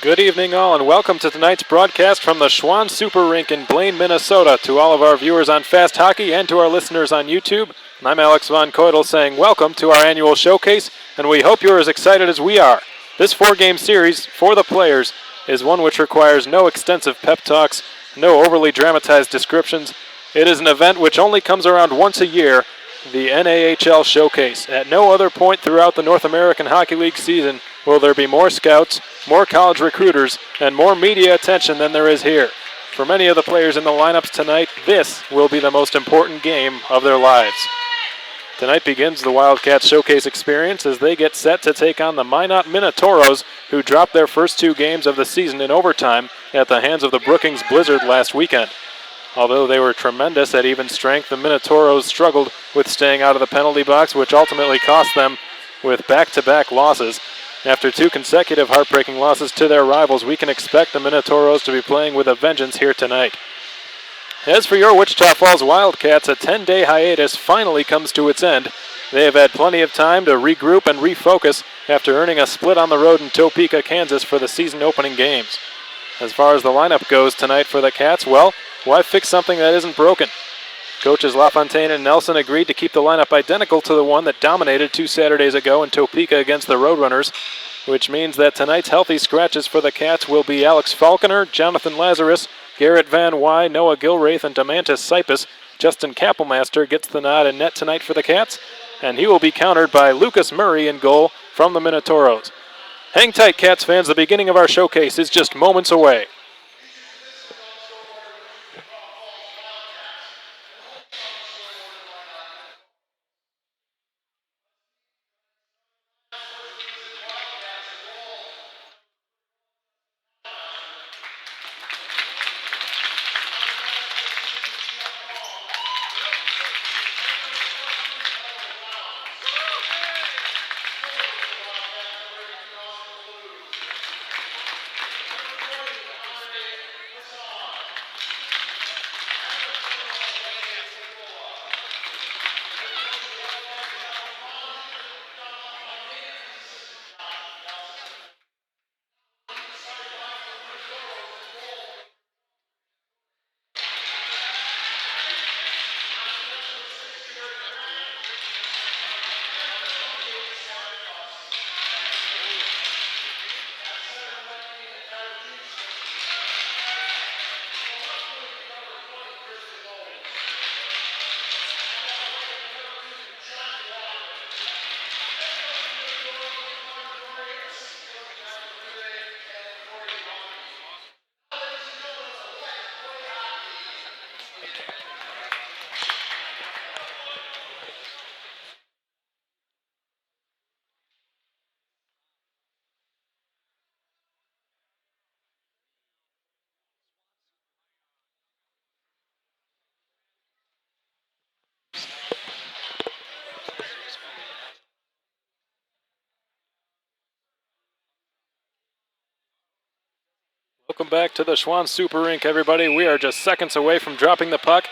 Good evening all and welcome to tonight's broadcast from the Schwann Super Rink in Blaine, Minnesota. To all of our viewers on Fast Hockey and to our listeners on YouTube, I'm Alex Von Koidel saying welcome to our annual showcase, and we hope you're as excited as we are. This four-game series for the players is one which requires no extensive pep talks, no overly dramatized descriptions. It is an event which only comes around once a year, the NAHL Showcase. At no other point throughout the North American Hockey League season will there be more scouts, more college recruiters, and more media attention than there is here. For many of the players in the lineups tonight, this will be the most important game of their lives. Tonight begins the Wildcats Showcase experience as they get set to take on the Minot Minotauros, who dropped their first two games of the season in overtime at the hands of the Brookings Blizzard last weekend. Although they were tremendous at even strength, the Minotauros struggled with staying out of the penalty box, which ultimately cost them with back-to-back losses. After two consecutive heartbreaking losses to their rivals, we can expect the Minotauros to be playing with a vengeance here tonight. As for your Wichita Falls Wildcats, a 10-day hiatus finally comes to its end. They have had plenty of time to regroup and refocus after earning a split on the road in Topeka, Kansas for the season opening games. As far as the lineup goes tonight for the Cats, well, why fix something that isn't broken? Coaches LaFontaine and Nelson agreed to keep the lineup identical to the one that dominated 2 Saturdays ago in Topeka against the Roadrunners, which means that tonight's healthy scratches for the Cats will be Alex Falconer, Jonathan Lazarus, Garrett Van Wy, Noah Gilraith, and Demantis Sipus. Justin Kappelmaster gets the nod in net tonight for the Cats, and he will be countered by Lucas Murray in goal from the Minotauros. Hang tight, Cats fans. The beginning of our showcase is just moments away. Welcome back to the Schwann Super Rink, everybody. We are just seconds away from dropping the puck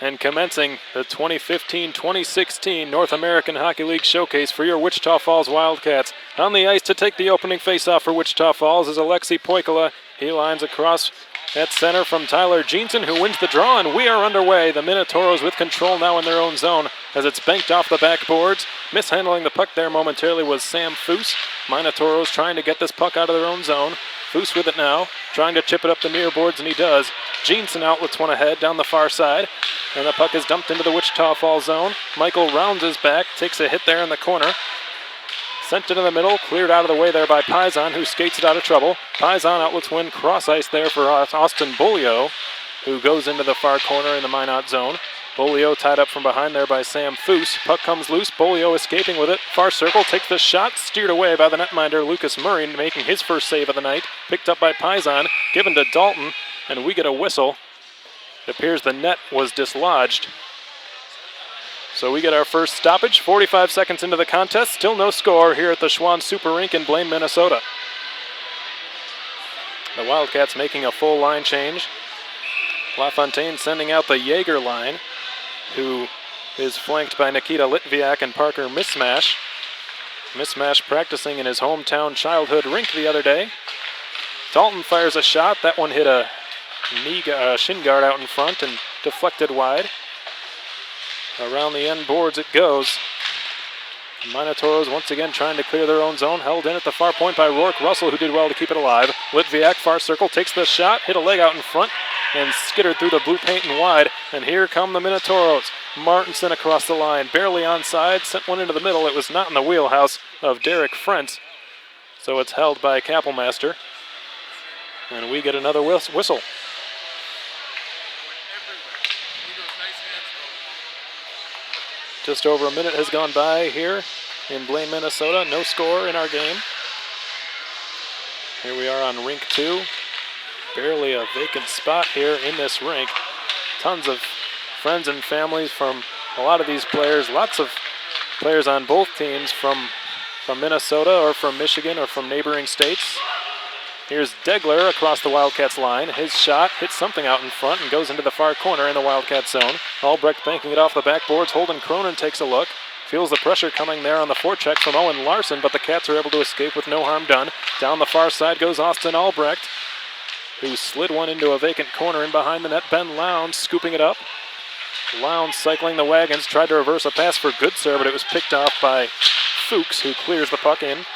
and commencing the 2015-2016 North American Hockey League Showcase for your Wichita Falls Wildcats. On the ice to take the opening faceoff for Wichita Falls is Alexei Poikala. He lines across at center from Tyler Jeanson, who wins the draw, and we are underway. The Minotauros with control now in their own zone as it's banked off the backboards. Mishandling the puck there momentarily was Sam Foose. Minotauros trying to get this puck out of their own zone. Foose with it now, trying to chip it up the near boards, and he does. Jeanson outlets one ahead down the far side, and the puck is dumped into the Wichita Falls zone. Michael rounds his back, takes a hit there in the corner. Sent it in the middle, cleared out of the way there by Paisan, who skates it out of trouble. Paisan outlets win cross ice there for Austin Bolio, who goes into the far corner in the Minot zone. Bolio tied up from behind there by Sam Foose. Puck comes loose, Bolio escaping with it. Far circle, takes the shot, steered away by the netminder Lucas Murray, making his first save of the night. Picked up by Paisan, given to Dalton, and we get a whistle. It appears the net was dislodged. So we get our first stoppage, 45 seconds into the contest. Still no score here at the Schwann Super Rink in Blaine, Minnesota. The Wildcats making a full line change. LaFontaine sending out the Jaeger line, who is flanked by Nikita Litviak and Parker Mismash. Mismash practicing in his hometown childhood rink the other day. Dalton fires a shot. That one hit a shin guard out in front and deflected wide. Around the end boards it goes. Minotauros once again trying to clear their own zone. Held in at the far point by Rourke Russell, who did well to keep it alive. Litviak, far circle, takes the shot, hit a leg out in front, and skittered through the blue paint and wide. And here come the Minotauros. Martinson across the line, barely onside, sent one into the middle. It was not in the wheelhouse of Derek Frentz, so it's held by Kappelmaster. And we get another whistle. Just over a minute has gone by here in Blaine, Minnesota. No score in our game. Here we are on rink 2. Barely a vacant spot here in this rink. Tons of friends and families from a lot of these players. Lots of players on both teams from Minnesota or from Michigan or from neighboring states. Here's Degler across the Wildcats line. His shot hits something out in front and goes into the far corner in the Wildcats zone. Albrecht banking it off the backboards. Holden Cronin takes a look. Feels the pressure coming there on the forecheck from Owen Larson, but the Cats are able to escape with no harm done. Down the far side goes Austin Albrecht, who slid one into a vacant corner in behind the net. Ben Lowndes scooping it up. Lowndes cycling the wagons, tried to reverse a pass for Goodsir, but it was picked off by Fuchs, who clears the puck in.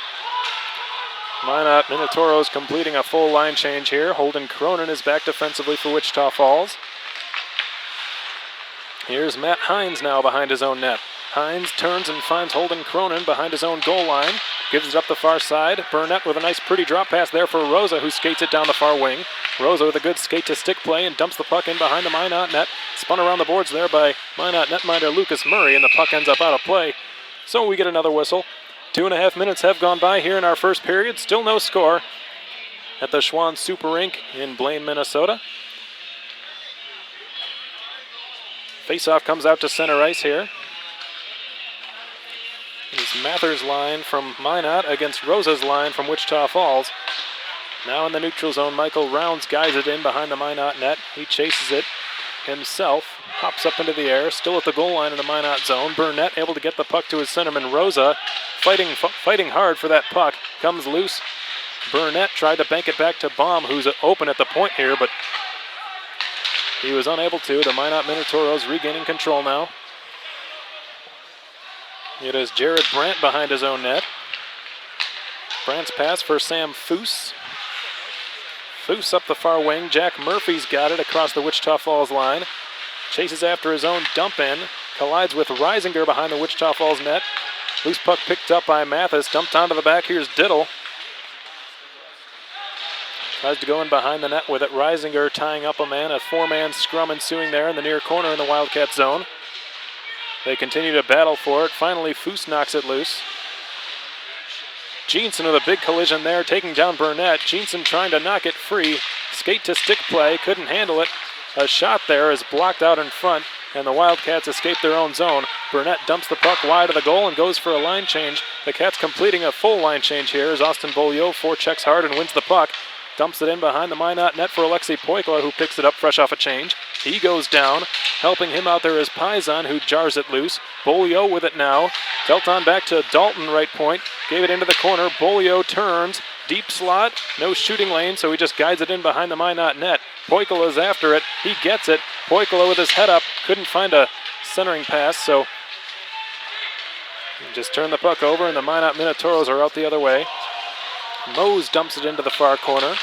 Minot Minotauros completing a full line change here. Holden Cronin is back defensively for Wichita Falls. Here's Matt Hines now behind his own net. Hines turns and finds Holden Cronin behind his own goal line. Gives it up the far side. Burnett with a nice pretty drop pass there for Rosa, who skates it down the far wing. Rosa with a good skate-to-stick play and dumps the puck in behind the Minot net. Spun around the boards there by Minot netminder Lucas Murray, and the puck ends up out of play. So we get another whistle. 2.5 minutes have gone by here in our first period. Still no score at the Schwann Super Rink in Blaine, Minnesota. Faceoff comes out to center ice here. It's Mather's line from Minot against Rosa's line from Wichita Falls. Now in the neutral zone, Michael Rounds guides it in behind the Minot net. He chases it himself, hops up into the air, still at the goal line in the Minot zone. Burnett able to get the puck to his centerman Rosa, fighting hard for that puck, comes loose. Burnett tried to bank it back to Baum, who's open at the point here, but he was unable to. The Minot Minotauros regaining control now. It is Jared Brandt behind his own net. Brandt's pass for Sam Foose. Foose up the far wing. Jack Murphy's got it across the Wichita Falls line. Chases after his own dump in. Collides with Reisinger behind the Wichita Falls net. Loose puck picked up by Mathis. Dumped onto the back. Here's Diddle. Tries to go in behind the net with it. Reisinger tying up a man. A 4-man scrum ensuing there in the near corner in the Wildcat zone. They continue to battle for it. Finally, Foose knocks it loose. Jeanson with a big collision there, taking down Burnett. Jeanson trying to knock it free. Skate-to-stick play, couldn't handle it. A shot there is blocked out in front, and the Wildcats escape their own zone. Burnett dumps the puck wide of the goal and goes for a line change. The Cats completing a full line change here as Austin Beaulieu forechecks hard and wins the puck. Dumps it in behind the Minot net for Alexei Poikla, who picks it up fresh off a change. He goes down. Helping him out there is Paisan, who jars it loose. Beaulieu with it now. Dealt on back to Dalton, right point. Gave it into the corner. Beaulieu turns. Deep slot. No shooting lane, so he just guides it in behind the Minot net. Poikla is after it. He gets it. Poikla with his head up. Couldn't find a centering pass, so he just turned the puck over, and the Minot Minotauros are out the other way. Mose dumps it into the far corner.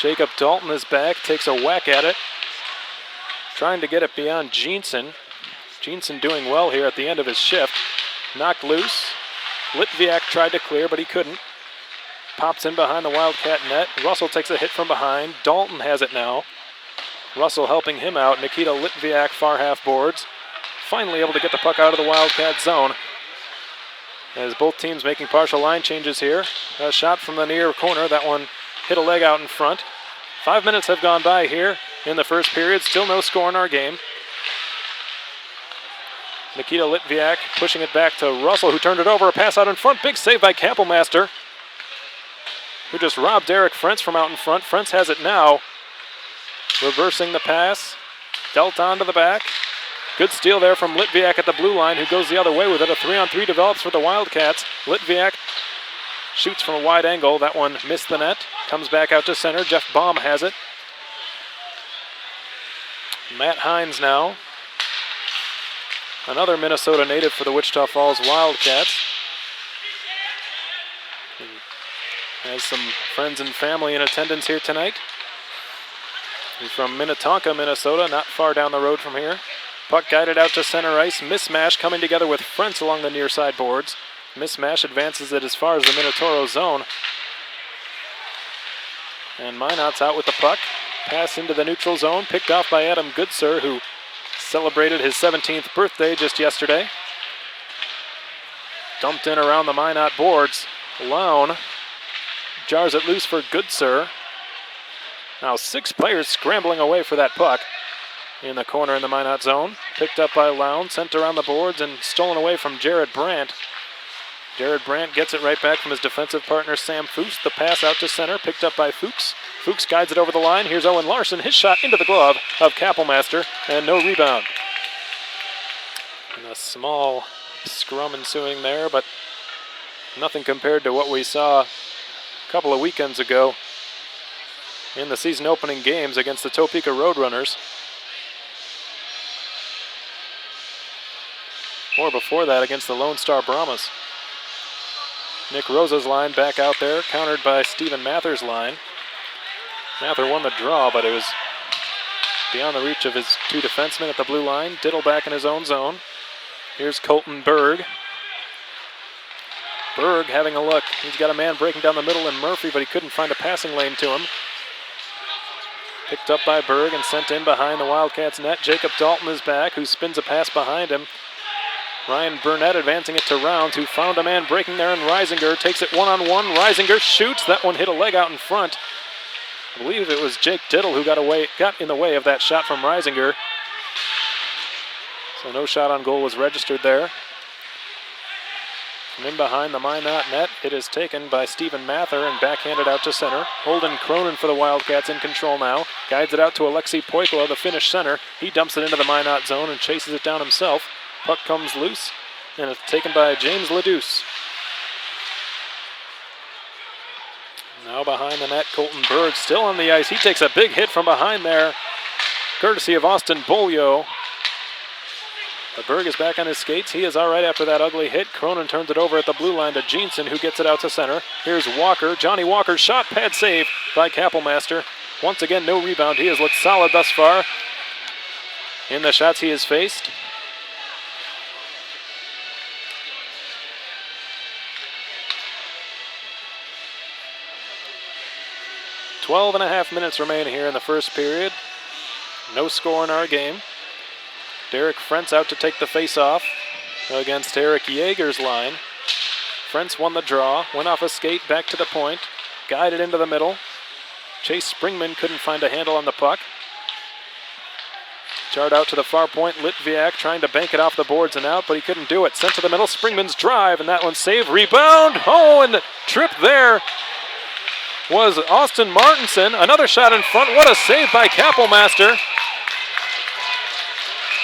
Jacob Dalton is back, takes a whack at it. Trying to get it beyond Jeanson. Jeanson doing well here at the end of his shift. Knocked loose. Litviak tried to clear, but he couldn't. Pops in behind the Wildcat net. Russell takes a hit from behind. Dalton has it now. Russell helping him out. Nikita Litviak far half boards. Finally able to get the puck out of the Wildcat zone. As both teams making partial line changes here. A shot from the near corner. That one hit a leg out in front. 5 minutes have gone by here in the first period. Still no score in our game. Nikita Litviak pushing it back to Russell, who turned it over. A pass out in front. Big save by Kappelmaster, who just robbed Derek Frentz from out in front. Frentz has it now. Reversing the pass. Dealt onto the back. Good steal there from Litviak at the blue line, who goes the other way with it. A 3-on-3 develops for the Wildcats. Litviak shoots from a wide angle. That one missed the net. Comes back out to center. Jeff Baum has it. Matt Hines now. Another Minnesota native for the Wichita Falls Wildcats. He has some friends and family in attendance here tonight. He's from Minnetonka, Minnesota, not far down the road from here. Puck guided out to center ice. Mismatch coming together with Frentz along the near side boards. Mismatch advances it as far as the Minotauros zone. And Minot's out with the puck. Pass into the neutral zone, picked off by Adam Goodsir, who celebrated his 17th birthday just yesterday. Dumped in around the Minot boards. Lown jars it loose for Goodsir. Now 6 players scrambling away for that puck in the corner in the Minot zone. Picked up by Lown, sent around the boards and stolen away from Jared Brandt. Jared Brandt gets it right back from his defensive partner Sam Fuchs. The pass out to center, picked up by Fuchs. Fuchs guides it over the line. Here's Owen Larson. His shot into the glove of Kappelmaster, and no rebound. And a small scrum ensuing there, but nothing compared to what we saw a couple of weekends ago in the season opening games against the Topeka Roadrunners. Or before that against the Lone Star Brahmas. Nick Rosa's line back out there, countered by Stephen Mather's line. Mather won the draw, but it was beyond the reach of his 2 defensemen at the blue line. Diddle back in his own zone. Here's Colton Berg. Berg having a look. He's got a man breaking down the middle in Murphy, but he couldn't find a passing lane to him. Picked up by Berg and sent in behind the Wildcats net. Jacob Dalton is back, who spins a pass behind him. Ryan Burnett advancing it to Rounds, who found a man breaking there, and Reisinger takes it one-on-one. Reisinger shoots. That one hit a leg out in front. I believe it was Jake Diddle who got in the way of that shot from Reisinger. So no shot on goal was registered there. From in behind the Minot net, it is taken by Stephen Mather and backhanded out to center. Holden Cronin for the Wildcats in control now. Guides it out to Alexei Poikla, the Finnish center. He dumps it into the Minot zone and chases it down himself. Puck comes loose, and it's taken by James Leduce. Now behind the net, Colton Berg still on the ice. He takes a big hit from behind there, courtesy of Austin Bolio. But Berg is back on his skates. He is all right after that ugly hit. Cronin turns it over at the blue line to Jeanson, who gets it out to center. Here's Walker. Johnny Walker's shot, pad save by Kappelmaster. Once again, no rebound. He has looked solid thus far in the shots he has faced. Twelve and a half minutes remain here in the first period. No score in our game. Derek Frentz out to take the face-off against Eric Yeager's line. Frentz won the draw, went off a skate back to the point, guided into the middle. Chase Springman couldn't find a handle on the puck. Jarred out to the far point. Litviak trying to bank it off the boards and out, but he couldn't do it. Sent to the middle. Springman's drive, and that one saved. Rebound. Oh, and the trip there was Austin Martinson. Another shot in front. What a save by Kappelmaster.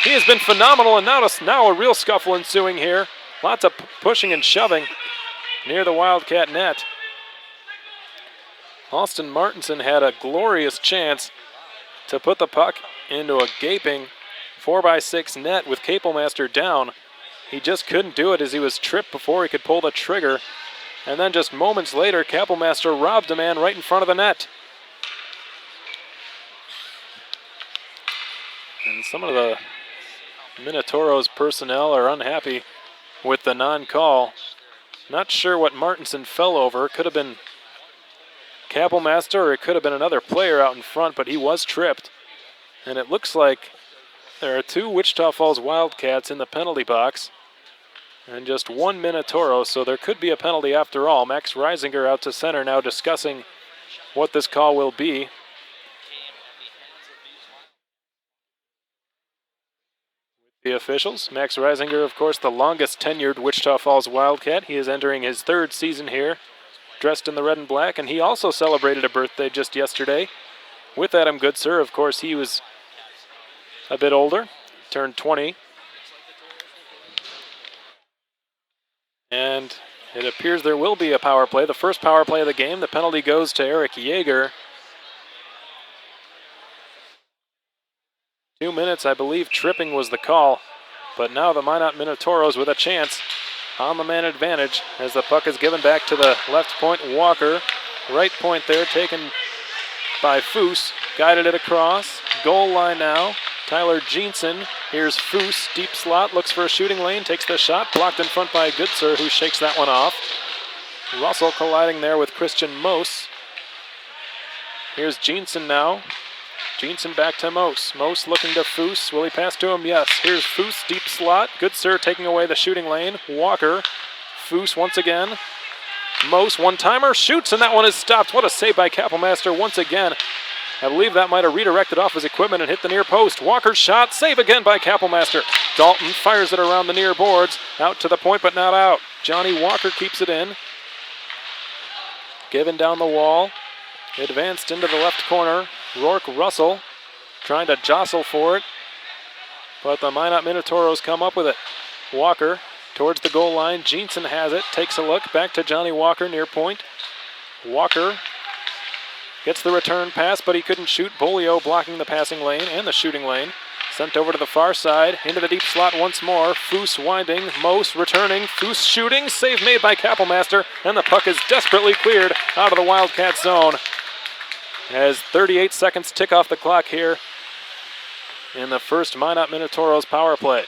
He has been phenomenal, and now a real scuffle ensuing here. Lots of pushing and shoving near the Wildcat net. Austin Martinson had a glorious chance to put the puck into a gaping 4x6 net with Kappelmaster down. He just couldn't do it as he was tripped before he could pull the trigger. And then just moments later, Kappelmaster robbed a man right in front of the net. And some of the Minotauros personnel are unhappy with the non-call. Not sure what Martinson fell over. Could have been Kappelmaster, or it could have been another player out in front, but he was tripped. And it looks like there are 2 Wichita Falls Wildcats in the penalty box and just 1 Minotauro, so there could be a penalty after all. Max Reisinger out to center now discussing what this call will be. The officials, Max Reisinger, of course, the longest tenured Wichita Falls Wildcat. He is entering his 3rd season here, dressed in the red and black, and he also celebrated a birthday just yesterday with Adam Goodsir. Of course, he was a bit older, turned 20. And It appears there will be a power play. The first power play of the game. The penalty goes to Eric Yeager. 2 minutes, I believe tripping was the call. But now the Minot Minotauros with a chance on the man advantage as the puck is given back to the left point. Walker, right point there, taken by Foose. Guided it across. Goal line now. Tyler Jeanson. Here's Foose, deep slot, looks for a shooting lane, takes the shot, blocked in front by Goodsir, who shakes that one off. Russell colliding there with Christian Mose. Here's Jeanson now. Jeanson back to Mose. Mose looking to Foose. Will he pass to him? Yes. Here's Foose, deep slot. Goodsir taking away the shooting lane. Walker. Foose once again. Mose, one-timer, shoots, and that one is stopped. What a save by Kapellmaster once again. I believe that might have redirected off his equipment and hit the near post. Walker's shot, save again by Kapellmaster. Dalton fires it around the near boards. Out to the point, but not out. Johnny Walker keeps it in. Given down the wall. Advanced into the left corner. Rourke Russell trying to jostle for it. But the Minot Minotauros come up with it. Walker towards the goal line. Jeanson has it. Takes a look. Back to Johnny Walker near point. Walker gets the return pass, but he couldn't shoot. Bolio blocking the passing lane and the shooting lane. Sent over to the far side. Into the deep slot once more. Foose winding. Mose returning. Foose shooting. Save made by Kapellmaster. And the puck is desperately cleared out of the Wildcat zone. As 38 seconds tick off the clock here in the first Minot Minotauros power play.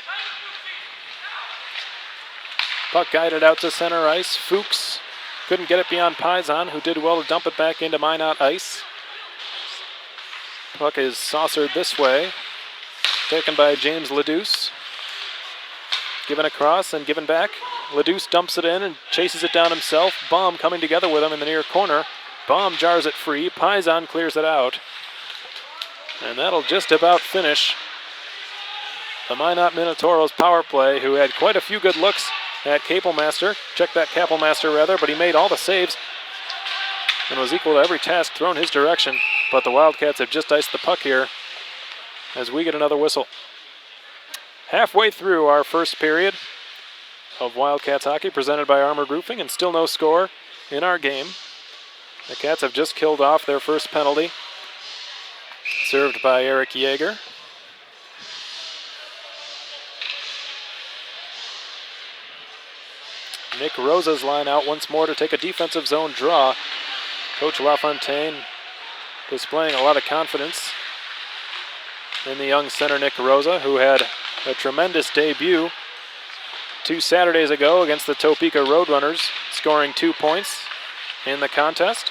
Puck guided out to center ice. Fuchs couldn't get it beyond Paisan, who did well to dump it back into Minot ice. Puck is saucered this way. Taken by James Ledouce. Given across and given back. Ledouce dumps it in and chases it down himself. Baum coming together with him in the near corner. Baum jars it free. Paisan clears it out. And that'll just about finish the Minot Minotauros power play, who had quite a few good looks at Kapellmaster. Check that Kapellmaster rather, but he made all the saves and was equal to every task thrown his direction. But the Wildcats have just iced the puck here as we get another whistle. Halfway through our first period of Wildcats hockey presented by Armored Roofing, and still no score in our game. The Cats have just killed off their first penalty, served by Eric Yeager. Nick Rosa's line out once more to take a defensive zone draw. Coach LaFontaine displaying a lot of confidence in the young center Nick Rosa, who had a tremendous debut 2 Saturdays ago against the Topeka Roadrunners, scoring 2 points in the contest.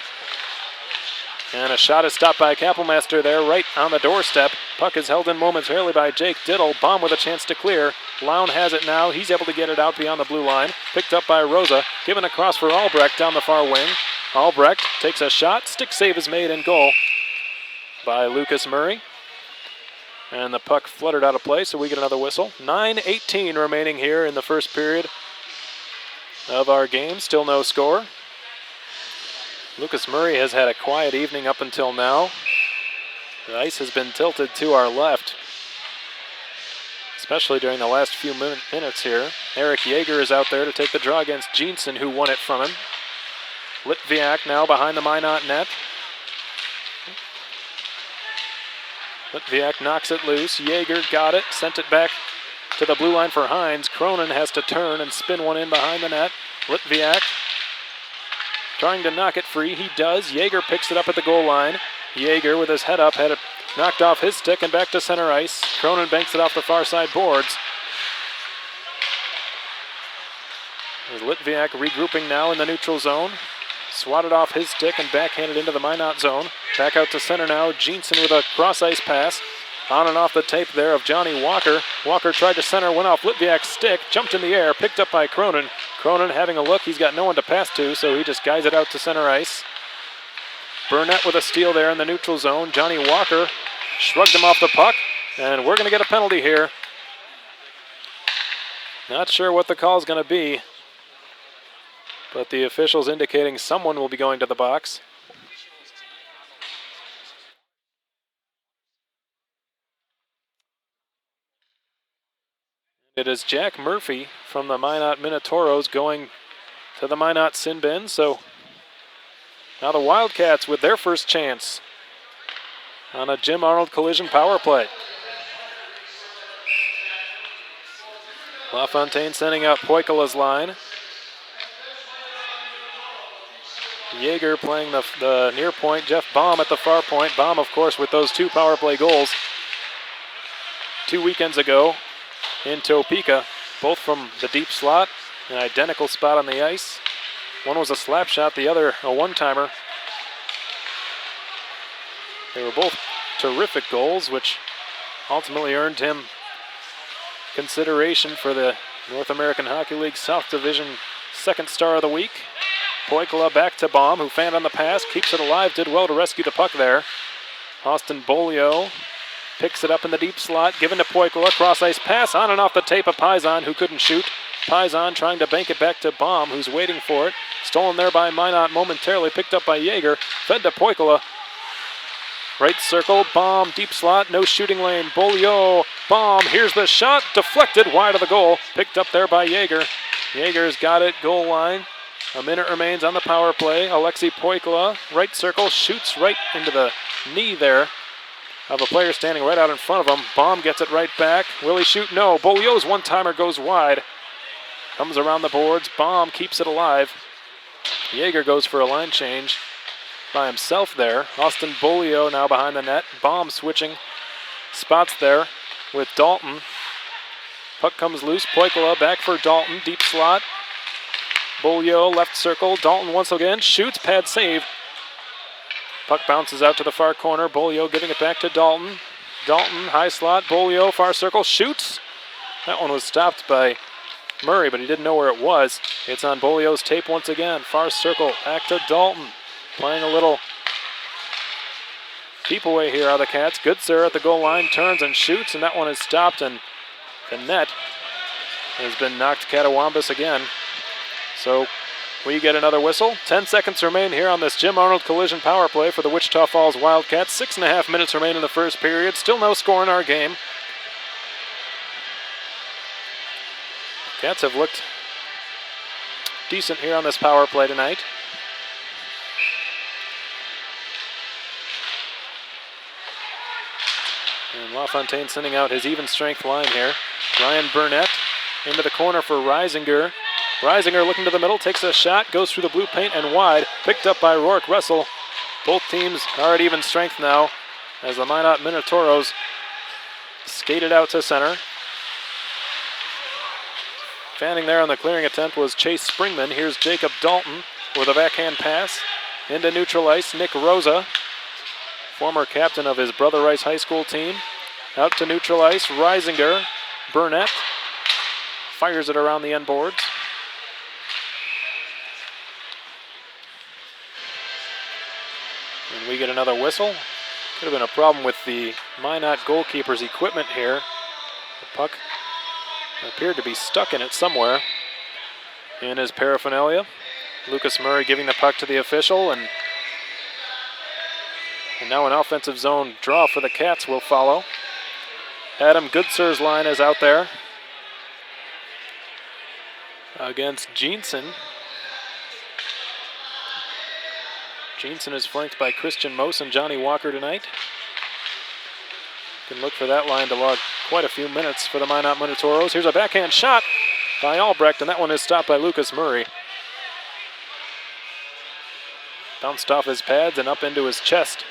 And a shot is stopped by Kapellmaster there, right on the doorstep. Puck is held in momentarily by Jake Diddle. Baum with a chance to clear. Lown has it now. He's able to get it out beyond the blue line. Picked up by Rosa. Given across for Albrecht down the far wing. Albrecht takes a shot. Stick save is made in goal by Lucas Murray. And the puck fluttered out of play, so we get another whistle. 9:18 remaining here in the first period of our game. Still no score. Lucas Murray has had a quiet evening up until now. The ice has been tilted to our left, especially during the last few minutes here. Eric Yeager is out there to take the draw against Jeanson, who won it from him. Litviak now behind the Minot net. Litviak knocks it loose. Yeager got it, sent it back to the blue line for Hines. Cronin has to turn and spin one in behind the net. Litviak trying to knock it free. He does. Yeager picks it up at the goal line. Yeager with his head up had it knocked off his stick and back to center ice. Cronin banks it off the far side boards. There's Litviak regrouping now in the neutral zone. Swatted off his stick and backhanded into the Minot zone. Back out to center now. Jeanson with a cross ice pass. On and off the tape there of Johnny Walker. Walker tried to center, went off Litviak's stick, jumped in the air, picked up by Cronin. Cronin having a look, he's got no one to pass to, so he just guides it out to center ice. Burnett with a steal there in the neutral zone. Johnny Walker shrugged him off the puck, and we're going to get a penalty here. Not sure what the call is going to be, but the officials indicating someone will be going to the box. It is Jack Murphy from the Minot Minotauros going to the Minot sin bin. So now the Wildcats with their first chance on a Jim Arnold collision power play. LaFontaine sending out Poikola's line. Yeager playing the near point. Jeff Baum at the far point. Baum, of course, with those 2 power play goals 2 weekends ago in Topeka, both from the deep slot, an identical spot on the ice. One was a slap shot, the other a one-timer. They were both terrific goals, which ultimately earned him consideration for the North American Hockey League South Division second star of the week. Poikola back to Baum, who fanned on the pass, keeps it alive, did well to rescue the puck there. Austin Bolio picks it up in the deep slot, given to Poikola, cross-ice pass on and off the tape of Paisan, who couldn't shoot. Paisan trying to bank it back to Baum, who's waiting for it. Stolen there by Minot momentarily, picked up by Yeager, fed to Poikola. Right circle, Baum, deep slot, no shooting lane. Bolio, Baum, here's the shot, deflected wide of the goal. Picked up there by Yeager. Yeager's got it, goal line. A minute remains on the power play. Alexei Poikola, right circle, shoots right into the knee there of a player standing right out in front of him. Baum gets it right back. Will he shoot? No. Bolio's one-timer goes wide. Comes around the boards. Baum keeps it alive. Yeager goes for a line change by himself there. Austin Bolio now behind the net. Baum switching spots there with Dalton. Puck comes loose. Poikola back for Dalton. Deep slot. Bolio left circle. Dalton once again shoots. Pad save. Puck bounces out to the far corner. Bolio giving it back to Dalton. Dalton high slot. Bolio far circle shoots. That one was stopped by Murray, but he didn't know where it was. It's on Bolio's tape once again. Far circle back to Dalton. Playing a little keep away here are the Cats. Goodsir at the goal line turns and shoots, and that one is stopped, and the net has been knocked catawambus again. So we get another whistle. 10 seconds remain here on this Jim Arnold collision power play for the Wichita Falls Wildcats. 6.5 minutes remain in the first period. Still no score in our game. Cats have looked decent here on this power play tonight. And LaFontaine sending out his even strength line here. Ryan Burnett into the corner for Reisinger. Reisinger looking to the middle, takes a shot, goes through the blue paint and wide. Picked up by Rourke Russell. Both teams are at even strength now as the Minot Minotauros skated out to center. Fanning there on the clearing attempt was Chase Springman. Here's Jacob Dalton with a backhand pass into neutral ice. Nick Rosa, former captain of his Brother Rice High School team, out to neutral ice. Reisinger, Burnett fires it around the end boards. And we get another whistle. Could have been a problem with the Minot goalkeeper's equipment here. The puck appeared to be stuck in it somewhere in his paraphernalia. Lucas Murray giving the puck to the official, and now an offensive zone draw for the Cats will follow. Adam Goodsir's line is out there against Jeanson. Jeanson is flanked by Christian Mose and Johnny Walker tonight. Can look for that line to log quite a few minutes for the Minot Minotauros. Here's a backhand shot by Albrecht, and that one is stopped by Lucas Murray. Bounced off his pads and up into his chest.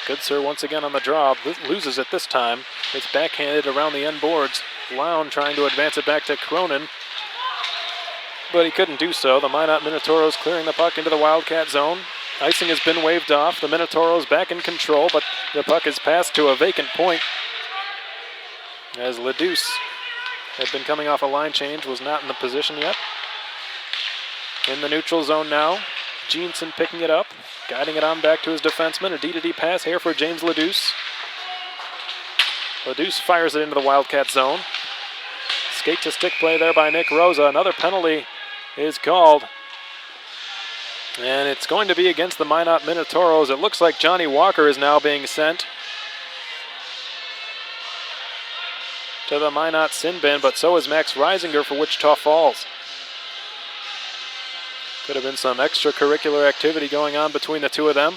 Goodsir once again on the draw, loses it this time. It's backhanded around the end boards. Lown trying to advance it back to Cronin, but he couldn't do so. The Minot Minotauros clearing the puck into the Wildcat zone. Icing has been waved off. The Minotauros back in control, but the puck is passed to a vacant point as Leduce had been coming off a line change, was not in the position yet. In the neutral zone now, Jeanson picking it up, guiding it on back to his defenseman. A D-to-D pass here for James Leduce. Leduce fires it into the Wildcat zone. Skate to stick play there by Nick Rosa. Another penalty is called, and it's going to be against the Minot Minotauros. It looks like Johnny Walker is now being sent to the Minot sin bin, but so is Max Reisinger for Wichita Falls. Could have been some extracurricular activity going on between the two of them.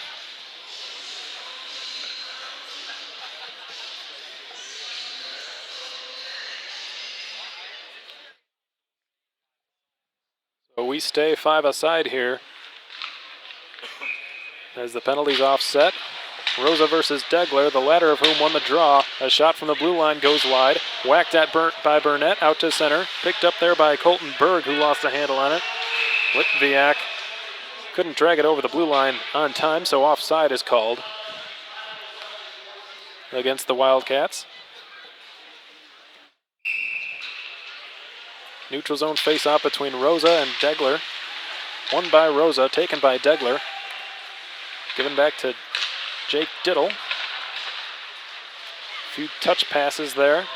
So we stay 5 aside here as the penalty's offset. Rosa versus Degler, the latter of whom won the draw. A shot from the blue line goes wide. Whacked at by Burnett out to center. Picked up there by Colton Berg, who lost a handle on it. Litviak couldn't drag it over the blue line on time, so offside is called against the Wildcats. Neutral zone face-off between Rosa and Degler. Won by Rosa, taken by Degler. Given back to Jake Diddle. A few touch passes there.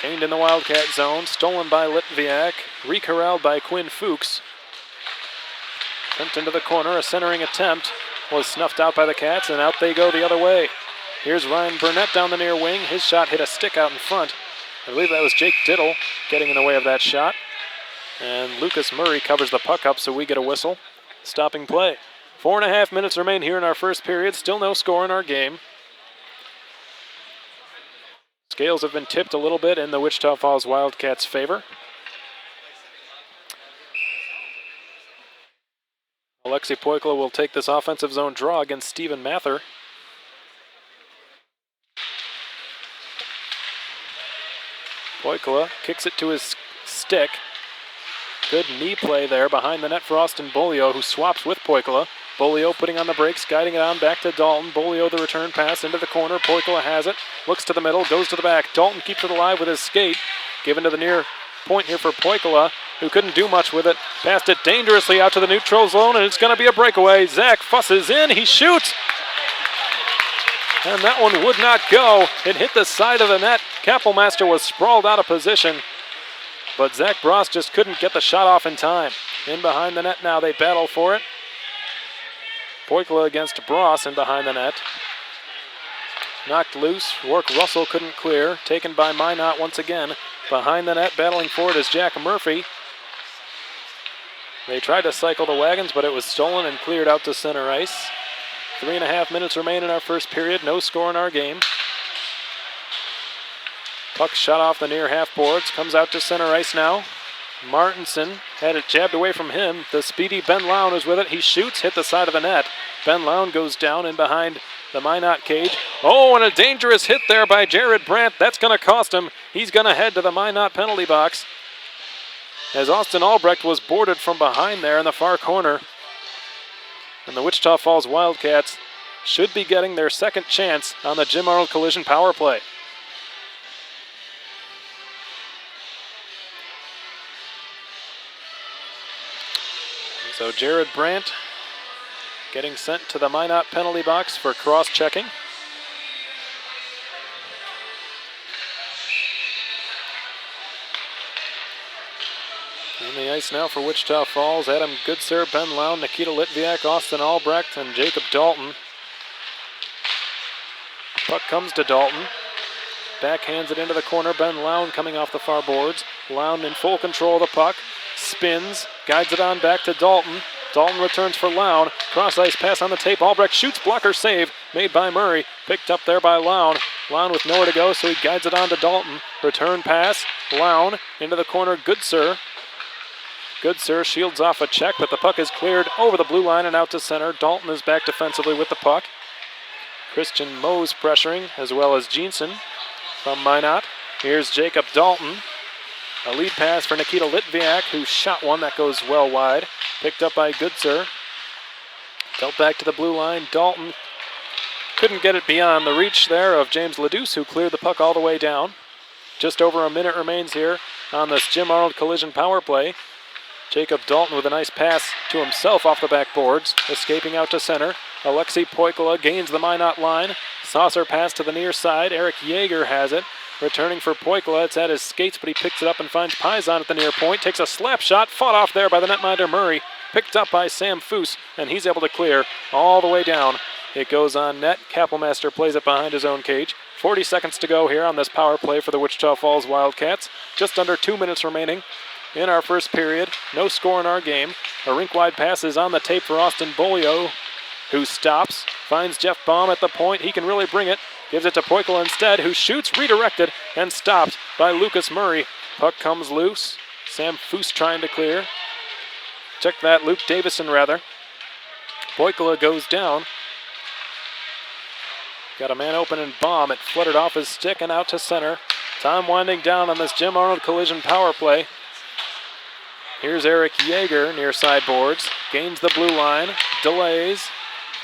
Gained in the Wildcat zone, stolen by Litviak, recorralled by Quinn Fuchs. Sent into the corner, a centering attempt was snuffed out by the Cats, and out they go the other way. Here's Ryan Burnett down the near wing. His shot hit a stick out in front. I believe that was Jake Diddle getting in the way of that shot. And Lucas Murray covers the puck up, so we get a whistle. Stopping play. 4.5 minutes remain here in our first period. Still no score in our game. Scales have been tipped a little bit in the Wichita Falls Wildcats' favor. Alexei Poikla will take this offensive zone draw against Steven Mather. Poikla kicks it to his stick. Good knee play there behind the net for Austin Bolio, who swaps with Poikla. Bolio putting on the brakes, guiding it on back to Dalton. Bolio the return pass into the corner. Poikla has it, looks to the middle, goes to the back. Dalton keeps it alive with his skate. Given to the near point here for Poikla, who couldn't do much with it. Passed it dangerously out to the neutral zone, and it's going to be a breakaway. Zach fusses in, he shoots. And that one would not go. It hit the side of the net. Kappelmaster was sprawled out of position, but Zach Bross just couldn't get the shot off in time. In behind the net now, they battle for it. Poikla against Bross in behind the net. Knocked loose. Rourke Russell couldn't clear. Taken by Minot once again. Behind the net, battling for it is Jack Murphy. They tried to cycle the wagons, but it was stolen and cleared out to center ice. 3.5 minutes remain in our first period. No score in our game. Puck shot off the near half boards. Comes out to center ice now. Martinson had it jabbed away from him. The speedy Ben Lown is with it. He shoots, hit the side of the net. Ben Lown goes down in behind the Minot cage. Oh, and a dangerous hit there by Jared Brandt. That's going to cost him. He's going to head to the Minot penalty box as Austin Albrecht was boarded from behind there in the far corner. And the Wichita Falls Wildcats should be getting their second chance on the Jim Arnold Collision power play. So Jared Brandt getting sent to the Minot penalty box for cross-checking. On the ice now for Wichita Falls, Adam Goodsir, Ben Lown, Nikita Litviak, Austin Albrecht, and Jacob Dalton. Puck comes to Dalton. Backhands it into the corner. Ben Lown coming off the far boards. Lown in full control of the puck. Spins, guides it on back to Dalton. Dalton returns for Lown. Cross-ice pass on the tape. Albrecht shoots, blocker save made by Murray. Picked up there by Lown. Lown with nowhere to go, so he guides it on to Dalton. Return pass. Lown into the corner. Goodsir. Goodsir shields off a check, but the puck is cleared over the blue line and out to center. Dalton is back defensively with the puck. Christian Mose pressuring, as well as Jeanson from Minot. Here's Jacob Dalton. A lead pass for Nikita Litviak, who shot one that goes well wide. Picked up by Goodsir. Dealt back to the blue line. Dalton couldn't get it beyond the reach there of James Leduce, who cleared the puck all the way down. Just over a minute remains here on this Jim Arnold Collision power play. Jacob Dalton with a nice pass to himself off the backboards, escaping out to center. Alexei Poikla gains the Minot line. Saucer pass to the near side. Eric Yeager has it. Returning for Poikla, it's at his skates, but he picks it up and finds Paisan at the near point. Takes a slap shot, fought off there by the netminder Murray. Picked up by Sam Foose, and he's able to clear all the way down. It goes on net. Kappelmaster plays it behind his own cage. 40 seconds to go here on this power play for the Wichita Falls Wildcats. Just under 2 minutes remaining in our first period. No score in our game. A rink-wide pass is on the tape for Austin Bolio, who stops, finds Jeff Baum at the point. He can really bring it. Gives it to Poikel instead, who shoots, redirected, and stopped by Lucas Murray. Puck comes loose. Sam Foose trying to clear. Check that, Luke Davison rather. Poikel goes down. Got a man open and Baum. It fluttered off his stick and out to center. Time winding down on this Jim Arnold collision power play. Here's Eric Yeager near sideboards. Gains the blue line. Delays.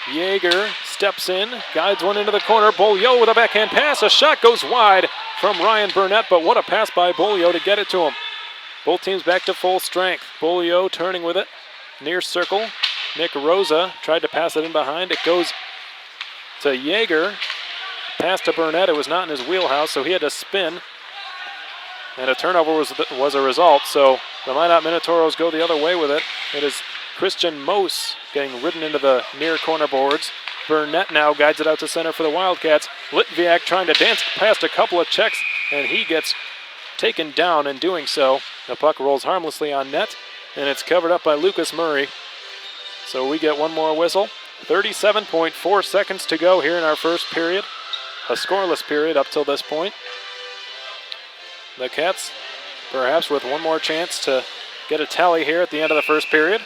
Yeager steps in. Guides one into the corner. Bolio with a backhand pass. A shot goes wide from Ryan Burnett, but what a pass by Bolio to get it to him. Both teams back to full strength. Bolio turning with it. Near circle. Nick Rosa tried to pass it in behind. It goes to Yeager. Pass to Burnett. It was not in his wheelhouse, so he had to spin. And a turnover was a result, so the Minot Minotauros go the other way with it. It is Christian Mose getting ridden into the near corner boards. Burnett now guides it out to center for the Wildcats. Litviak trying to dance past a couple of checks, and he gets taken down in doing so. The puck rolls harmlessly on net, and it's covered up by Lucas Murray. So we get one more whistle. 37.4 seconds to go here in our first period. A scoreless period up till this point. The Cats perhaps with one more chance to get a tally here at the end of the first period.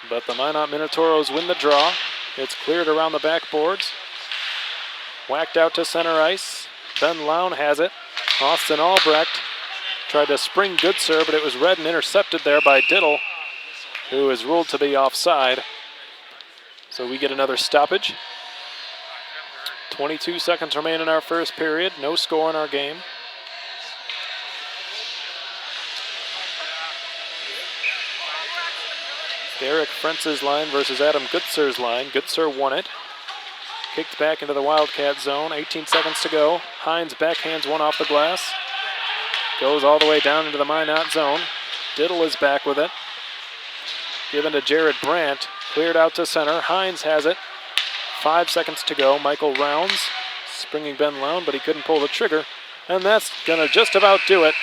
But the Minot Minotauros win the draw. It's cleared around the backboards. Whacked out to center ice. Ben Lown has it. Austin Albrecht tried to spring Goodsir, but it was read and intercepted there by Diddle, who is ruled to be offside. So we get another stoppage. 22 seconds remain in our first period. No score in our game. Derek Frentz's line versus Adam Goodsir's line. Goodsir won it. Kicked back into the Wildcat zone. 18 seconds to go. Hines backhands one off the glass. Goes all the way down into the Minot zone. Diddle is back with it. Given to Jared Brandt. Cleared out to center. Hines has it. 5 seconds to go. Michael Rounds springing Ben Lown, but he couldn't pull the trigger. And that's going to just about do it,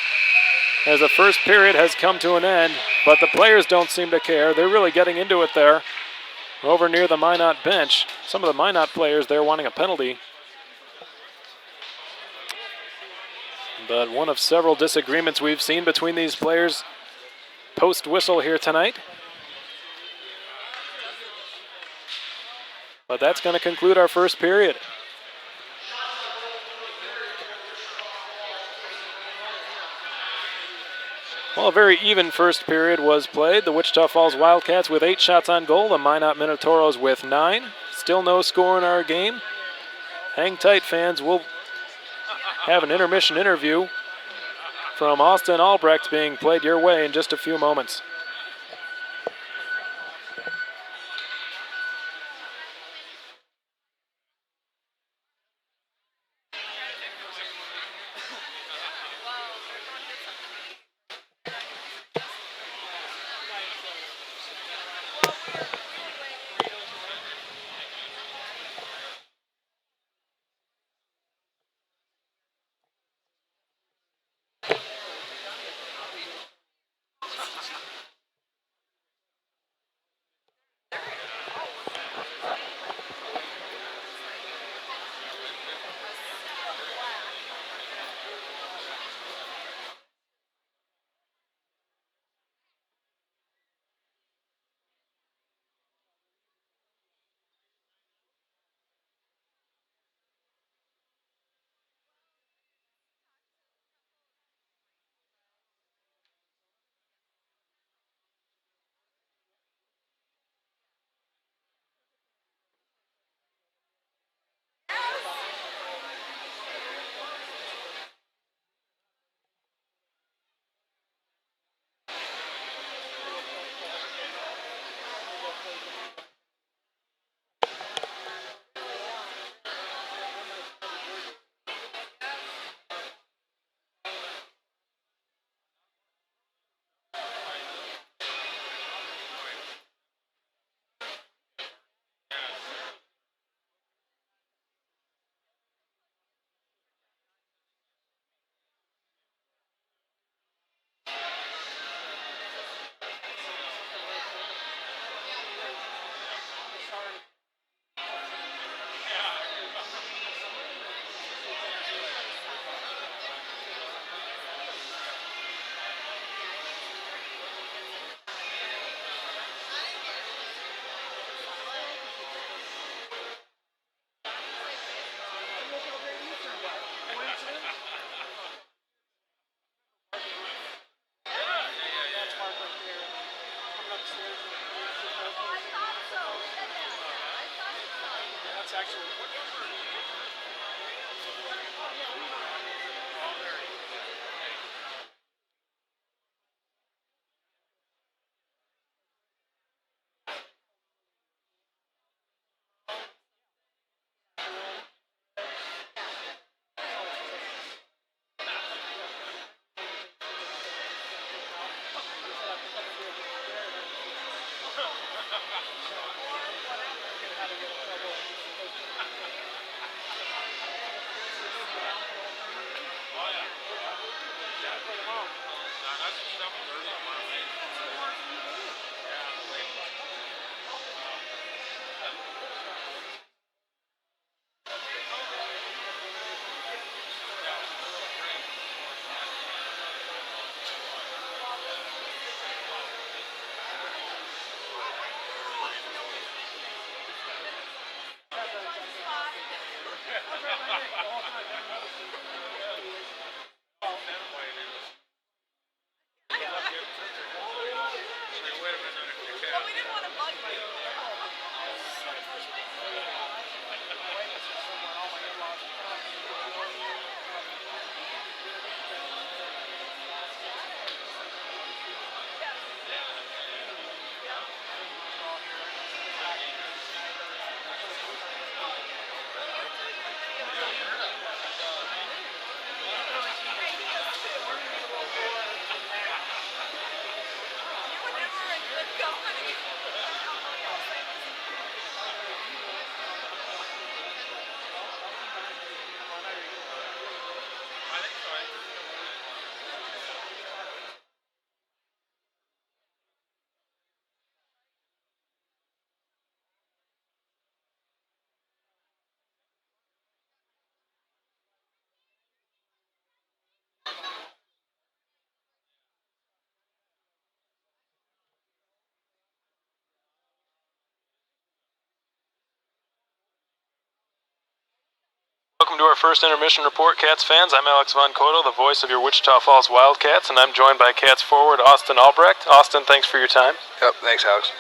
as the first period has come to an end. But the players don't seem to care. They're really getting into it there over near the Minot bench. Some of the Minot players there wanting a penalty. But one of several disagreements we've seen between these players post-whistle here tonight. But that's going to conclude our first period. Well, a very even first period was played. The Wichita Falls Wildcats with 8 shots on goal. The Minot Minotauros with 9. Still no score in our game. Hang tight, fans. We'll have an intermission interview from Austin Albrecht being played your way in just a few moments. Welcome to our first intermission report, Cats fans. I'm Alex Von Kotel, the voice of your Wichita Falls Wildcats, and I'm joined by Cats forward Austin Albrecht. Austin, thanks for your time. Yep, thanks, Alex.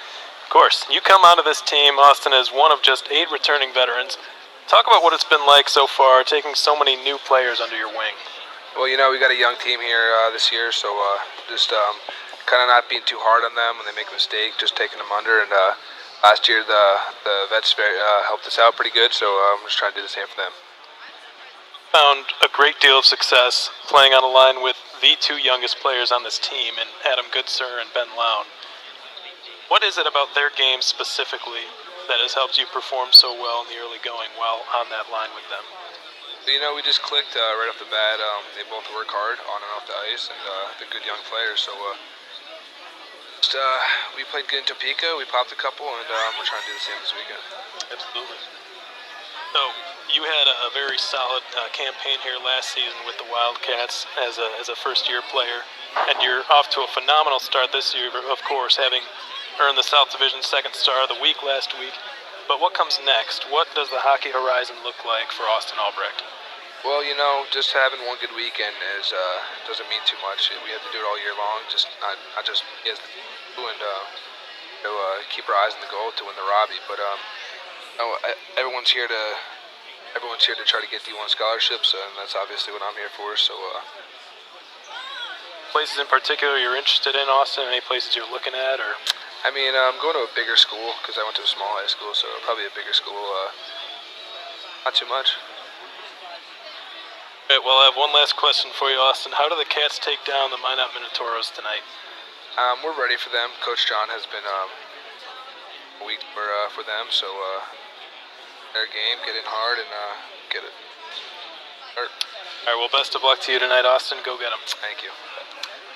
Of course. You come onto this team, Austin, as one of just 8 returning veterans. Talk about what it's been like so far, taking so many new players under your wing. Well, we got a young team here this year, so just kind of not being too hard on them when they make a mistake, just taking them under. And last year the vets helped us out pretty good, so I'm just trying to do the same for them. Found a great deal of success playing on a line with the 2 youngest players on this team, in Adam Goodsir and Ben Lown. What is it about their game specifically that has helped you perform so well in the early going while on that line with them? We just clicked right off the bat. They both work hard on and off the ice, and they're good young players. So we played good in Topeka. We popped a couple, and we're trying to do the same this weekend. Absolutely. So you had a very solid campaign here last season with the Wildcats as a first-year player, and you're off to a phenomenal start this year, of course, having earned the South Division Second Star of the Week last week. But what comes next? What does the hockey horizon look like for Austin Albrecht? Well, just having one good weekend doesn't mean too much. We have to do it all year long, not just as the team, and keep our eyes on the goal to win the Robbie. But everyone's here to try to get D1 scholarships, and that's obviously what I'm here for. So, places in particular you're interested in, Austin? Any places you're looking at, or? I'm going to a bigger school because I went to a small high school, so probably a bigger school. Not too much. All right, well, I have one last question for you, Austin. How do the Cats take down the Minot Minotauros tonight? We're ready for them. Coach John has been a week for them, so their game, get in hard and get it. All right, well, best of luck to you tonight, Austin. Go get them. Thank you.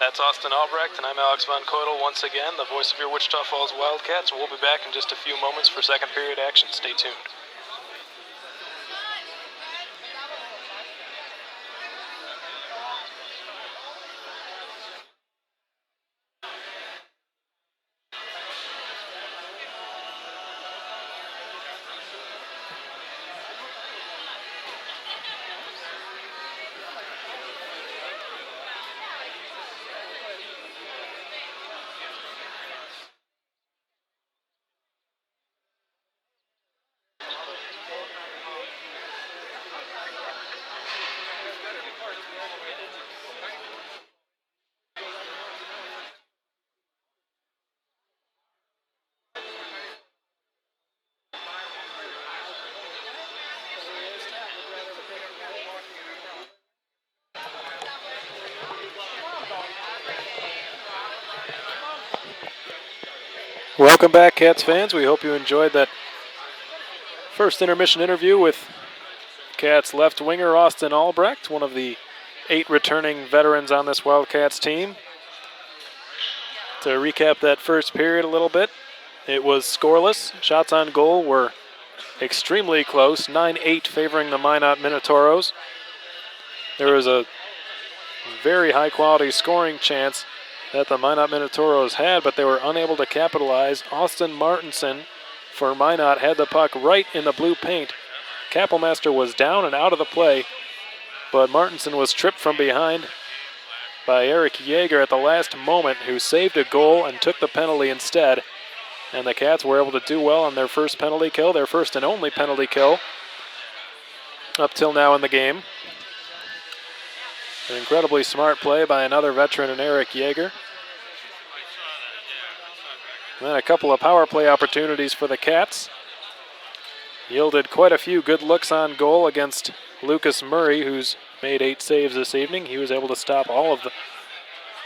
That's Austin Albrecht, and I'm Alex Von Kotel once again, the voice of your Wichita Falls Wildcats, and we'll be back in just a few moments for second period action. Stay tuned. Welcome back, Cats fans. We hope you enjoyed that first intermission interview with Cats left winger Austin Albrecht, one of the 8 returning veterans on this Wildcats team. To recap that first period a little bit, it was scoreless. Shots on goal were extremely close, 9-8 favoring the Minot Minotauros. There was a very high-quality scoring chance that the Minot Minotauros had, but they were unable to capitalize. Austin Martinson for Minot had the puck right in the blue paint. Kappelmaster was down and out of the play, but Martinson was tripped from behind by Eric Yeager at the last moment, who saved a goal and took the penalty instead. And the Cats were able to do well on their first penalty kill, their first and only penalty kill up till now in the game. An incredibly smart play by another veteran in Eric Yeager. And then a couple of power play opportunities for the Cats. Yielded quite a few good looks on goal against Lucas Murray, who's made 8 saves this evening. He was able to stop all of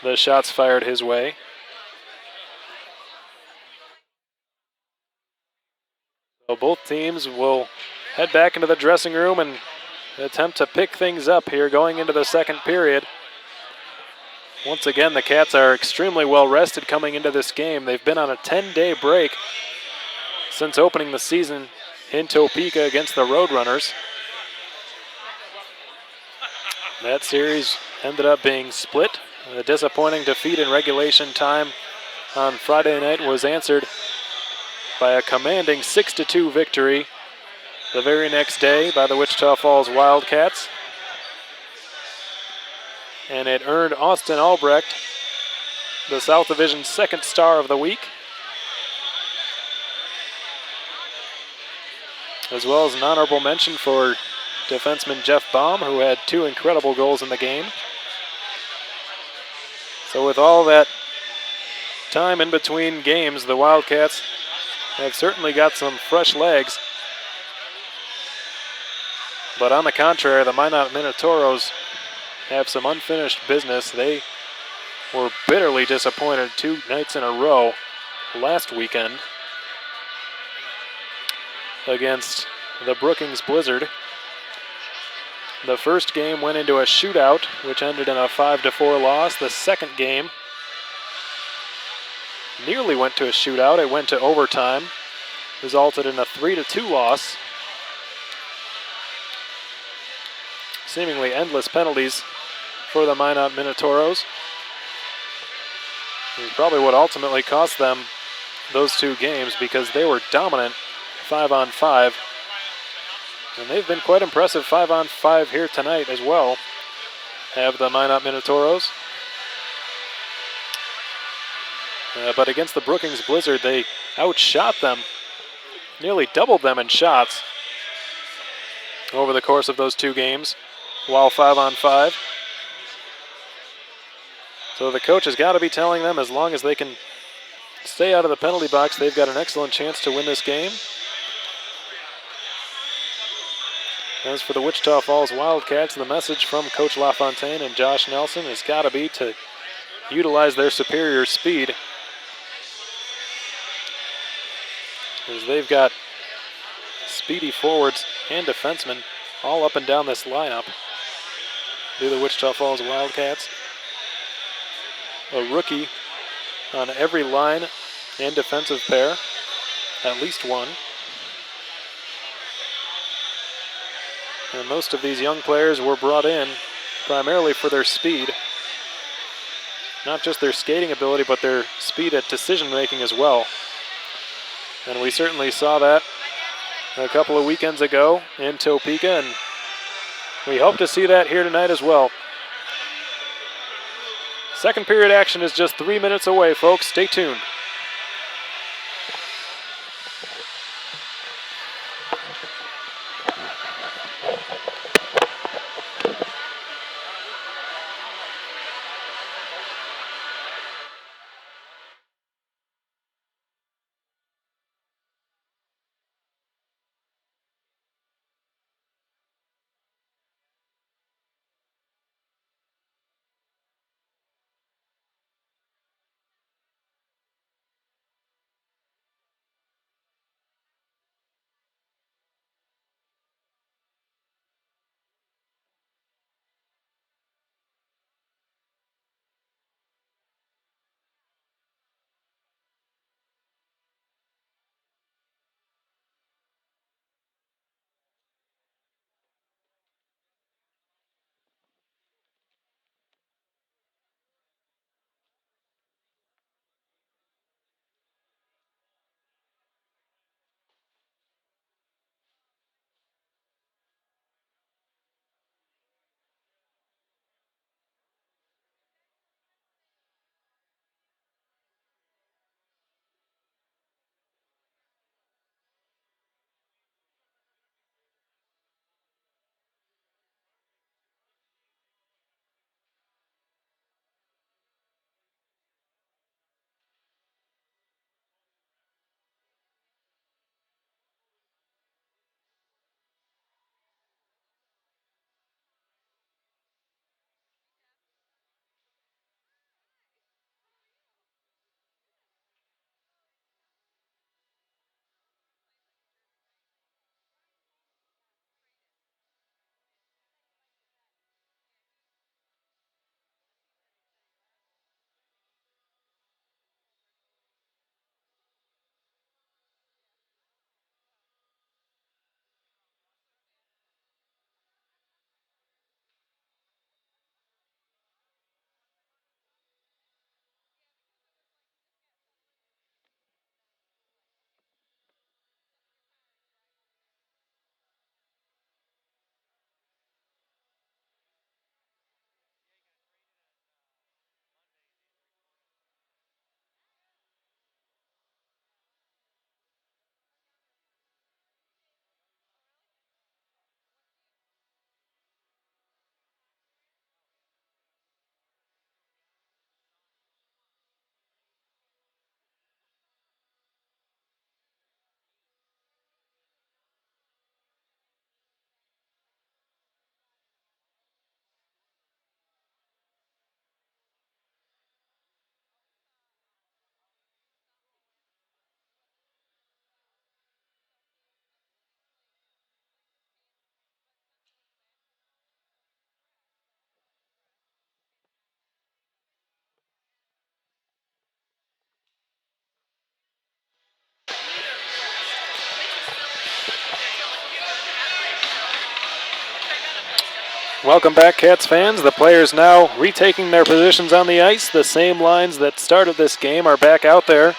the shots fired his way. So both teams will head back into the dressing room and attempt to pick things up here going into the second period. Once again, the Cats are extremely well rested coming into this game. They've been on a 10-day break since opening the season in Topeka against the Roadrunners. That series ended up being split. A disappointing defeat in regulation time on Friday night was answered by a commanding 6-2 victory the very next day by the Wichita Falls Wildcats. And it earned Austin Albrecht the South Division's second star of the week, as well as an honorable mention for defenseman Jeff Baum, who had 2 incredible goals in the game. So with all that time in between games, the Wildcats have certainly got some fresh legs. But on the contrary, the Minot Minotauros have some unfinished business. They were bitterly disappointed 2 nights in a row last weekend against the Brookings Blizzard. The first game went into a shootout, which ended in a 5-4 loss. The second game nearly went to a shootout. It went to overtime, resulted in a 3-2 loss. Seemingly endless penalties for the Minot Minotauros. It probably would ultimately cost them those 2 games because they were dominant 5-on-5. And they've been quite impressive 5-on-5 here tonight as well, have the Minot Minotauros. But against the Brookings Blizzard, they outshot them, nearly doubled them in shots over the course of those 2 games while 5-on-5. So the coach has got to be telling them, as long as they can stay out of the penalty box, they've got an excellent chance to win this game. As for the Wichita Falls Wildcats, the message from Coach LaFontaine and Josh Nelson has got to be to utilize their superior speed, as they've got speedy forwards and defensemen all up and down this lineup. Do the Wichita Falls Wildcats. A rookie on every line and defensive pair, at least one. And most of these young players were brought in primarily for their speed. Not just their skating ability, but their speed at decision making as well. And we certainly saw that a couple of weekends ago in Topeka, and we hope to see that here tonight as well. Second period action is just 3 minutes away, folks. Stay tuned. Welcome back, Cats fans. The players now retaking their positions on the ice. The same lines that started this game are back out there.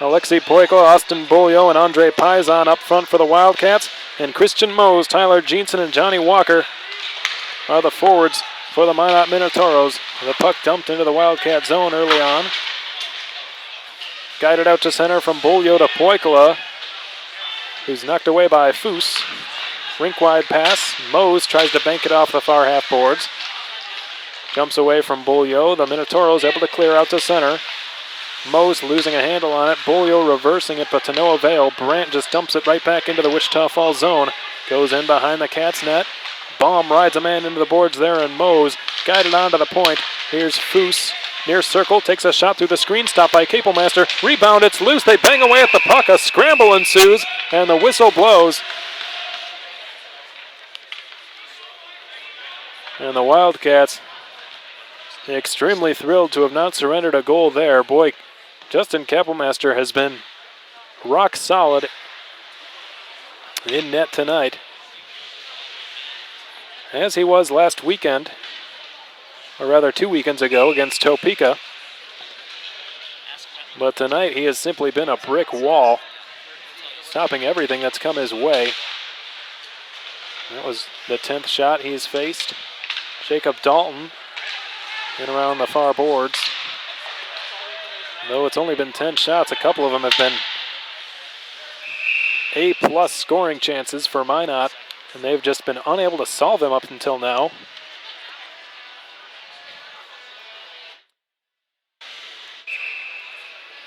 Alexei Poiko, Austin Bolio, and Andre Paisan up front for the Wildcats. And Christian Mose, Tyler Jeanson, and Johnny Walker are the forwards for the Minot Minotauros. The puck dumped into the Wildcat zone early on. Guided out to center from Bolio to Poikola, who's knocked away by Foose. Rink-wide pass. Mose tries to bank it off the far half boards. Jumps away from Bolio. The Minotauros able to clear out to center. Mose losing a handle on it. Bolio reversing it, but to no avail. Brandt just dumps it right back into the Wichita Falls zone. Goes in behind the Cats net. Baum rides a man into the boards there, and Mose guided on to the point. Here's Foose. Near circle, takes a shot through the screen, stopped by Capelmaster. Rebound, it's loose. They bang away at the puck. A scramble ensues, and the whistle blows. And the Wildcats extremely thrilled to have not surrendered a goal there. Boy, Justin Capelmaster has been rock solid in net tonight, as he was last weekend, or rather 2 weekends ago against Topeka. But tonight he has simply been a brick wall, stopping everything that's come his way. That was the 10th shot he's faced. Jacob Dalton in around the far boards. Though it's only been 10 shots, a couple of them have been A+ scoring chances for Minot, and they've just been unable to solve them up until now.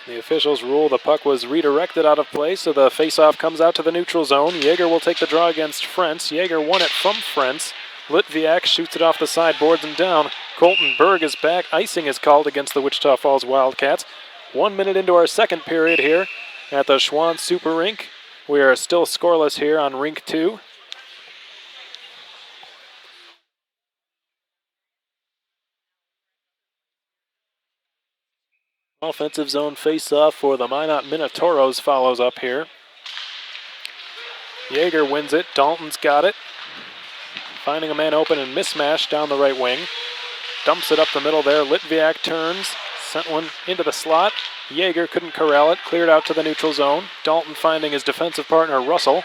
The officials rule the puck was redirected out of play, so the faceoff comes out to the neutral zone. Yeager will take the draw against Frentz. Yeager won it from Frentz. Litviak shoots it off the sideboards and down. Colton Berg is back. Icing is called against the Wichita Falls Wildcats. 1 minute into our second period here at the Schwann Super Rink. We are still scoreless here on Rink 2. Offensive zone face-off for the Minot Minotauros follows up here. Yeager wins it. Dalton's got it. Finding a man open and mismatch down the right wing. Dumps it up the middle there. Litviak turns. Sent one into the slot. Yeager couldn't corral it. Cleared out to the neutral zone. Dalton finding his defensive partner, Russell.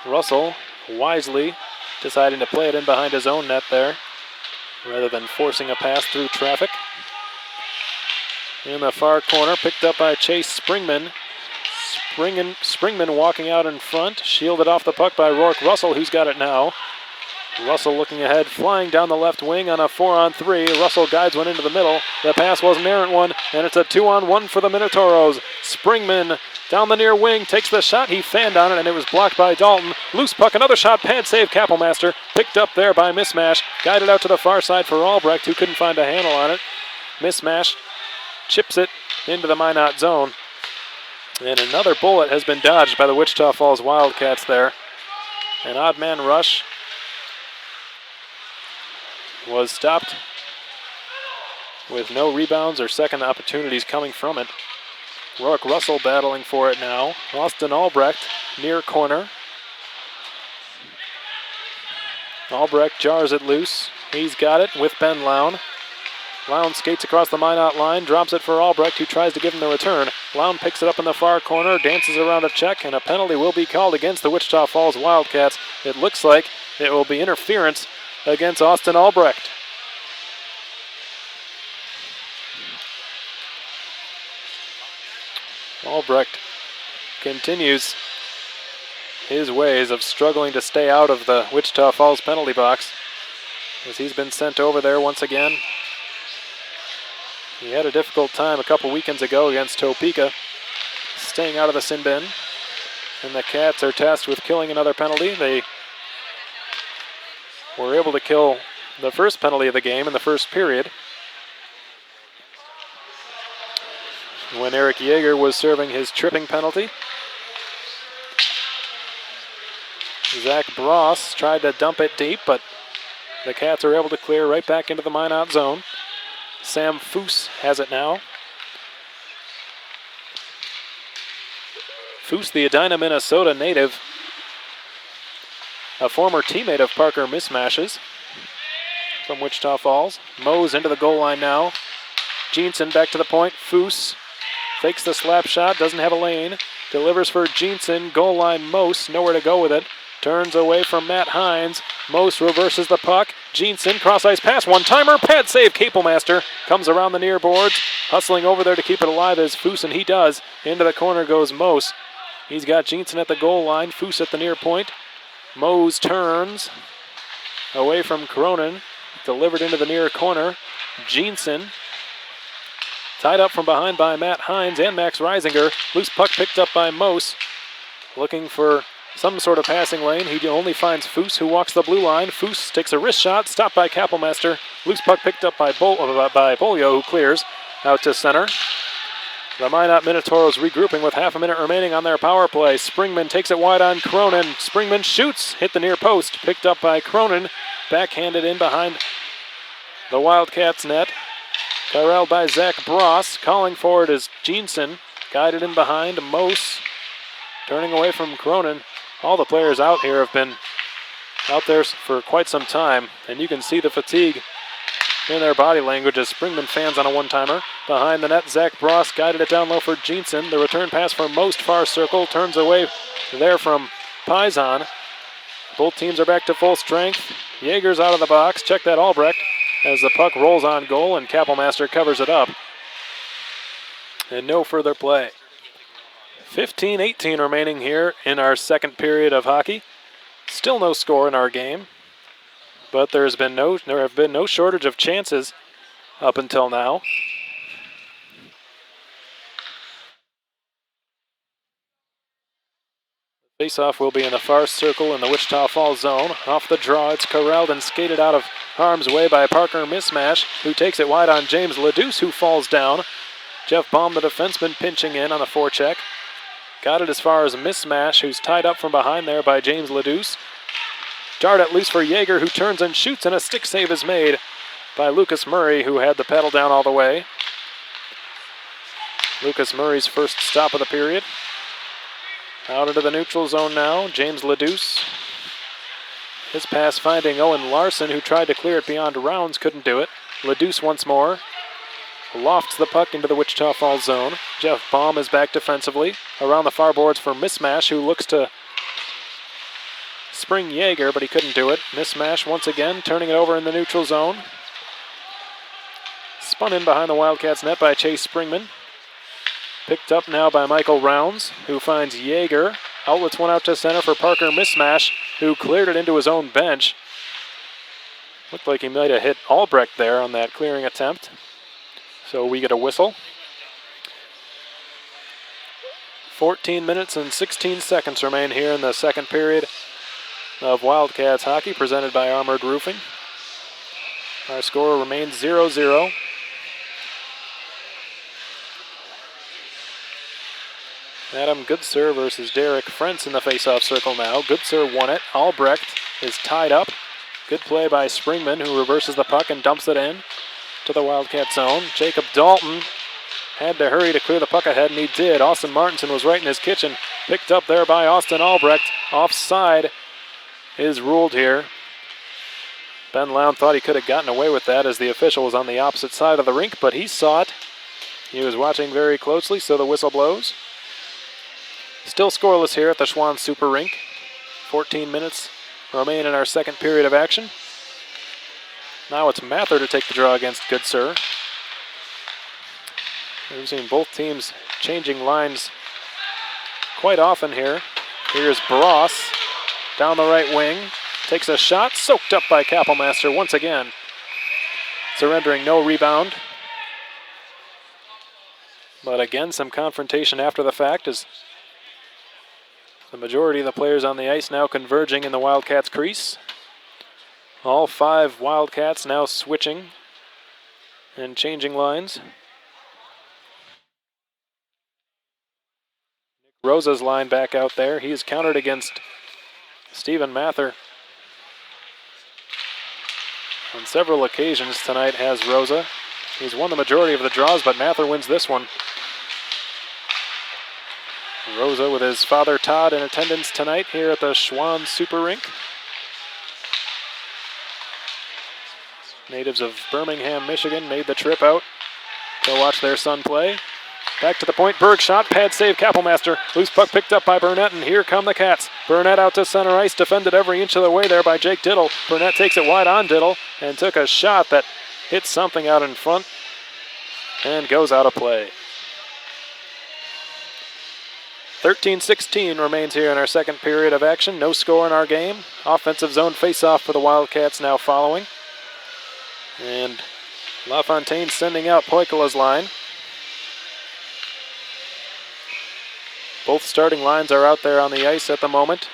Russell wisely deciding to play it in behind his own net there, rather than forcing a pass through traffic. In the far corner, picked up by Chase Springman. Springman walking out in front. Shielded off the puck by Rourke Russell, who's got it now. Russell looking ahead, flying down the left wing on a 4-on-3. Russell guides one into the middle. The pass was an errant one, and it's a 2-on-1 for the Minotauros. Springman down the near wing, takes the shot. He fanned on it, and it was blocked by Dalton. Loose puck, another shot, pad save, Capelmaster. Picked up there by Mismash. Guided out to the far side for Albrecht, who couldn't find a handle on it. Mismash chips it into the Minot zone. And another bullet has been dodged by the Wichita Falls Wildcats there. An odd man rush was stopped with no rebounds or second opportunities coming from it. Rourke Russell battling for it now. Austin Albrecht near corner. Albrecht jars it loose. He's got it with Ben Lown. Lown skates across the Minot line, drops it for Albrecht, who tries to give him the return. Lown picks it up in the far corner, dances around a check, and a penalty will be called against the Wichita Falls Wildcats. It looks like it will be interference against Austin Albrecht. Albrecht continues his ways of struggling to stay out of the Wichita Falls penalty box, as he's been sent over there once again. He had a difficult time a couple weekends ago against Topeka, staying out of the sin bin. And the Cats are tasked with killing another penalty. They were able to kill the first penalty of the game in the first period, when Eric Yeager was serving his tripping penalty. Zach Bross tried to dump it deep, but the Cats are able to clear right back into the Minot zone. Sam Foose has it now. Foose, the Edina, Minnesota native, a former teammate of Parker Mismash's. from Wichita Falls. Mose into the goal line now. Jeanson back to the point. Foose fakes the slap shot, doesn't have a lane. Delivers for Jeanson. Goal line Mose, nowhere to go with it. Turns away from Matt Hines. Mose reverses the puck. Jeanson, cross-ice pass, one-timer, pad save. Capelmaster comes around the near boards. Hustling over there to keep it alive is Foose, and he does. Into the corner goes Mose. He's got Jeanson at the goal line. Foose at the near point. Mose turns away from Cronin. Delivered into the near corner. Jeanson tied up from behind by Matt Hines and Max Reisinger. Loose puck picked up by Mose. Looking for some sort of passing lane. He only finds Foose, who walks the blue line. Foose takes a wrist shot, stopped by Kapelmaster. Loose puck picked up by Bolio, who clears out to center. The Minot Minotauros regrouping with half a minute remaining on their power play. Springman takes it wide on Cronin. Springman shoots, hit the near post, picked up by Cronin. Backhanded in behind the Wildcats net. Corralled by Zach Bross. Calling for it is Jeanson. Guided in behind Mose. Turning away from Cronin. All the players out here have been out there for quite some time, and you can see the fatigue in their body language as Springman fans on a one-timer. Behind the net, Zach Bross guided it down low for Jeanson. The return pass for Most, far circle, turns away there from Paisan. Both teams are back to full strength. Yeager's out of the box. Check that, Albrecht, as the puck rolls on goal and Kapelmaster covers it up. And no further play. 15-18 remaining here in our second period of hockey. Still no score in our game, but there have been no shortage of chances up until now. Faceoff will be in the far circle in the Wichita Falls zone. Off the draw, it's corralled and skated out of harm's way by Parker Mismash, who takes it wide on James Leduce, who falls down. Jeff Baum, the defenseman, pinching in on the forecheck. Got it as far as Mismash, who's tied up from behind there by James Leduce. Jarred it loose for Yeager, who turns and shoots, and a stick save is made by Lucas Murray, who had the paddle down all the way. Lucas Murray's first stop of the period. Out into the neutral zone now, James Leduce. His pass finding Owen Larson, who tried to clear it beyond rounds, couldn't do it. Leduce once more. Lofts the puck into the Wichita Falls zone. Jeff Baum is back defensively. Around the far boards for Mismash, who looks to spring Yeager, but he couldn't do it. Mismash once again, turning it over in the neutral zone. Spun in behind the Wildcats net by Chase Springman. Picked up now by Michael Rounds, who finds Yeager. Outlets one out to center for Parker Mismash, who cleared it into his own bench. Looked like he might have hit Albrecht there on that clearing attempt. So we get a whistle. 14 minutes and 16 seconds remain here in the second period of Wildcats hockey, presented by Armored Roofing. Our score remains 0-0. Adam Goodsir versus Derek Frentz in the faceoff circle now. Goodsir won it. Albrecht is tied up. Good play by Springman, who reverses the puck and dumps it in to the Wildcat zone. Jacob Dalton had to hurry to clear the puck ahead, and he did. Austin Martinson was right in his kitchen. Picked up there by Austin Albrecht. Offside is ruled here. Ben Lown thought he could have gotten away with that as the official was on the opposite side of the rink, but he saw it. He was watching very closely, so the whistle blows. Still scoreless here at the Schwann Super Rink. 14 minutes remain in our second period of action. Now it's Mather to take the draw against Goodsir. We've seen both teams changing lines quite often here. Here's Bross down the right wing. Takes a shot, soaked up by Kapelmaster once again. Surrendering no rebound. But again, some confrontation after the fact as the majority of the players on the ice now converging in the Wildcats crease. All five Wildcats now switching and changing lines. Rosa's line back out there. He's countered against Stephen Mather on several occasions tonight has Rosa. He's won the majority of the draws, but Mather wins this one. Rosa with his father Todd in attendance tonight here at the Schwann Super Rink. natives of Birmingham, Michigan, made the trip out to watch their son play. Back to the point, Berg shot, pad save, Kappelmaster. Loose puck picked up by Burnett, and here come the Cats. Burnett out to center ice, defended every inch of the way there by Jake Diddle. Burnett takes it wide on Diddle and took a shot that hit something out in front and goes out of play. 13-16 remains here in our second period of action. No score in our game. Offensive zone face-off for the Wildcats now following. And LaFontaine sending out Poikola's line. Both starting lines are out there on the ice at the moment.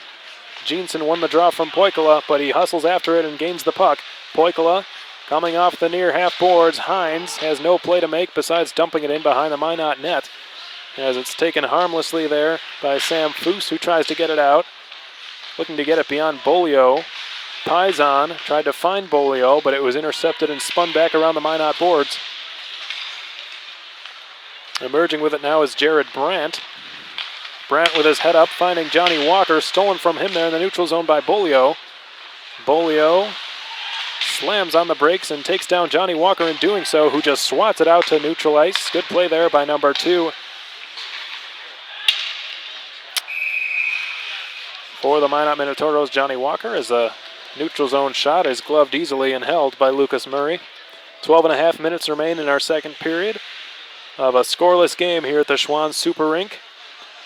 Jeanson won the draw from Poikola, but he hustles after it and gains the puck. Poikola coming off the near half boards. Hines has no play to make besides dumping it in behind the Minot net, as it's taken harmlessly there by Sam Foose, who tries to get it out. Looking to get it beyond Bolio. Paisan tried to find Bolio, but it was intercepted and spun back around the Minot boards. Emerging with it now is Jared Brandt. Brandt with his head up, finding Johnny Walker, stolen from him there in the neutral zone by Bolio. Bolio slams on the brakes and takes down Johnny Walker in doing so, who just swats it out to neutral ice. Good play there by number 2. For the Minot Minotauros, Johnny Walker, as a neutral zone shot is gloved easily and held by Lucas Murray. 12.5 minutes remain in our second period of a scoreless game here at the Schwann Super Rink.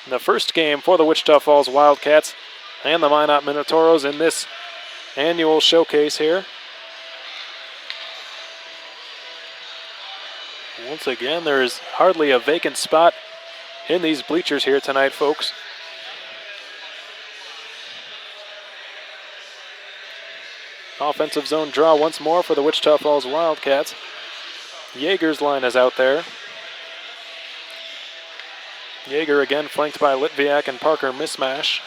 The first game for the Wichita Falls Wildcats and the Minot Minotauros in this annual showcase here. Once again, there is hardly a vacant spot in these bleachers here tonight, folks. Offensive zone draw once more for the Wichita Falls Wildcats. Yeager's line is out there. Yeager again flanked by Litviak and Parker Mismash.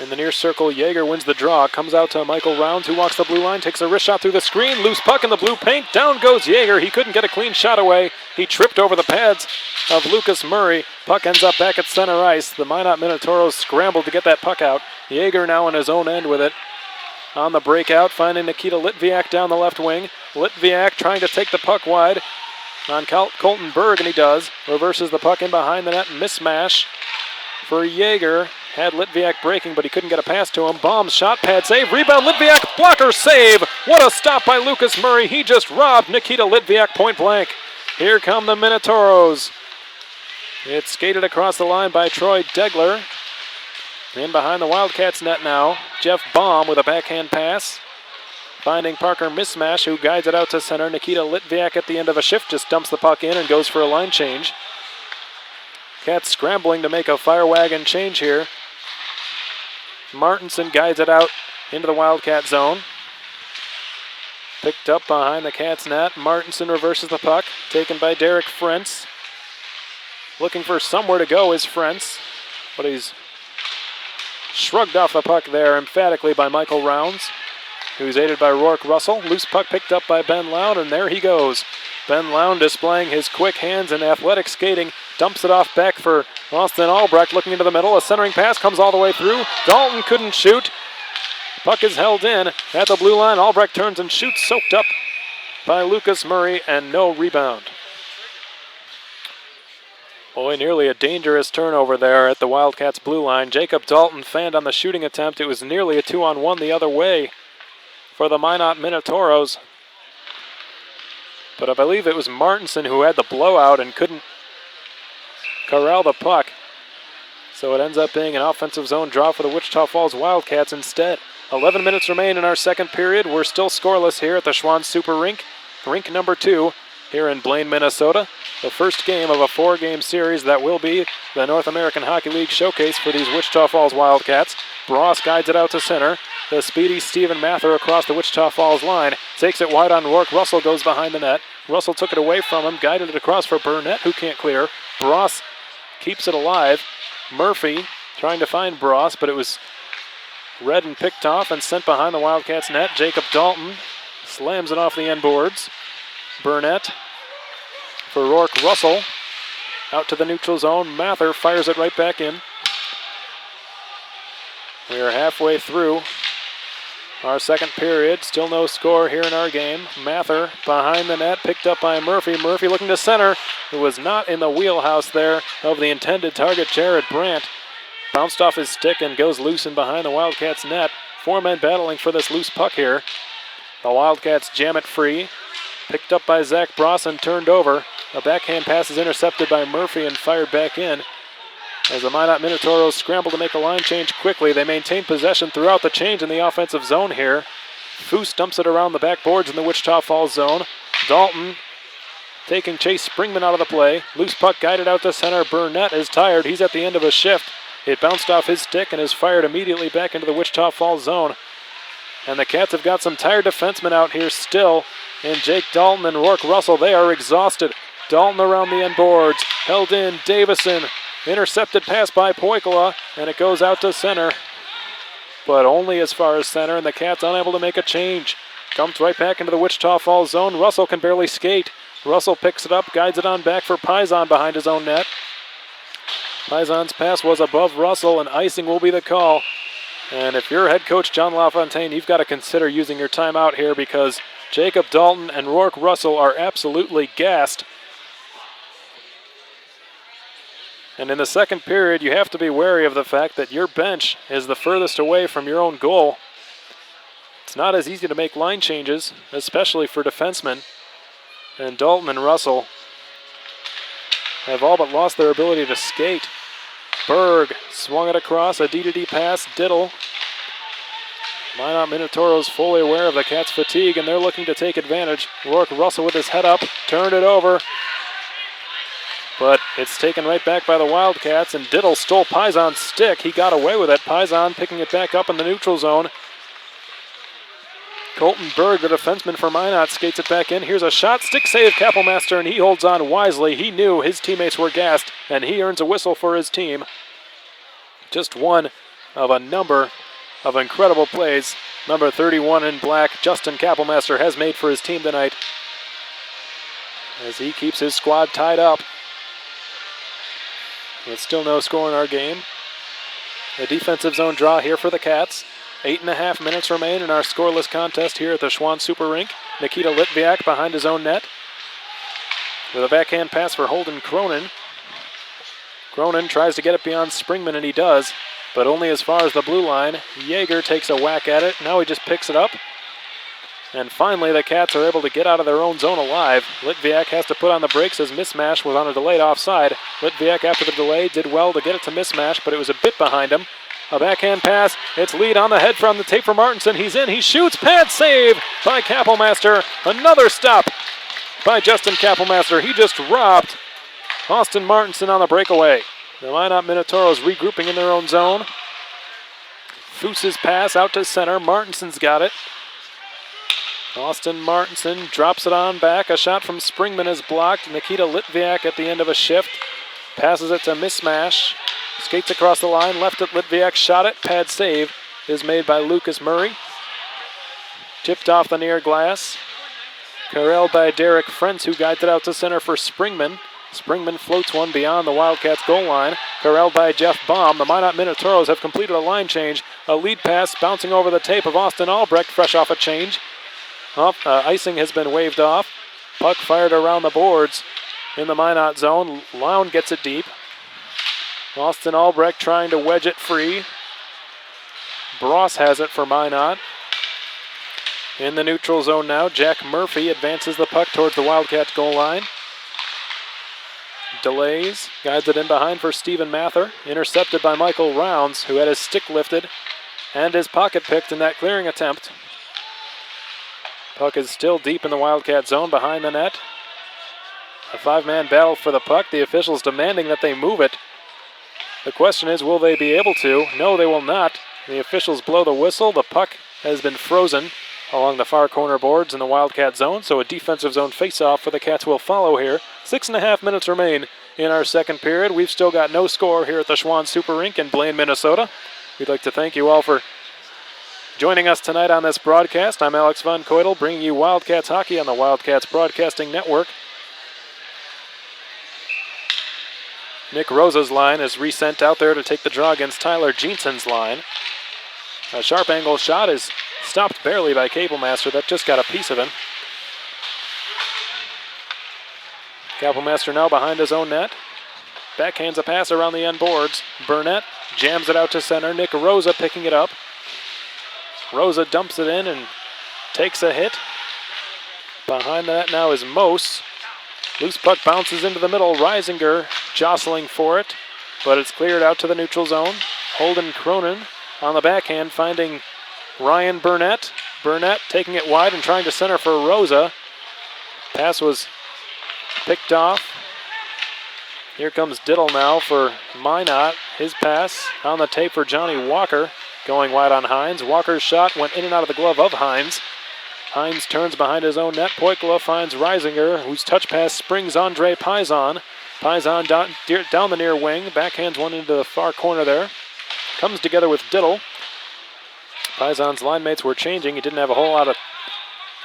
In the near circle, Yeager wins the draw, comes out to Michael Rounds, who walks the blue line, takes a wrist shot through the screen, loose puck in the blue paint, down goes Yeager. He couldn't get a clean shot away. He tripped over the pads of Lucas Murray. Puck ends up back at center ice. The Minot Minotauros scrambled to get that puck out. Yeager now on his own end with it. On the breakout, finding Nikita Litviak down the left wing. Litviak trying to take the puck wide on Colton Berg, and he does. Reverses the puck in behind the net. Mismash for Yeager. Had Litviak breaking, but he couldn't get a pass to him. Bombs, shot, pad save, rebound, Litviak, blocker, save. What a stop by Lucas Murray. He just robbed Nikita Litviak point blank. Here come the Minotauros. It's skated across the line by Troy Degler. In behind the Wildcats net now, Jeff Baum with a backhand pass. Finding Parker Mismash, who guides it out to center. Nikita Litviak at the end of a shift just dumps the puck in and goes for a line change. Cats scrambling to make a fire wagon change here. Martinson guides it out into the Wildcat zone. Picked up behind the Cats net. Martinson reverses the puck, taken by Derek Frentz. Looking for somewhere to go is Frentz, but he's shrugged off the puck there emphatically by Michael Rounds, who's aided by Rourke Russell. Loose puck picked up by Ben Loud, and there he goes. Ben Loud displaying his quick hands and athletic skating. Dumps it off back for Austin Albrecht, looking into the middle. A centering pass comes all the way through. Dalton couldn't shoot. Puck is held in at the blue line. Albrecht turns and shoots, soaked up by Lucas Murray, and no rebound. Boy, nearly a dangerous turnover there at the Wildcats blue line. Jacob Dalton fanned on the shooting attempt. It was nearly a 2-on-1 the other way for the Minot Minotauros. But I believe it was Martinson who had the blowout and couldn't corral the puck. So it ends up being an offensive zone draw for the Wichita Falls Wildcats instead. 11 minutes remain in our second period. We're still scoreless here at the Schwann Super Rink. Rink number 2 here in Blaine, Minnesota. The first game of a 4-game series that will be the North American Hockey League showcase for these Wichita Falls Wildcats. Bross guides it out to center. The speedy Steven Mather across the Wichita Falls line. Takes it wide on Rourke. Russell goes behind the net. Russell took it away from him. Guided it across for Burnett, who can't clear. Bross keeps it alive. Murphy trying to find Bross, but it was read and picked off and sent behind the Wildcats net. Jacob Dalton slams it off the end boards. Burnett for Rourke Russell. Out to the neutral zone. Mather fires it right back in. We are halfway through Our second period, still no score here in our game. Mather behind the net, picked up by Murphy. Murphy looking to center, who was not in the wheelhouse there of the intended target, Jared Brandt. Bounced off his stick and goes loose in behind the Wildcats net. 4 men battling for this loose puck here. The Wildcats jam it free. Picked up by Zach Bross and turned over. A backhand pass is intercepted by Murphy and fired back in. As the Minot Minotauros scramble to make a line change quickly, they maintain possession throughout the change in the offensive zone here. Foose dumps it around the backboards in the Wichita Falls zone. Dalton taking Chase Springman out of the play. Loose puck guided out to center. Burnett is tired. He's at the end of a shift. It bounced off his stick and is fired immediately back into the Wichita Falls zone. And the Cats have got some tired defensemen out here still. And Jake Dalton and Rourke Russell, they are exhausted. Dalton around the end boards. Held in. Davison. Intercepted pass by Poikala, and it goes out to center. But only as far as center, and the Cats unable to make a change. Dumped right back into the Wichita Falls zone. Russell can barely skate. Russell picks it up, guides it on back for Paisan behind his own net. Paisan's pass was above Russell, and icing will be the call. And if you're head coach John LaFontaine, you've got to consider using your timeout here because Jacob Dalton and Rourke Russell are absolutely gassed. And in the second period, you have to be wary of the fact that your bench is the furthest away from your own goal. It's not as easy to make line changes, especially for defensemen. And Dalton and Russell have all but lost their ability to skate. Berg swung it across, a D-to-D pass, Diddle. Minot Minotauros fully aware of the Cats' fatigue, and they're looking to take advantage. Rourke Russell with his head up, turned it over. But it's taken right back by the Wildcats, and Diddle stole Paisan's stick. He got away with it. Paisan picking it back up in the neutral zone. Colton Berg, the defenseman for Minot, skates it back in. Here's a shot, stick save, Kappelmaster, and he holds on wisely. He knew his teammates were gassed, and he earns a whistle for his team. Just one of a number of incredible plays. Number 31 in black, Justin Kappelmaster, has made for his team tonight as he keeps his squad tied up. With still no score in our game. A defensive zone draw here for the Cats. 8.5 minutes remain in our scoreless contest here at the Schwann Super Rink. Nikita Litviak behind his own net. With a backhand pass for Holden Cronin. Cronin tries to get it beyond Springman, and he does, but only as far as the blue line. Yeager takes a whack at it. Now he just picks it up. And finally, the Cats are able to get out of their own zone alive. Litviak has to put on the brakes as Mismash was on a delayed offside. Litviak, after the delay, did well to get it to Mismash, but it was a bit behind him. A backhand pass. It's lead on the head from the tape for Martinson. He's in. He shoots. Pad save by Kappelmaster. Another stop by Justin Kappelmaster. He just robbed Austin Martinson on the breakaway. The Minot Minotauros regrouping in their own zone. Foose's pass out to center. Martinson's got it. Austin Martinson drops it on back. A shot from Springman is blocked. Nikita Litviak at the end of a shift. Passes it to Mismash. Skates across the line. Left it. Litviak shot it. Pad save is made by Lucas Murray. Tipped off the near glass. Corralled by Derek Frentz, who guides it out to center for Springman. Springman floats one beyond the Wildcats goal line. Corralled by Jeff Baum. The Minot Minotauros have completed a line change. A lead pass bouncing over the tape of Austin Albrecht, fresh off a change. Icing has been waved off. Puck fired around the boards in the Minot zone. Lown gets it deep. Austin Albrecht trying to wedge it free. Bross has it for Minot. In the neutral zone now, Jack Murphy advances the puck towards the Wildcats goal line. Delays, guides it in behind for Stephen Mather. Intercepted by Michael Rounds, who had his stick lifted and his pocket picked in that clearing attempt. Puck is still deep in the Wildcat zone behind the net. A 5-man battle for the puck. The officials demanding that they move it. The question is, will they be able to? No, they will not. The officials blow the whistle. The puck has been frozen along the far corner boards in the Wildcat zone, so a defensive zone face-off for the Cats will follow here. 6.5 minutes remain in our second period. We've still got no score here at the Schwann Super Rink in Blaine, Minnesota. We'd like to thank you all for joining us tonight on this broadcast. I'm Alex Von Koitel, bringing you Wildcats hockey on the Wildcats Broadcasting Network. Nick Rosa's line is resent out there to take the draw against Tyler Jeanson's line. A sharp angle shot is stopped stopped barely by Cablemaster. That just got a piece of him. Cablemaster now behind his own net. Backhands a pass around the end boards. Burnett jams it out to center. Nick Rosa picking it up. Rosa dumps it in and takes a hit. Behind that now is Mose. Loose puck bounces into the middle. Reisinger jostling for it, but it's cleared out to the neutral zone. Holden Cronin on the backhand finding Ryan Burnett. Burnett taking it wide and trying to center for Rosa. Pass was picked off. Here comes Diddle now for Minot. His pass on the tape for Johnny Walker. Going wide on Hines. Walker's shot went in and out of the glove of Hines. Hines turns behind his own net. Poikla finds Reisinger, whose touch pass springs Andre Paisan. Paisan down the near wing. Backhands one into the far corner there. Comes together with Diddle. Paisan's line mates were changing. He didn't have a whole lot of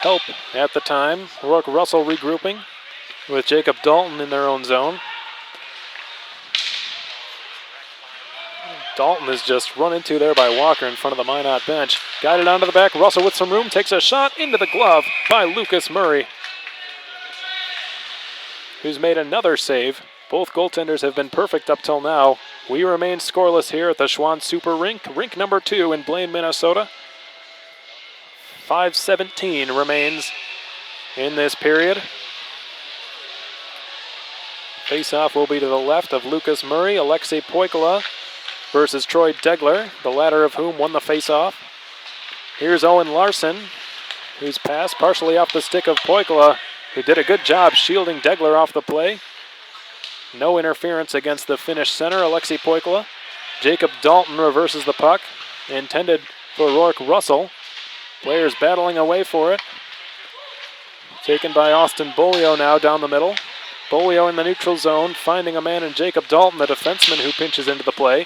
help at the time. Rourke Russell regrouping with Jacob Dalton in their own zone. Dalton is just run into there by Walker in front of the Minot bench. Guided onto the back. Russell with some room takes a shot into the glove by Lucas Murray, who's made another save. Both goaltenders have been perfect up till now. We remain scoreless here at the Schwann Super Rink, rink number 2 in Blaine, Minnesota. 5:17 remains in this period. Face-off will be to the left of Lucas Murray. Alexei Poikla versus Troy Degler, the latter of whom won the face-off. Here's Owen Larson, whose pass partially off the stick of Poikla, who did a good job shielding Degler off the play. No interference against the Finnish center, Alexei Poikla. Jacob Dalton reverses the puck, intended for Rourke Russell. Players battling away for it. Taken by Austin Bolio now down the middle. Bolio in the neutral zone, finding a man in Jacob Dalton, the defenseman who pinches into the play.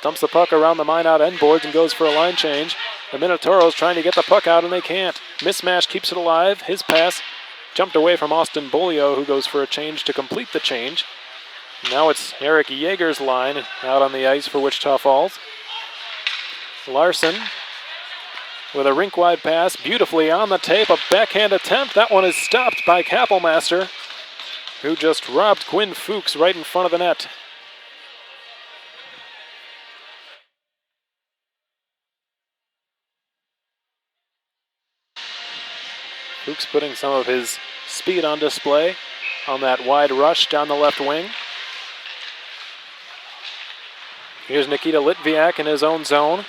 Dumps the puck around the Minot end boards and goes for a line change. The Minotauros trying to get the puck out and they can't. Mismatch keeps it alive. His pass jumped away from Austin Bolio, who goes for a change to complete the change. Now it's Eric Yeager's line out on the ice for Wichita Falls. Larson with a rink-wide pass, beautifully on the tape, a backhand attempt. That one is stopped by Kappelmaster, who just robbed Quinn Fuchs right in front of the net. Fuchs putting some of his speed on display on that wide rush down the left wing. Here's Nikita Litviak in his own zone.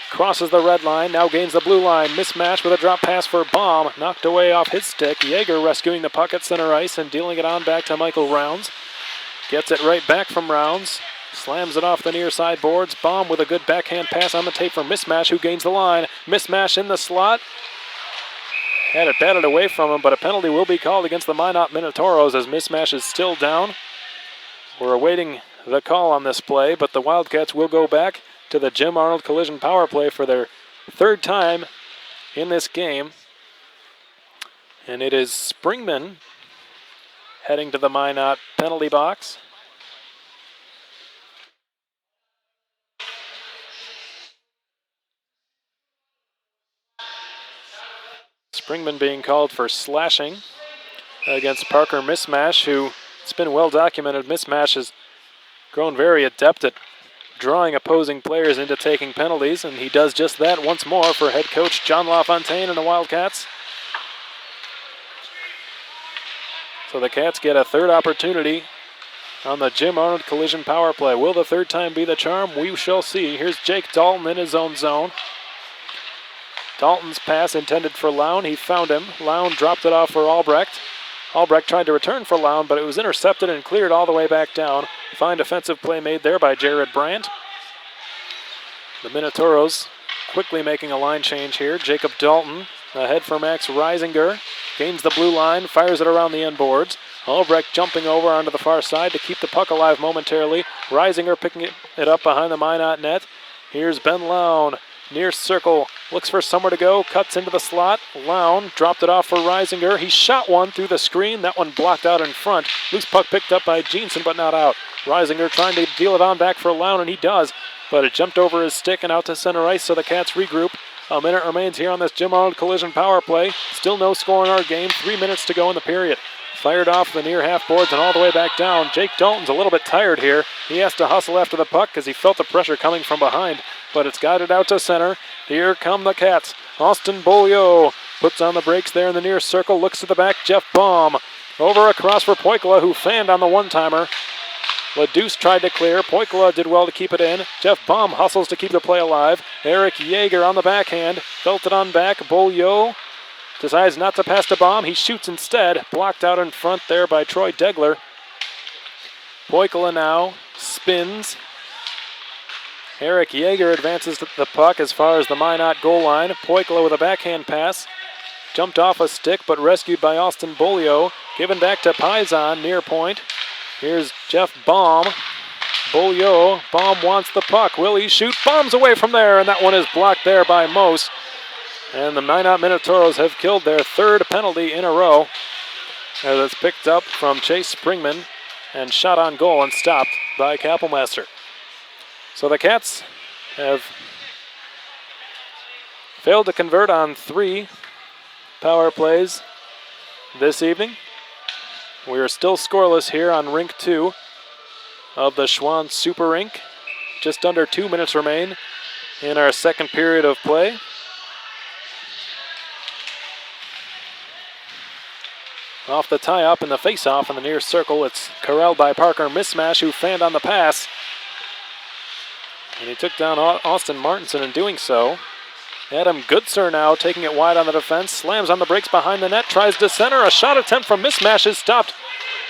Crosses the red line, now gains the blue line. Mismatch with a drop pass for Baum. Knocked away off his stick. Yeager rescuing the puck at center ice and dealing it on back to Michael Rounds. Gets it right back from Rounds. Slams it off the near side boards. Baum with a good backhand pass on the tape for Mismatch, who gains the line. Mismatch in the slot. Had it batted away from him, but a penalty will be called against the Minot Minotauros as Mismatch is still down. We're awaiting the call on this play, but the Wildcats will go back to the Jim Arnold Collision power play for their third time in this game. And it is Springman heading to the Minot penalty box. Springman being called for slashing against Parker Mismatch, who, it's been well documented, Mismatch has grown very adept at drawing opposing players into taking penalties, and he does just that once more for head coach John LaFontaine and the Wildcats. So the Cats get a third opportunity on the Jim Arnold Collision power play. Will the third time be the charm? We shall see. Here's Jake Dalton in his own zone. Dalton's pass intended for Lown. He found him. Lown dropped it off for Albrecht. Albrecht tried to return for Lown, but it was intercepted and cleared all the way back down. Fine defensive play made there by Jared Brandt. The Minotauros quickly making a line change here. Jacob Dalton ahead for Max Reisinger. Gains the blue line, fires it around the end boards. Albrecht jumping over onto the far side to keep the puck alive momentarily. Reisinger picking it up behind the Minot net. Here's Ben Lown. Near circle, looks for somewhere to go, cuts into the slot. Lown dropped it off for Reisinger. He shot one through the screen. That one blocked out in front. Loose puck picked up by Jeanson, but not out. Reisinger trying to deal it on back for Lown, and he does. But it jumped over his stick and out to center ice, so the Cats regroup. A minute remains here on this Jim Arnold Collision power play. Still no score in our game. 3 minutes to go in the period. Fired off the near half boards and all the way back down. Jake Dalton's a little bit tired here. He has to hustle after the puck because he felt the pressure coming from behind, but it's guided out to center. Here come the Cats. Austin Beaulieu puts on the brakes there in the near circle, looks to the back. Jeff Baum over across for Poikala, who fanned on the one-timer. LaDuce tried to clear. Poikala did well to keep it in. Jeff Baum hustles to keep the play alive. Eric Yeager on the backhand. Felt it on back. Beaulieu decides not to pass to Baum. He shoots instead. Blocked out in front there by Troy Degler. Poikala now spins. Eric Yeager advances the puck as far as the Minot goal line. Poikala with a backhand pass. Jumped off a stick but rescued by Austin Beaulieu. Given back to Paisan near point. Here's Jeff Baum. Beaulieu. Baum wants the puck. Will he shoot? Baum's away from there, and that one is blocked there by Mose. And the Minot Minotauros have killed their third penalty in a row. As it's picked up from Chase Springman and shot on goal and stopped by Kappelmaster. So the Cats have failed to convert on 3 power plays this evening. We are still scoreless here on Rink 2 of the Schwann Super Rink. Just under 2 minutes remain in our second period of play. Off the tie-up in the face-off in the near circle, it's corralled by Parker Mismash, who fanned on the pass. And he took down Austin Martinson in doing so. Adam Goodser now taking it wide on the defense, slams on the brakes behind the net, tries to center. A shot attempt from Mismash is stopped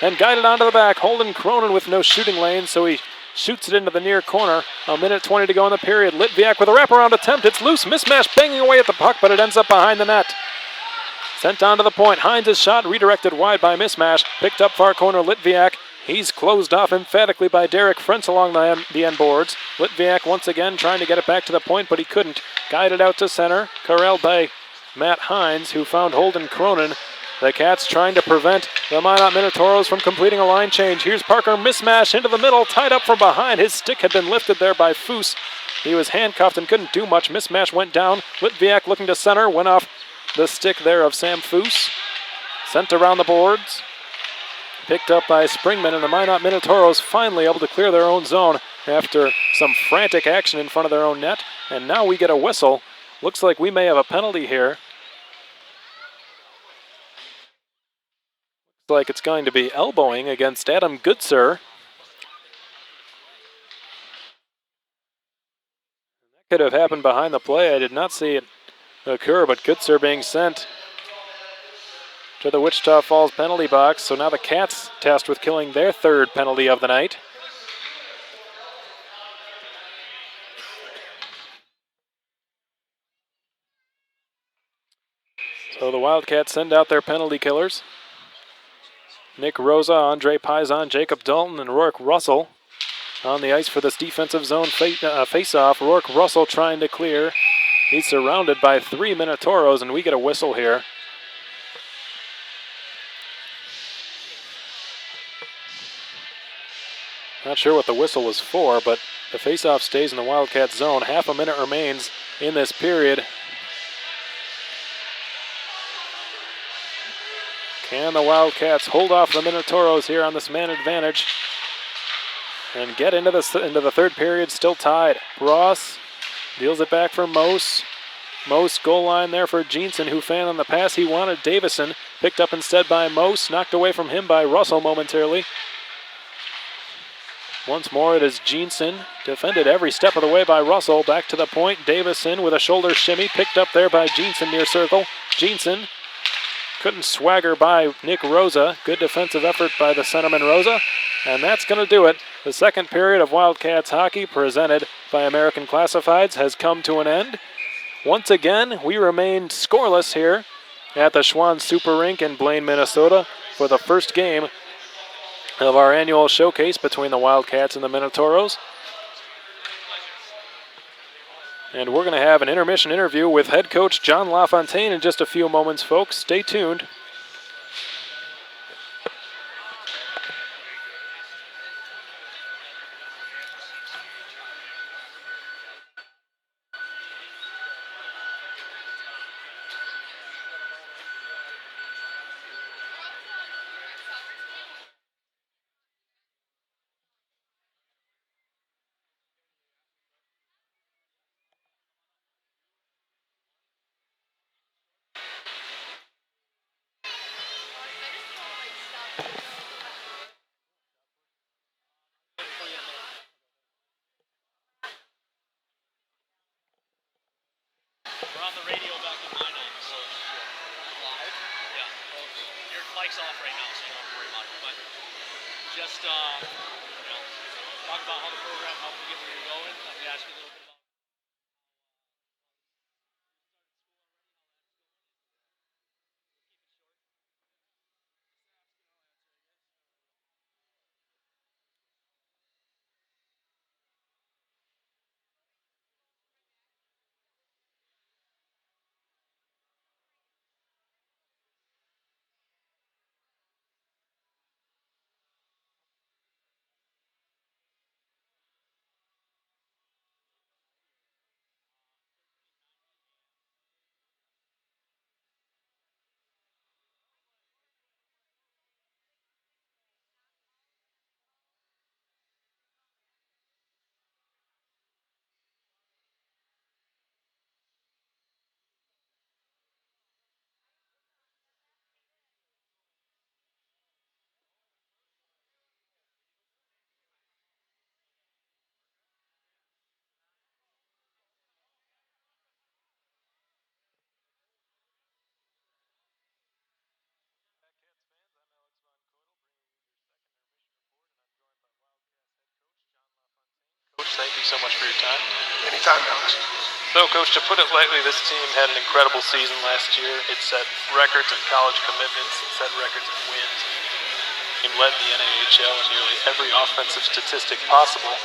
and guided onto the back. Holden Cronin with no shooting lane, so he shoots it into the near corner. A minute 20 to go in the period. Litviak with a wraparound attempt. It's loose. Mismash banging away at the puck, but it ends up behind the net. Sent on to the point. Hines' shot redirected wide by Mismash. Picked up far corner Litviak. He's closed off emphatically by Derek Frentz along the end boards. Litviak once again trying to get it back to the point, but he couldn't. Guided out to center. Corralled by Matt Hines, who found Holden Cronin. The Cats trying to prevent the Minot Minotauros from completing a line change. Here's Parker Mismash into the middle, tied up from behind. His stick had been lifted there by Foose. He was handcuffed and couldn't do much. Mismash went down. Litviak looking to center, went off the stick there of Sam Foose. Sent around the boards. Picked up by Springman, and the Minot Minotauros finally able to clear their own zone after some frantic action in front of their own net. And now we get a whistle. Looks like we may have a penalty here. Looks like it's going to be elbowing against Adam Goodser. That could have happened behind the play. I did not see it occur, but Goodser being sent to the Wichita Falls penalty box. So now the Cats tasked with killing their third penalty of the night. So the Wildcats send out their penalty killers. Nick Rosa, Andre Paisan, Jacob Dalton, and Rourke Russell on the ice for this defensive zone face-off. Rourke Russell trying to clear. He's surrounded by 3 Minotauros, and we get a whistle here. Not sure what the whistle was for, but the face-off stays in the Wildcat zone. Half a minute remains in this period. Can the Wildcats hold off the Minotauros here on this man advantage and get into the third period still tied? Ross deals it back for Mose. Mose goal line there for Jeanson, who fanned on the pass. He wanted Davison. Picked up instead by Mose. Knocked away from him by Russell momentarily. Once more it is Jeanson, defended every step of the way by Russell. Back to the point, Davison with a shoulder shimmy, picked up there by Jeanson near circle. Jeanson couldn't swagger by Nick Rosa. Good defensive effort by the centerman Rosa. And that's going to do it. The second period of Wildcats hockey, presented by American Classifieds, has come to an end. Once again, we remain scoreless here at the Schwann Super Rink in Blaine, Minnesota, for the first game of our annual showcase between the Wildcats and the Minotauros. And we're going to have an intermission interview with head coach John LaFontaine in just a few moments, folks. Stay tuned. talk about how the program helped you get where you're going. I'm going to ask you a little bit about. Wildcats fans, I'm Alex Von Coydle, bringing you your second intermission report, and I'm joined by Wildcats head coach John LaFontaine. Coach, thank you so much for your time. Anytime, Alex. So, Coach, to put it lightly, this team had an incredible season last year. It set records in college commitments, it set records in wins. The team led the NAHL in nearly every offensive statistic possible.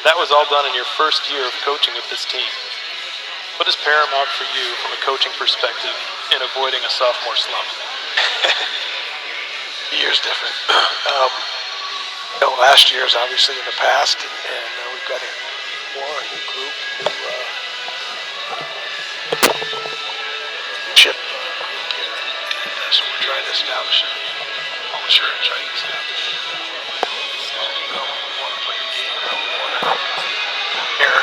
That was all done in your first year of coaching with this team. What is paramount for you from a coaching perspective in avoiding a sophomore slump? The year's different. Last year's obviously in the past, and we've got a new group, chip group here, and so we're trying to establish it. Trying to establish it. We want to play the game. We want to compare.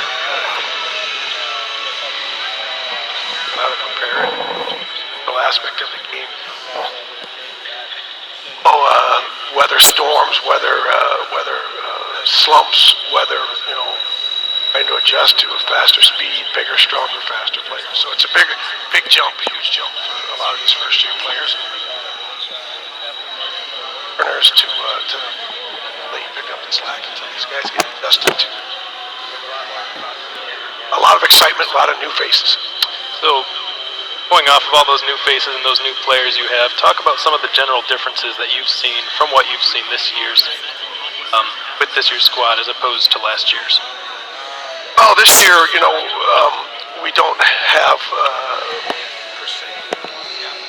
How to compare it. The aspect of the game. Weather storms, weather slumps, weather, trying to adjust to a faster speed, bigger, stronger, faster players. So it's a big jump, huge jump for a lot of these first-year players. Learners to pick up the slack until these guys get adjusted to a lot of excitement, a lot of new faces. So, going off of all those new faces and those new players you have, talk about some of the general differences that you've seen from what you've seen this year's with this year's squad as opposed to last year's. Oh, this year, we don't have per se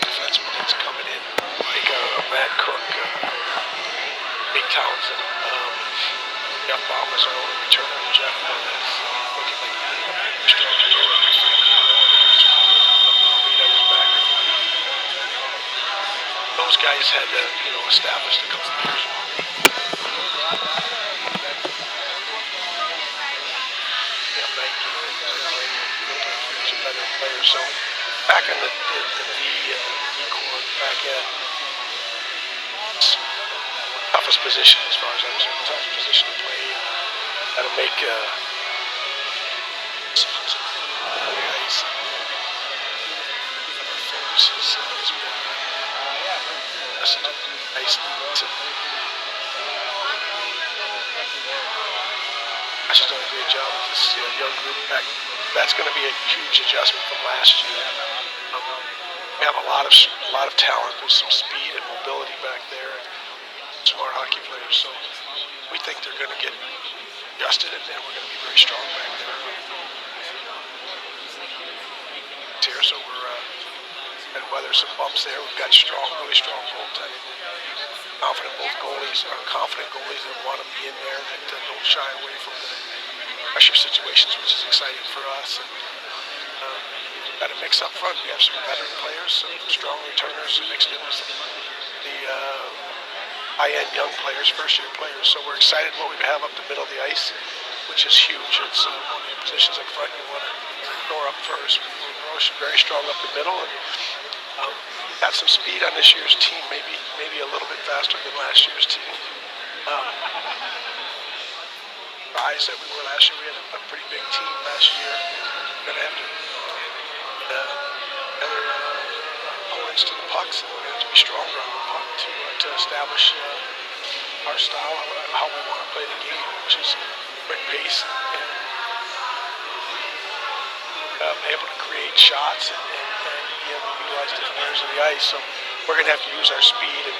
defenseman that's coming in like Matt Cook, Big Townsend. Jeff Baum is our only returner. Jeff is looking like a strong returner. Those guys had to, establish a couple of years. Better players. So back in the D core, back at toughest position as far as I'm concerned, toughest position to play. How to make ice. Focus has been nice to. She's done a great job with this young group back. That's going to be a huge adjustment from last year. We have a lot of talent. There's some speed and mobility back there, and smart hockey players. So we think they're going to get adjusted, and then we're going to be very strong back there. So we're going to weather some bumps there. We've got really strong goaltending. Confident goalies that want to be in there, that don't shy away from the pressure situations, which is exciting for us. And we've got to mix up front. We have some veteran players, some strong returners mixed in with the high-end young players, first-year players. So we're excited what we have up the middle of the ice, which is huge. It's one of the positions up front you want to score up first. We're very strong up the middle, and got some speed on this year's team, maybe a little bit faster than last year's team. Rise that we were last year. We had a pretty big team last year. We're going to have to other opponents to the pucks, and we're going to have to be stronger on the puck to establish our style, how we want to play the game, which is quick pace and able to create shots and be able to utilize different areas of the ice. So we're going to have to use our speed, and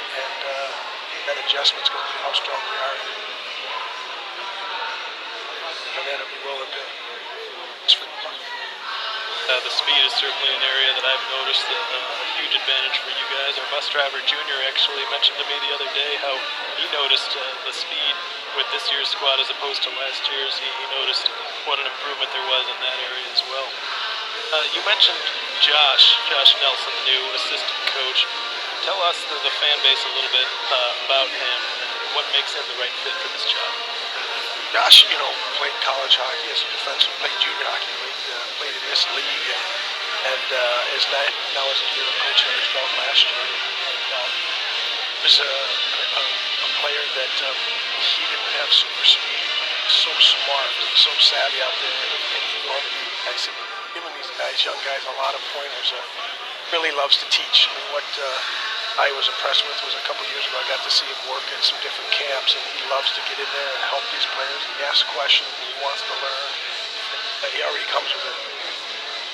that adjustment's going to be how strong we are. And then if we will, the speed is certainly an area that I've noticed a huge advantage for you guys. Our bus driver, Junior, actually mentioned to me the other day how he noticed the speed with this year's squad as opposed to last year's. He noticed what an improvement there was in that area as well. You mentioned Josh Nelson, the new assistant coach. Tell us, the fan base, a little bit about him and what makes him the right fit for this job. Josh, played college hockey as a defenseman, played junior hockey, played in this league, and is now as a hero coach at Roosevelt last year. And was a player that he didn't have super speed, so smart, so savvy out there, and he loved I said, giving these young guys, a lot of pointers. Really loves to teach. I mean, what I was impressed with was a couple years ago, I got to see him work at some different camps, and he loves to get in there and help these players. He asks questions, he wants to learn. He already comes with a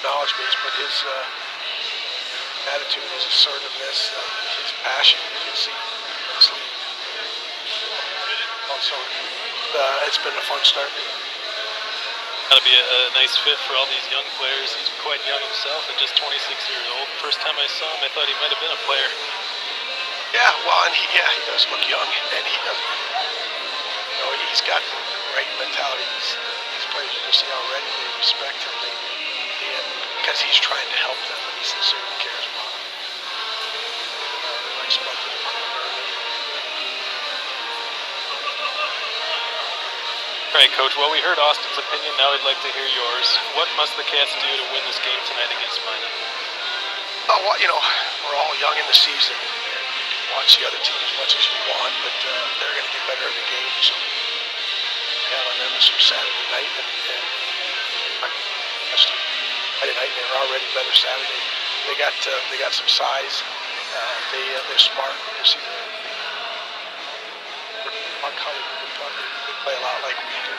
knowledge base, but his attitude, his assertiveness, his passion, you can see immensely. Also, it's been a fun start. Got to be a nice fit for all these young players. He's quite young himself and just 26 years old. First time I saw him, I thought he might have been a player. Yeah, well, and he does look young, and he does. He's got the right mentality. These players, you can see already, they respect him. Because he's trying to help them, and he sincerely cares about them. They're expected to learn. All right, Coach. Well, we heard Austin's opinion. Now I'd like to hear yours. What must the Cats do to win this game tonight against Minot? Oh, well, we're all young in the season. Watch the other team as much as you want, but they're going to get better every game. So count on them this Saturday night, and Friday night. They were already better Saturday. They got some size. They're smart. You can see they play a lot like we do.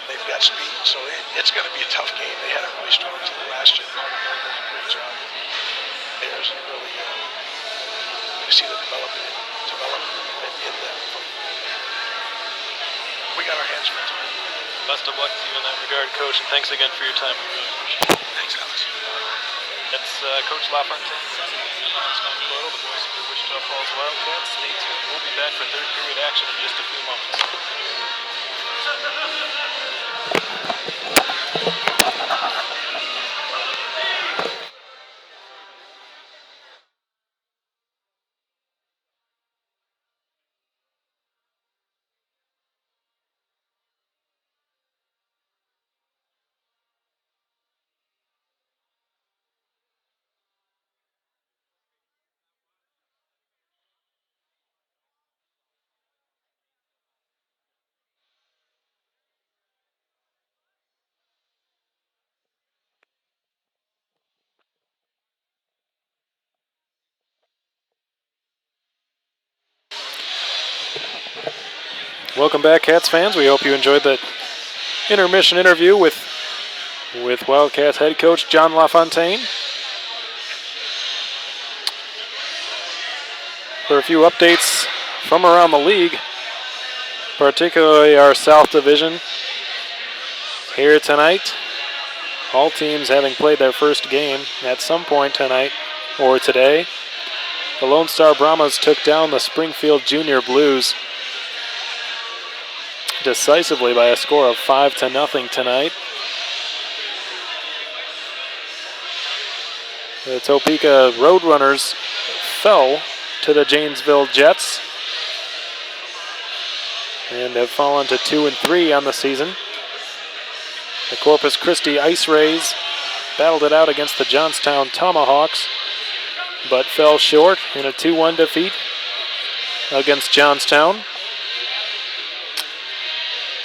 They've got speed, so it's going to be a tough game. They had a really strong team last year. They did a great job. Players really. You see the development in them. We got our hands full tonight. Best of luck to you in that regard, Coach, and thanks again for your time. We really appreciate it. Thanks, Alex. That's Coach LaFontaine. It's Mike Coyle, the voice of your Wichita Falls Wildcats. Stay tuned. We'll be back for third period action in just a few moments. Welcome back, Cats fans. We hope you enjoyed the intermission interview with Wildcats head coach John LaFontaine. For a few updates from around the league, particularly our South Division here tonight. All teams having played their first game at some point tonight or today. The Lone Star Brahmas took down the Springfield Junior Blues decisively by a score of 5-0 tonight. The Topeka Roadrunners fell to the Janesville Jets and have fallen to 2-3 on the season. The Corpus Christi Ice Rays battled it out against the Johnstown Tomahawks, but fell short in a 2-1 defeat against Johnstown.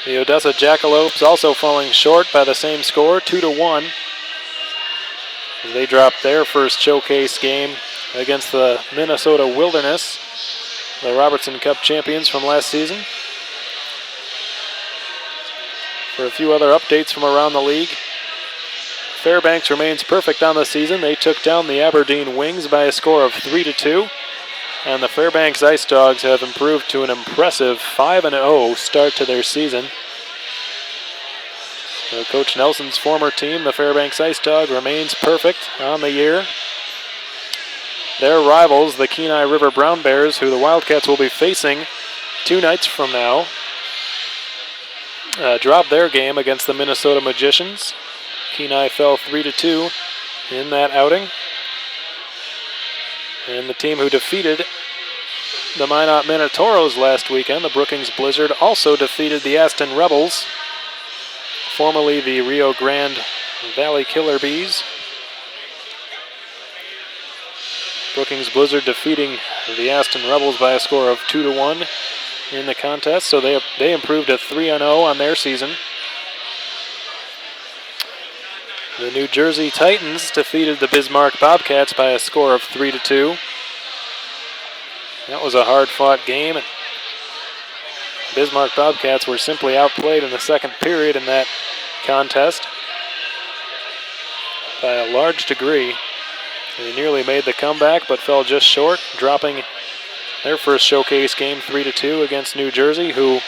The Odessa Jackalopes also falling short by the same score, 2-1. They dropped their first showcase game against the Minnesota Wilderness, the Robertson Cup champions from last season. For a few other updates from around the league, Fairbanks remains perfect on the season. They took down the Aberdeen Wings by a score of 3-2. And the Fairbanks Ice Dogs have improved to an impressive 5-0 start to their season. So Coach Nelson's former team, the Fairbanks Ice Dog, remains perfect on the year. Their rivals, the Kenai River Brown Bears, who the Wildcats will be facing 2 nights from now, dropped their game against the Minnesota Magicians. Kenai fell 3-2 in that outing. And the team who defeated the Minot Minotauros last weekend, the Brookings Blizzard, also defeated the Aston Rebels, formerly the Rio Grande Valley Killer Bees. Brookings Blizzard defeating the Aston Rebels by a score of 2-1 in the contest, so they improved to 3-0 on their season. The New Jersey Titans defeated the Bismarck Bobcats by a score of 3-2. That was a hard-fought game. Bismarck Bobcats were simply outplayed in the second period in that contest by a large degree. They nearly made the comeback but fell just short, dropping their first showcase game 3-2 against New Jersey, who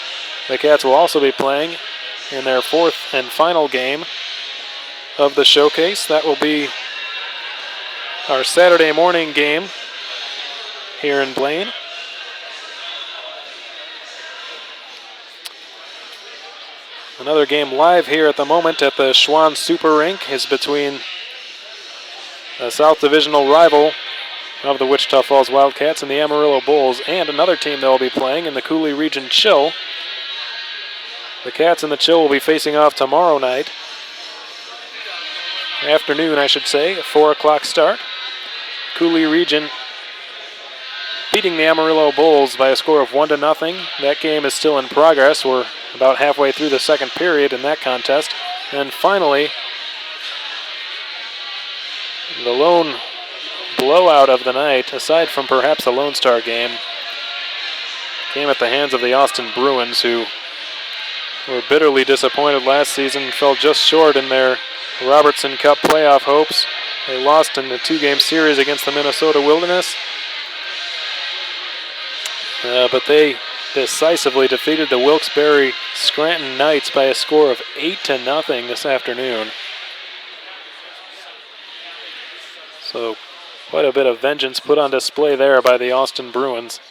the Cats will also be playing in their fourth and final game of the showcase. That will be our Saturday morning game here in Blaine. Another game live here at the moment at the Schwann Super Rink is between a South Divisional rival of the Wichita Falls Wildcats and the Amarillo Bulls, and another team that will be playing in the Coulee Region Chill. The Cats and the Chill will be facing off tomorrow night. Afternoon, I should say, a 4 o'clock start. Coulee Region beating the Amarillo Bulls by a score of 1-0. That game is still in progress. We're about halfway through the second period in that contest. And finally, the lone blowout of the night, aside from perhaps the Lone Star game, came at the hands of the Austin Bruins, who were bitterly disappointed last season, fell just short in their Robertson Cup playoff hopes. They lost in the 2-game series against the Minnesota Wilderness, but they decisively defeated the Wilkes-Barre Scranton Knights by a score of 8-0 this afternoon. So quite a bit of vengeance put on display there by the Austin Bruins,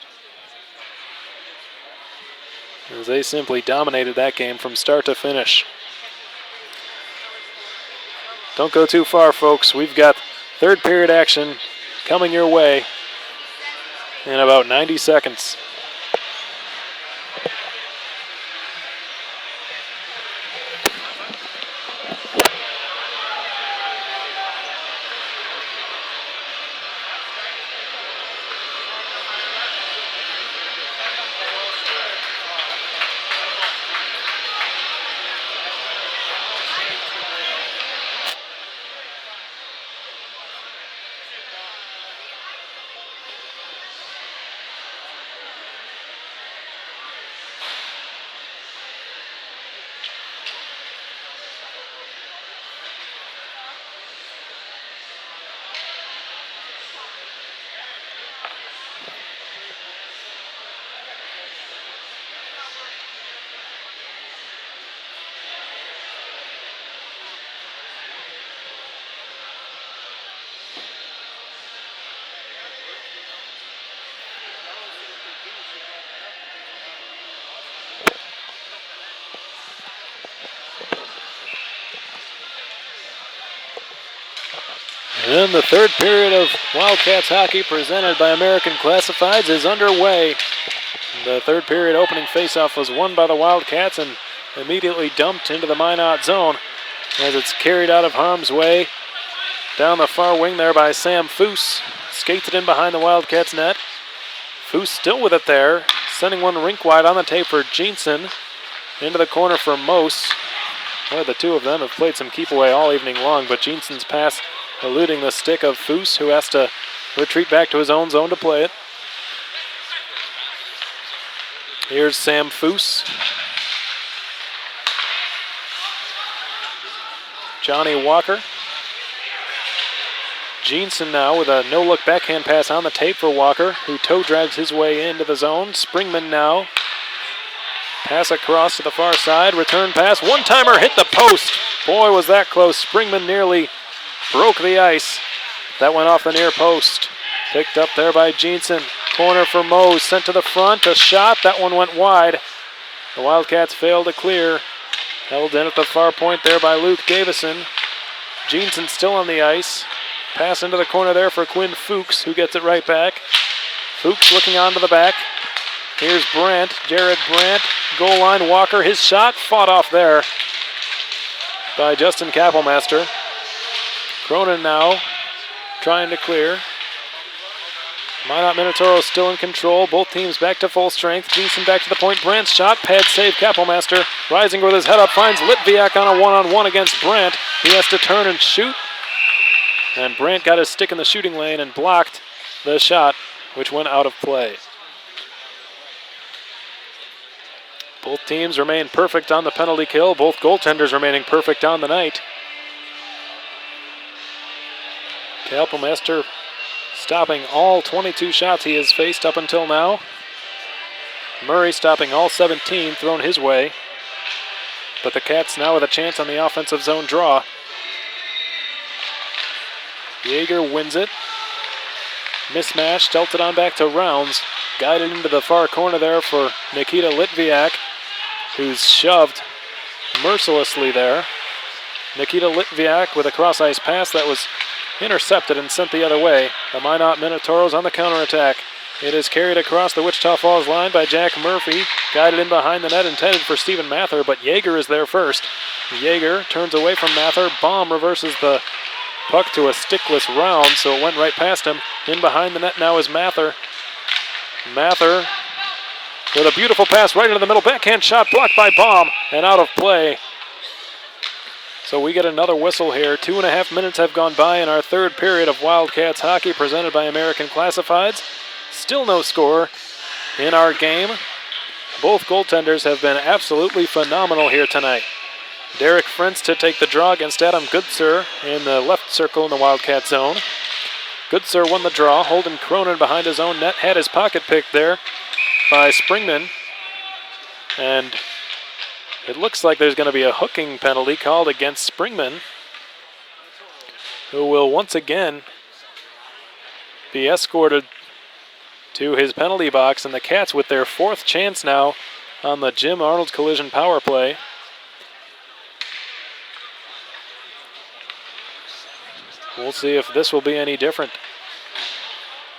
as they simply dominated that game from start to finish. Don't go too far, folks. We've got third period action coming your way in about 90 seconds. And the third period of Wildcats hockey presented by American Classifieds is underway. The third period opening faceoff was won by the Wildcats and immediately dumped into the Minot zone as it's carried out of harm's way down the far wing there by Sam Foose. Skates it in behind the Wildcats net. Foose still with it there, sending one rink wide on the tape for Jeanson. Into the corner for Mose. Well, the two of them have played some keep away all evening long, but Jeanson's pass eluding the stick of Foose, who has to retreat back to his own zone to play it. Here's Sam Foose. Johnny Walker. Jeanson now with a no-look backhand pass on the tape for Walker, who toe drags his way into the zone. Springman now. Pass across to the far side. Return pass. One-timer hit the post. Boy, was that close. Springman nearly broke the ice. That went off the near post. Picked up there by Jeanson. Corner for Mose. Sent to the front. A shot. That one went wide. The Wildcats failed to clear. Held in at the far point there by Luke Davison. Jeanson still on the ice. Pass into the corner there for Quinn Fuchs, who gets it right back. Fuchs looking onto the back. Here's Brandt, Jared Brandt, goal line. Walker, his shot fought off there by Justin Kappelmaster. Cronin now trying to clear. Minot Minotauros still in control. Both teams back to full strength. Jeanson back to the point. Brandt's shot, pad save. Kappelmaster rising with his head up, finds Litviak on a one-on-one against Brandt. He has to turn and shoot. And Brandt got his stick in the shooting lane and blocked the shot, which went out of play. Both teams remain perfect on the penalty kill. Both goaltenders remaining perfect on the night. Kappelmaster stopping all 22 shots he has faced up until now. Murray stopping all 17 thrown his way. But the Cats now with a chance on the offensive zone draw. Yeager wins it. Mismatch, dealt it on back to Rounds. Guided into the far corner there for Nikita Litviak, who's shoved mercilessly there. Nikita Litviak with a cross-ice pass that was intercepted and sent the other way. The Minot Minotauros on the counterattack. It is carried across the Wichita Falls line by Jack Murphy. Guided in behind the net, intended for Stephen Mather, but Yeager is there first. Yeager turns away from Mather. Baum reverses the puck to a stickless Round, so it went right past him. In behind the net now is Mather. Mather with a beautiful pass right into the middle. Backhand shot blocked by Baum and out of play. So we get another whistle here. 2.5 minutes have gone by in our third period of Wildcats hockey presented by American Classifieds. Still no score in our game. Both goaltenders have been absolutely phenomenal here tonight. Derek Frentz to take the draw against Adam Goodsir in the left circle in the Wildcat zone. Goodsir won the draw. Holden Cronin behind his own net had his pocket picked there by Springman. And it looks like there's going to be a hooking penalty called against Springman, who will once again be escorted to his penalty box, and the Cats with their fourth chance now on the Jim Arnold Collision power play. We'll see if this will be any different.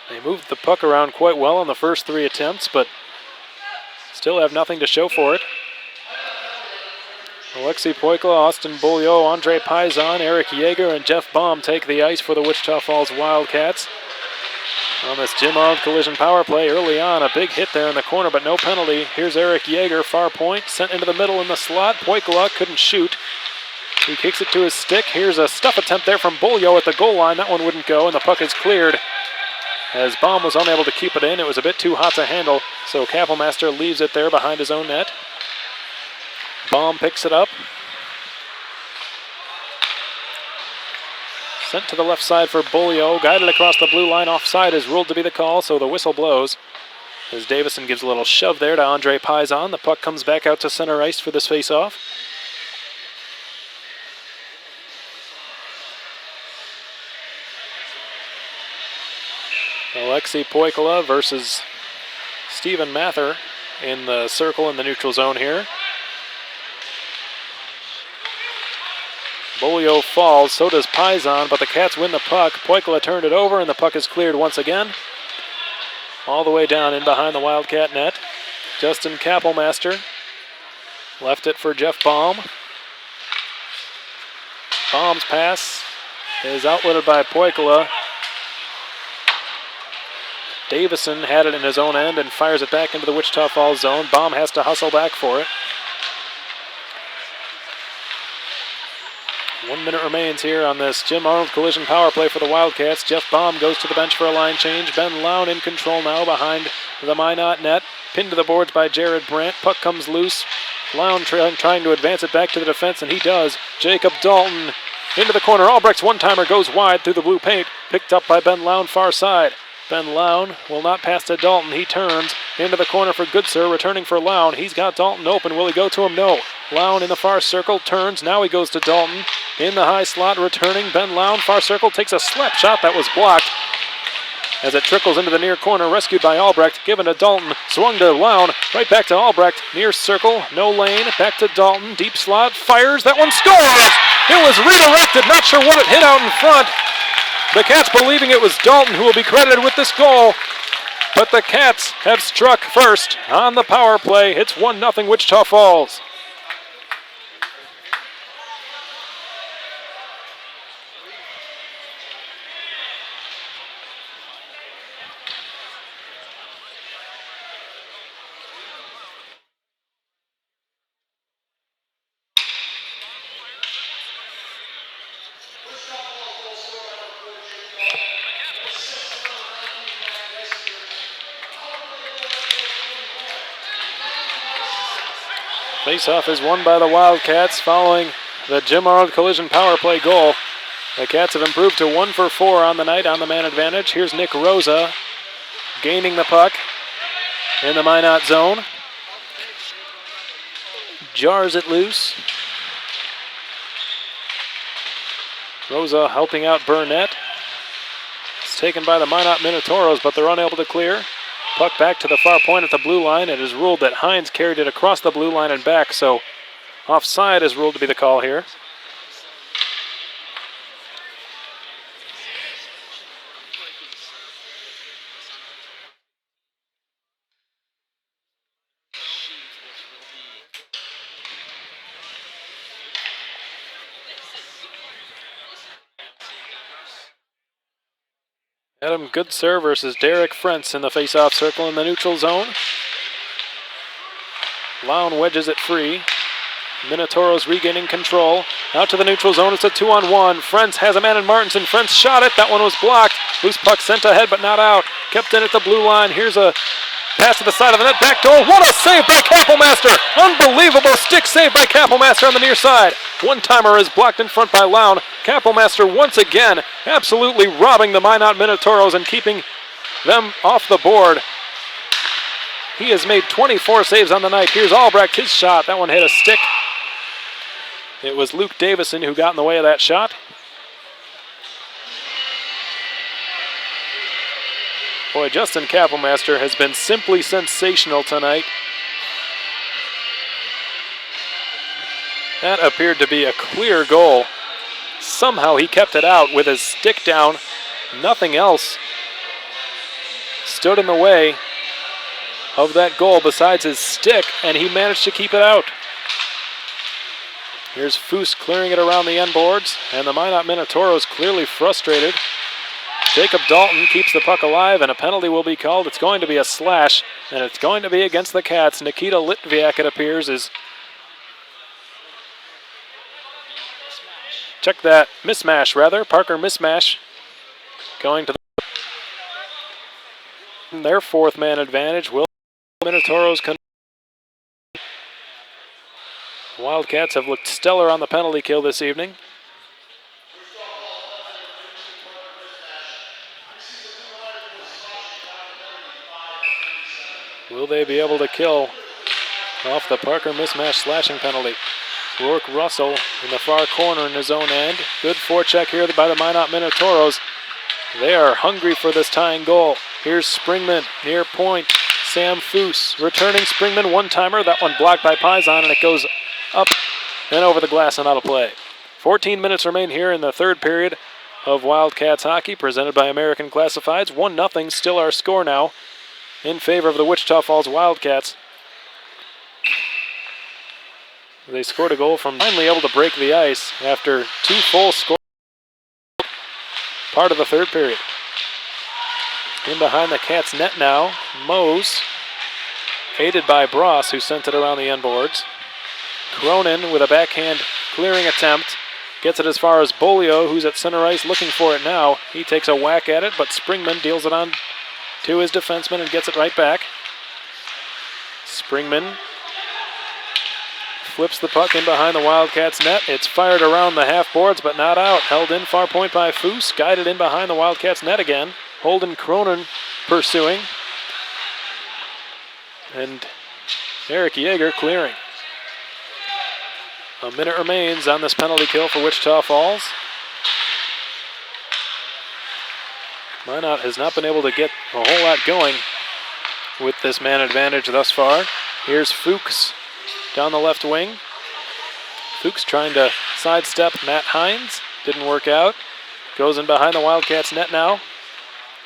They moved the puck around quite well on the first 3 attempts, but still have nothing to show for it. Alexei Poikla, Austin Beaulieu, Andre Paisan, Eric Yeager, and Jeff Baum take the ice for the Wichita Falls Wildcats. On this Jim Arnold Collision power play early on, a big hit there in the corner, but no penalty. Here's Eric Yeager, far point, sent into the middle in the slot. Poikla couldn't shoot. He kicks it to his stick. Here's a stuff attempt there from Beaulieu at the goal line. That one wouldn't go, and the puck is cleared as Baum was unable to keep it in. It was a bit too hot to handle, so Kappelmaster leaves it there behind his own net. Baum picks it up. Sent to the left side for Beaulieu. Guided across the blue line. Offside is ruled to be the call, so the whistle blows as Davison gives a little shove there to Andre Paisan. The puck comes back out to center ice for this face-off. Alexei Poikla versus Stephen Mather in the circle in the neutral zone here. Beaulieu falls, so does Paisan, but the Cats win the puck. Poikla turned it over, and the puck is cleared once again. All the way down in behind the Wildcat net. Justin Kappelmaster left it for Jeff Baum. Baum's pass is outletted by Poikla. Davison had it in his own end and fires it back into the Wichita Falls zone. Baum has to hustle back for it. 1 minute remains here on this Jim Arnold Collision power play for the Wildcats. Jeff Baum goes to the bench for a line change. Ben Lown in control now behind the Minot net. Pinned to the boards by Jared Brandt. Puck comes loose. Lown trying to advance it back to the defense, and he does. Jacob Dalton into the corner. Albrecht's one-timer goes wide through the blue paint. Picked up by Ben Lown, far side. Ben Lown will not pass to Dalton. He turns into the corner for Goodsir, returning for Lown. He's got Dalton open. Will he go to him? No. Lown in the far circle, turns. Now he goes to Dalton. In the high slot, returning. Ben Lown, far circle, takes a slap shot that was blocked. As it trickles into the near corner, rescued by Albrecht, given to Dalton, swung to Lown, right back to Albrecht, near circle, no lane, back to Dalton, deep slot, fires, that one scores! It was redirected, not sure what it hit out in front. The Cats believing it was Dalton who will be credited with this goal, but the Cats have struck first on the power play. It's 1-0 Wichita Falls. Face-off is won by the Wildcats following the Jim Arnold collision power play goal. The Cats have improved to 1 for 4 on the night on the man advantage. Here's Nick Rosa gaining the puck in the Minot zone. Jars it loose. Rosa helping out Burnett. It's taken by the Minot Minotauros, but they're unable to clear. Puck back to the far point at the blue line. It is ruled that Hines carried it across the blue line and back, so offside is ruled to be the call here. Adam Goodsir versus Derek Frentz in the face-off circle in the neutral zone. Lown wedges it free. Minotauros regaining control. Out to the neutral zone. It's a 2-on-1. Frentz has a man in Martinson. Frentz shot it. That one was blocked. Loose puck sent ahead but not out. Kept in at the blue line. Here's a pass to the side of the net. Back door. What a save by Kappelmaster. Unbelievable stick save by Kappelmaster on the near side. One-timer is blocked in front by Lown. Kappelmaster once again absolutely robbing the Minot Minotauros and keeping them off the board. He has made 24 saves on the night. Here's Albrecht, his shot. That one hit a stick. It was Luke Davison who got in the way of that shot. Boy, Justin Kappelmaster has been simply sensational tonight. That appeared to be a clear goal. Somehow he kept it out with his stick down. Nothing else stood in the way of that goal besides his stick, and he managed to keep it out. Here's Foose clearing it around the end boards, and the Minot Minotauros clearly frustrated. Jacob Dalton keeps the puck alive, and a penalty will be called. It's going to be a slash, and it's going to be against the Cats. Nikita Litviak, it appears, is... Check that. Mismatch, rather. Parker Mismatch going to their fourth man advantage. Will Minotauros Wildcats have looked stellar on the penalty kill this evening. Will they be able to kill off the Parker Mismatch slashing penalty? Rourke Russell in the far corner in his own end. Good forecheck here by the Minot Minotauros. They are hungry for this tying goal. Here's Springman near point. Sam Foose returning. Springman one-timer. That one blocked by Paisan, and it goes up and over the glass and out of play. 14 minutes remain here in the third period of Wildcats hockey, presented by American Classifieds. 1-0 still our score now in favor of the Wichita Falls Wildcats. They scored a goal from finally able to break the ice after 2 full scores part of the third period. In behind the Cats net now, Mose, aided by Bross, who sent it around the end boards. Cronin with a backhand clearing attempt. Gets it as far as Bolio, who's at center ice looking for it now. He takes a whack at it, but Springman deals it on to his defenseman and gets it right back. Springman flips the puck in behind the Wildcats net. It's fired around the half boards, but not out. Held in far point by Foose. Guided in behind the Wildcats net again. Holden Cronin pursuing. And Eric Yeager clearing. A minute remains on this penalty kill for Wichita Falls. Minot has not been able to get a whole lot going with this man advantage thus far. Here's Fuchs down the left wing. Fuchs trying to sidestep Matt Hines. Didn't work out. Goes in behind the Wildcats net now.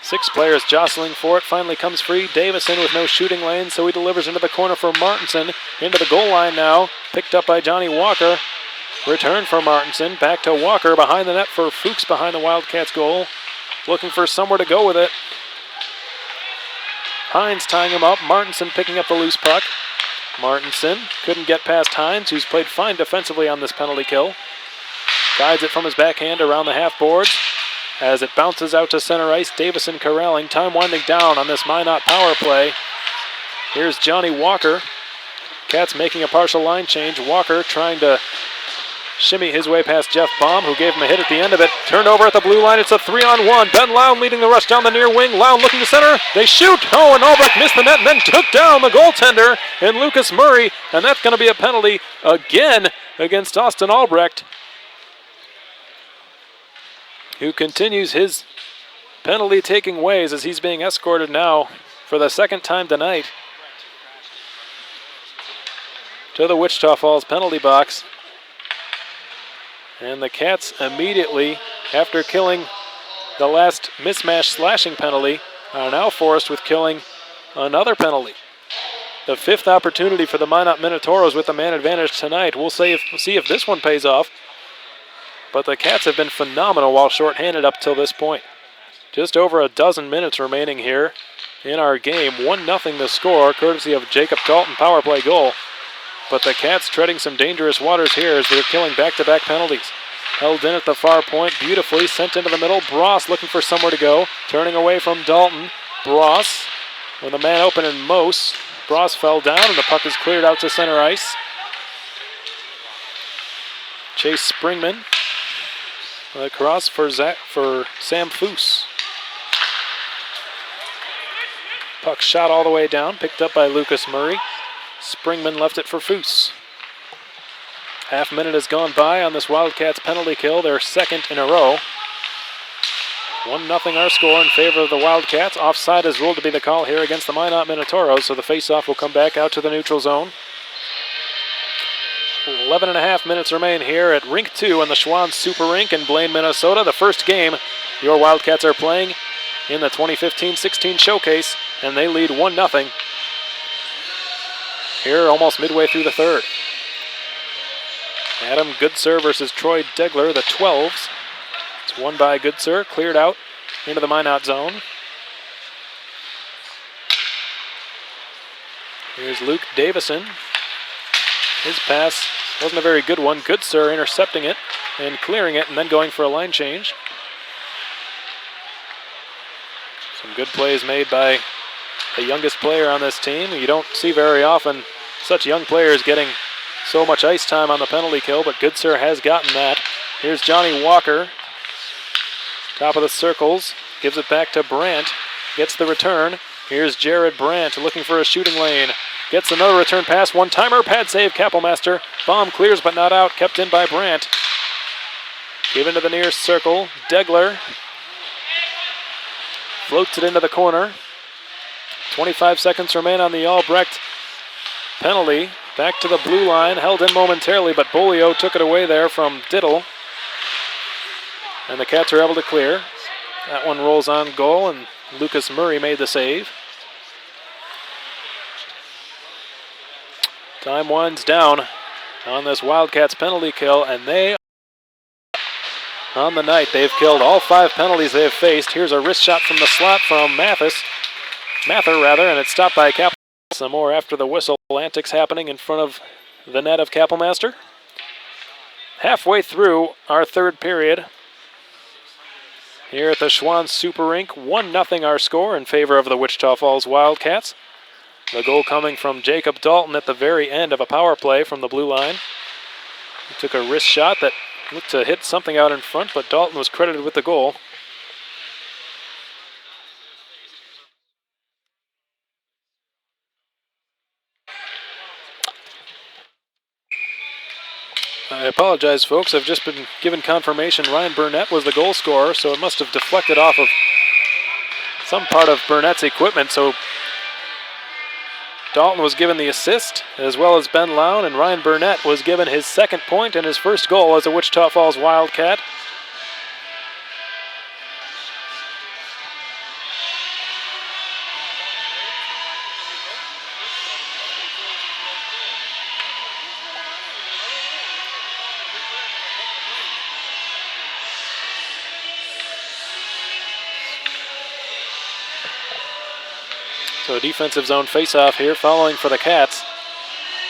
6 players jostling for it. Finally comes free. Davison with no shooting lane, so he delivers into the corner for Martinson. Into the goal line now. Picked up by Johnny Walker. Return for Martinson. Back to Walker behind the net for Fuchs behind the Wildcats goal. Looking for somewhere to go with it. Hines tying him up. Martinson picking up the loose puck. Martinson couldn't get past Hines, who's played fine defensively on this penalty kill. Guides it from his backhand around the half boards. As it bounces out to center ice, Davison corralling. Time winding down on this Minot power play. Here's Johnny Walker. Cats making a partial line change. Walker trying to shimmy his way past Jeff Baum, who gave him a hit at the end of it. Turned over at the blue line. It's a 3-on-1. Ben Lown leading the rush down the near wing. Lown looking to center. They shoot. Oh, and Albrecht missed the net and then took down the goaltender and Lucas Murray. And that's going to be a penalty again against Austin Albrecht, who continues his penalty-taking ways as he's being escorted now for the second time tonight to the Wichita Falls penalty box. And the Cats immediately, after killing the last mismatch slashing penalty, are now forced with killing another penalty. The 5th opportunity for the Minot Minotauros with the man advantage tonight. We'll see if this one pays off. But the Cats have been phenomenal while shorthanded up till this point. Just over a dozen minutes remaining here in our game. 1-0 the score, courtesy of Jacob Dalton power play goal. But the Cats treading some dangerous waters here as they're killing back-to-back penalties. Held in at the far point, beautifully sent into the middle. Bross looking for somewhere to go. Turning away from Dalton. Bross with a man open in Mose. Bross fell down and the puck is cleared out to center ice. Chase Springman across for Sam Foose. Puck shot all the way down, picked up by Lucas Murray. Springman left it for Foose. Half minute has gone by on this Wildcats penalty kill, their second in a row. 1-0 our score in favor of the Wildcats. Offside is ruled to be the call here against the Minot Minotauros, so the faceoff will come back out to the neutral zone. 11.5 minutes remain here at Rink 2 in the Schwann Super Rink in Blaine, Minnesota. The first game your Wildcats are playing in the 2015-16 showcase, and they lead 1-0. Here almost midway through the third. Adam Goodsir versus Troy Degler, the 12s. It's won by Goodsir, cleared out into the Minot zone. Here's Luke Davison. His pass wasn't a very good one. Goodsir intercepting it and clearing it and then going for a line change. Some good plays made by the youngest player on this team. You don't see very often such young players getting so much ice time on the penalty kill, but Goodsir has gotten that. Here's Johnny Walker. Top of the circles. Gives it back to Brandt. Gets the return. Here's Jared Brandt looking for a shooting lane. Gets another return pass. One-timer. Pad save. Kappelmaster. Bomb clears but not out. Kept in by Brandt. Given to the near circle. Degler floats it into the corner. 25 seconds remain on the Albrecht penalty. Back to the blue line. Held in momentarily, but Bolio took it away there from Diddle. And the Cats are able to clear. That one rolls on goal, and Lucas Murray made the save. Time winds down on this Wildcats penalty kill, and they, on the night, they've killed all 5 penalties they have faced. Here's a wrist shot from the slot from Mather, and it's stopped by Kappelmaster. Some more after the whistle. Antics happening in front of the net of Kappelmaster. Halfway through our third period here at the Schwann Super Rink. 1-0 our score in favor of the Wichita Falls Wildcats. The goal coming from Jacob Dalton at the very end of a power play from the blue line. He took a wrist shot that looked to hit something out in front, but Dalton was credited with the goal. I apologize, folks. I've just been given confirmation Ryan Burnett was the goal scorer, so it must have deflected off of some part of Burnett's equipment. So Dalton was given the assist, as well as Ben Lown, and Ryan Burnett was given his second point and his first goal as a Wichita Falls Wildcat. So a defensive zone faceoff here, following for the Cats.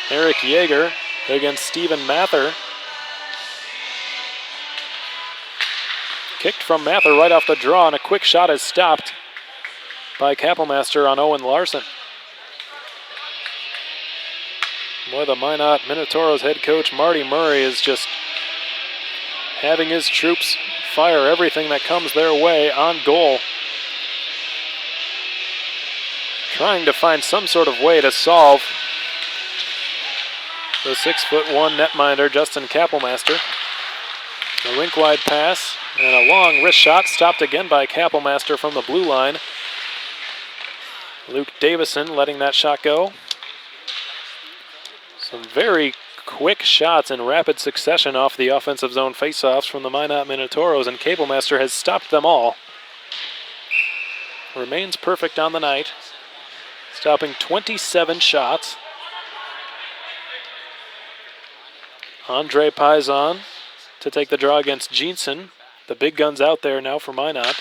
Eric Yeager against Steven Mather. Kicked from Mather right off the draw, and a quick shot is stopped by Kapelmaster on Owen Larson. Boy, the Minot Minotauros head coach Marty Murray is just having his troops fire everything that comes their way on goal. Trying to find some sort of way to solve the 6'1" netminder Justin Kapelmaster. A rink-wide pass and a long wrist shot stopped again by Kapelmaster from the blue line. Luke Davison letting that shot go. Some very quick shots in rapid succession off the offensive zone faceoffs from the Minot Minotauros, and Kapelmaster has stopped them all. Remains perfect on the night, stopping 27 shots. Andre Paisan to take the draw against Jeanson. The big guns out there now for Minot.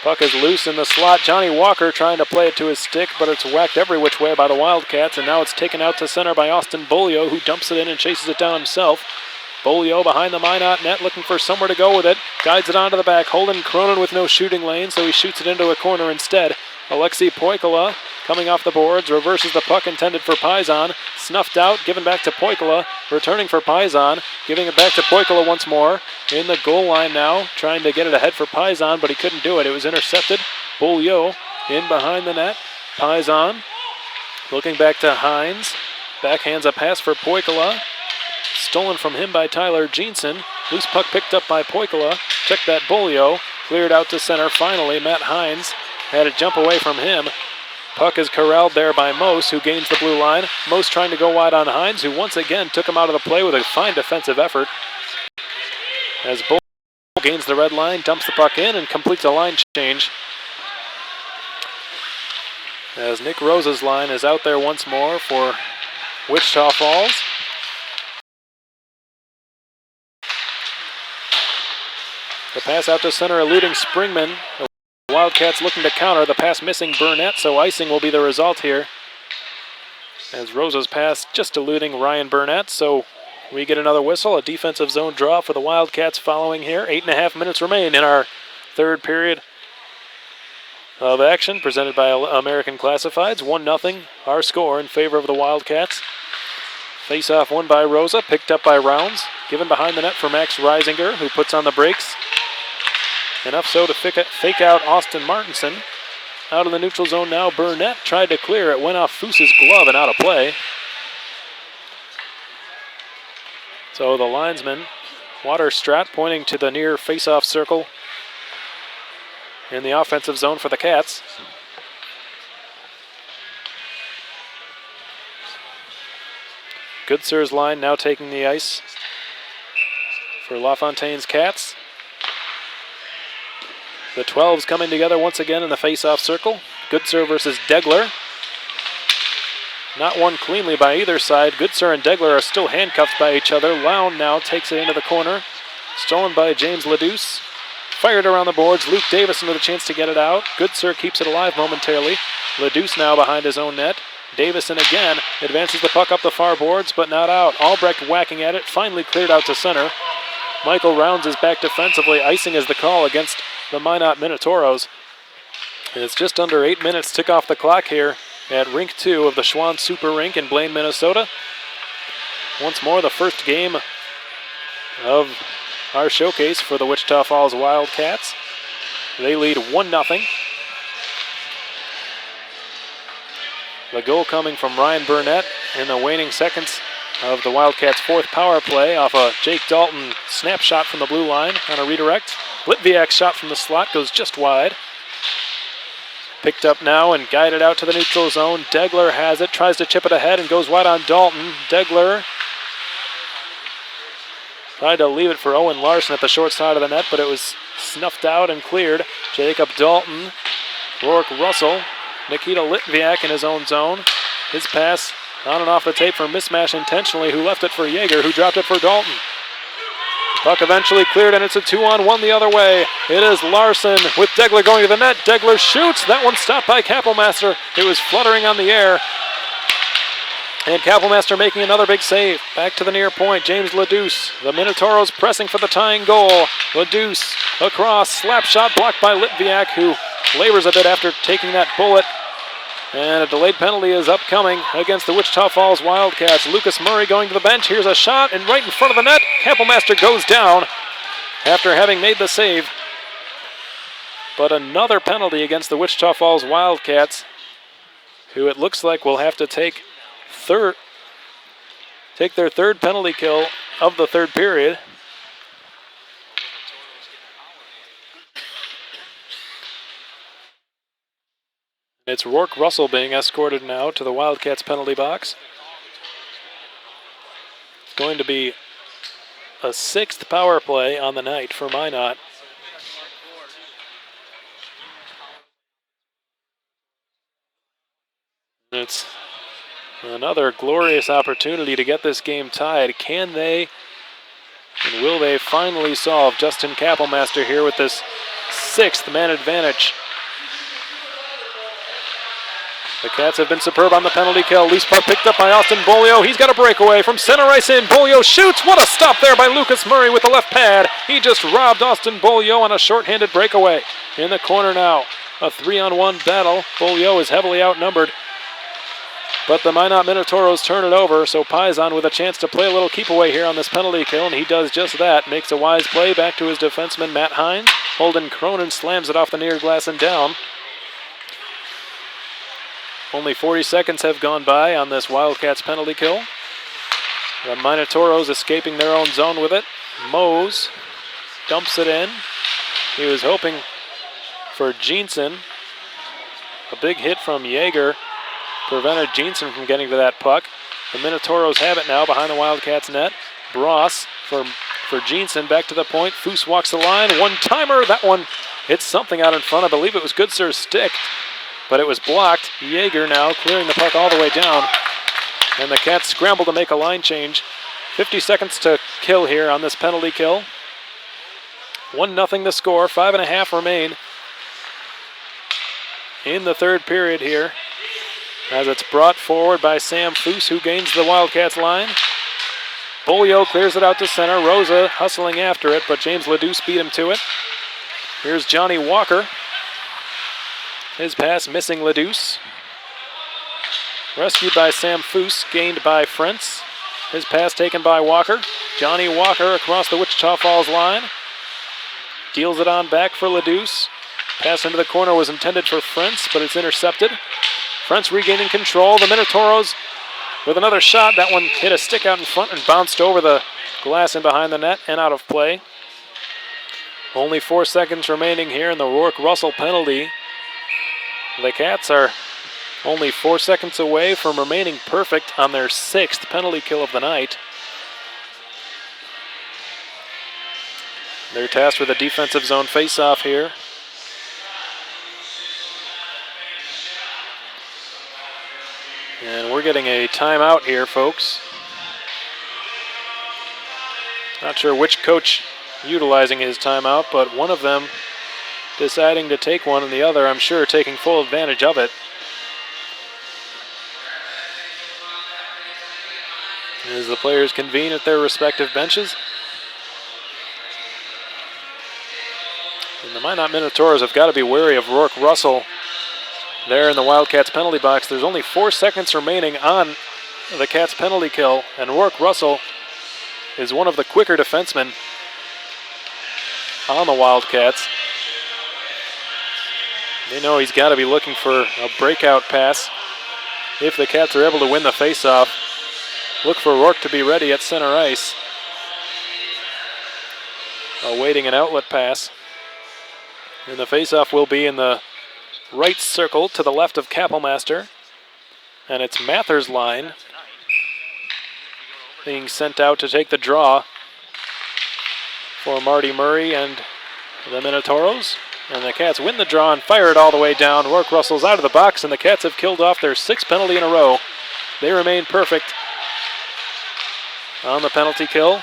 Puck is loose in the slot. Johnny Walker trying to play it to his stick, but it's whacked every which way by the Wildcats, and now it's taken out to center by Austin Bolio, who dumps it in and chases it down himself. Bolio behind the Minot net, looking for somewhere to go with it. Guides it onto the back. Holden Cronin with no shooting lane, so he shoots it into a corner instead. Alexei Poikala coming off the boards, reverses the puck intended for Paisan. Snuffed out, given back to Poikala. Returning for Paisan, giving it back to Poikala once more. In the goal line now, trying to get it ahead for Paisan, but he couldn't do it. It was intercepted. Bolio in behind the net. Paisan looking back to Hines. Backhands a pass for Poikala. Stolen from him by Tyler Jeanson. Loose puck picked up by Poikala. Check that Bolio. Cleared out to center. Finally, Matt Hines had a jump away from him. Puck is corralled there by Mose, who gains the blue line. Mose trying to go wide on Hines, who once again took him out of the play with a fine defensive effort. As Bolio gains the red line, dumps the puck in, and completes a line change. As Nick Rose's line is out there once more for Wichita Falls. The pass out to center, eluding Springman. The Wildcats looking to counter. The pass missing Burnett, so icing will be the result here. As Rosa's pass just eluding Ryan Burnett, so we get another whistle. A defensive zone draw for the Wildcats following here. 8.5 minutes remain in our third period of action, presented by American Classifieds. 1-0, our score in favor of the Wildcats. Face-off won by Rosa, picked up by Rounds. Given behind the net for Max Reisinger, who puts on the brakes. Enough so to fake out Austin Martinson. Out of the neutral zone now, Burnett tried to clear it, went off Foos's glove and out of play. So the linesman, Waterstrat, pointing to the near face-off circle in the offensive zone for the Cats. Goodsir's line now taking the ice for LaFontaine's Cats. The 12s coming together once again in the face-off circle. Goodsir versus Degler. Not won cleanly by either side. Goodsir and Degler are still handcuffed by each other. Lown now takes it into the corner. Stolen by James Ledouce. Fired around the boards. Luke Davison with a chance to get it out. Goodsir keeps it alive momentarily. Ledouce now behind his own net. Davison again advances the puck up the far boards, but not out. Albrecht whacking at it. Finally cleared out to center. Michael Rounds is back defensively. Icing is the call against the Minot Minotauros. And it's just under 8 minutes tick off the clock here at Rink 2 of the Schwann Super Rink in Blaine, Minnesota. Once more, the first game of our showcase for the Wichita Falls Wildcats. They lead 1-0. The goal coming from Ryan Burnett in the waning seconds of the Wildcats' fourth power play off a Jake Dalton snapshot from the blue line on a redirect. Litviak's shot from the slot goes just wide. Picked up now and guided out to the neutral zone. Degler has it, tries to chip it ahead and goes wide on Dalton. Degler tried to leave it for Owen Larson at the short side of the net, but it was snuffed out and cleared. Jacob Dalton, Rourke Russell, Nikita Litviak in his own zone. His pass on and off the tape for mismatch intentionally, who left it for Yeager, who dropped it for Dalton. Puck eventually cleared, and it's a 2-on-1 the other way. It is Larson with Degler going to the net. Degler shoots. That one stopped by Kappelmaster. It was fluttering on the air. And Kappelmaster making another big save. Back to the near point, James Ledouce. The Minotauros pressing for the tying goal. Ledouce across, slap shot blocked by Litviak, who labors a bit after taking that bullet. And a delayed penalty is upcoming against the Wichita Falls Wildcats. Lucas Murray going to the bench. Here's a shot, and right in front of the net, Kappelmaster goes down after having made the save. But another penalty against the Wichita Falls Wildcats, who it looks like will have to take their third penalty kill of the third period. It's Rourke Russell being escorted now to the Wildcats penalty box. It's going to be a sixth power play on the night for Minot. It's another glorious opportunity to get this game tied. Can they and will they finally solve Justin Kappelmaster here with this sixth man advantage? The Cats have been superb on the penalty kill. Loose puck picked up by Austin Bolio. He's got a breakaway from center ice in. Bolio shoots. What a stop there by Lucas Murray with the left pad. He just robbed Austin Bolio on a shorthanded breakaway. In the corner now, a 3-on-1 battle. Bolio is heavily outnumbered, but the Minot Minotauros turn it over, so Paisan with a chance to play a little keep away here on this penalty kill, and he does just that. Makes a wise play back to his defenseman, Matt Hines. Holden Cronin slams it off the near glass and down. Only 40 seconds have gone by on this Wildcats penalty kill. The Minotauros escaping their own zone with it. Mose dumps it in. He was hoping for Jeanson. A big hit from Yeager prevented Jeanson from getting to that puck. The Minotauros have it now behind the Wildcats net. Bross for Jeanson, back to the point. Foose walks the line. One-timer. That one hits something out in front. I believe it was Goodsir's stick, but it was blocked. Yeager now clearing the puck all the way down. And the Cats scramble to make a line change. 50 seconds to kill here on this penalty kill. 1-0 the score. 5.5 remain in the third period here, as it's brought forward by Sam Foose, who gains the Wildcats line. Bolio clears it out to center. Rosa hustling after it, but James Ledouce beat him to it. Here's Johnny Walker. His pass missing Ledouce. Rescued by Sam Foose, gained by Frentz. His pass taken by Walker. Johnny Walker across the Wichita Falls line. Deals it on back for Ledouce. Pass into the corner was intended for Frentz, but it's intercepted. Frentz regaining control. The Minotauros with another shot. That one hit a stick out in front and bounced over the glass and behind the net and out of play. Only 4 seconds remaining here in the Rourke Russell penalty. The Cats are only 4 seconds away from remaining perfect on their sixth penalty kill of the night. They're tasked with a defensive zone face-off here. And we're getting a timeout here, folks. Not sure which coach utilizing his timeout, but one of them deciding to take one, and the other, I'm sure, taking full advantage of it. As the players convene at their respective benches. And the Minot Minotauros have got to be wary of Rourke Russell there in the Wildcats penalty box. There's only 4 seconds remaining on the Cats penalty kill, and Rourke Russell is one of the quicker defensemen on the Wildcats. They know he's got to be looking for a breakout pass. If the Cats are able to win the faceoff, look for Rourke to be ready at center ice. Awaiting an outlet pass. And the faceoff will be in the right circle to the left of Kapelmaster. And it's Mather's line being sent out to take the draw for Marty Murray and the Minotauros. And the Cats win the draw and fire it all the way down. Rourke Russell's out of the box, and the Cats have killed off their 6th penalty in a row. They remain perfect on the penalty kill.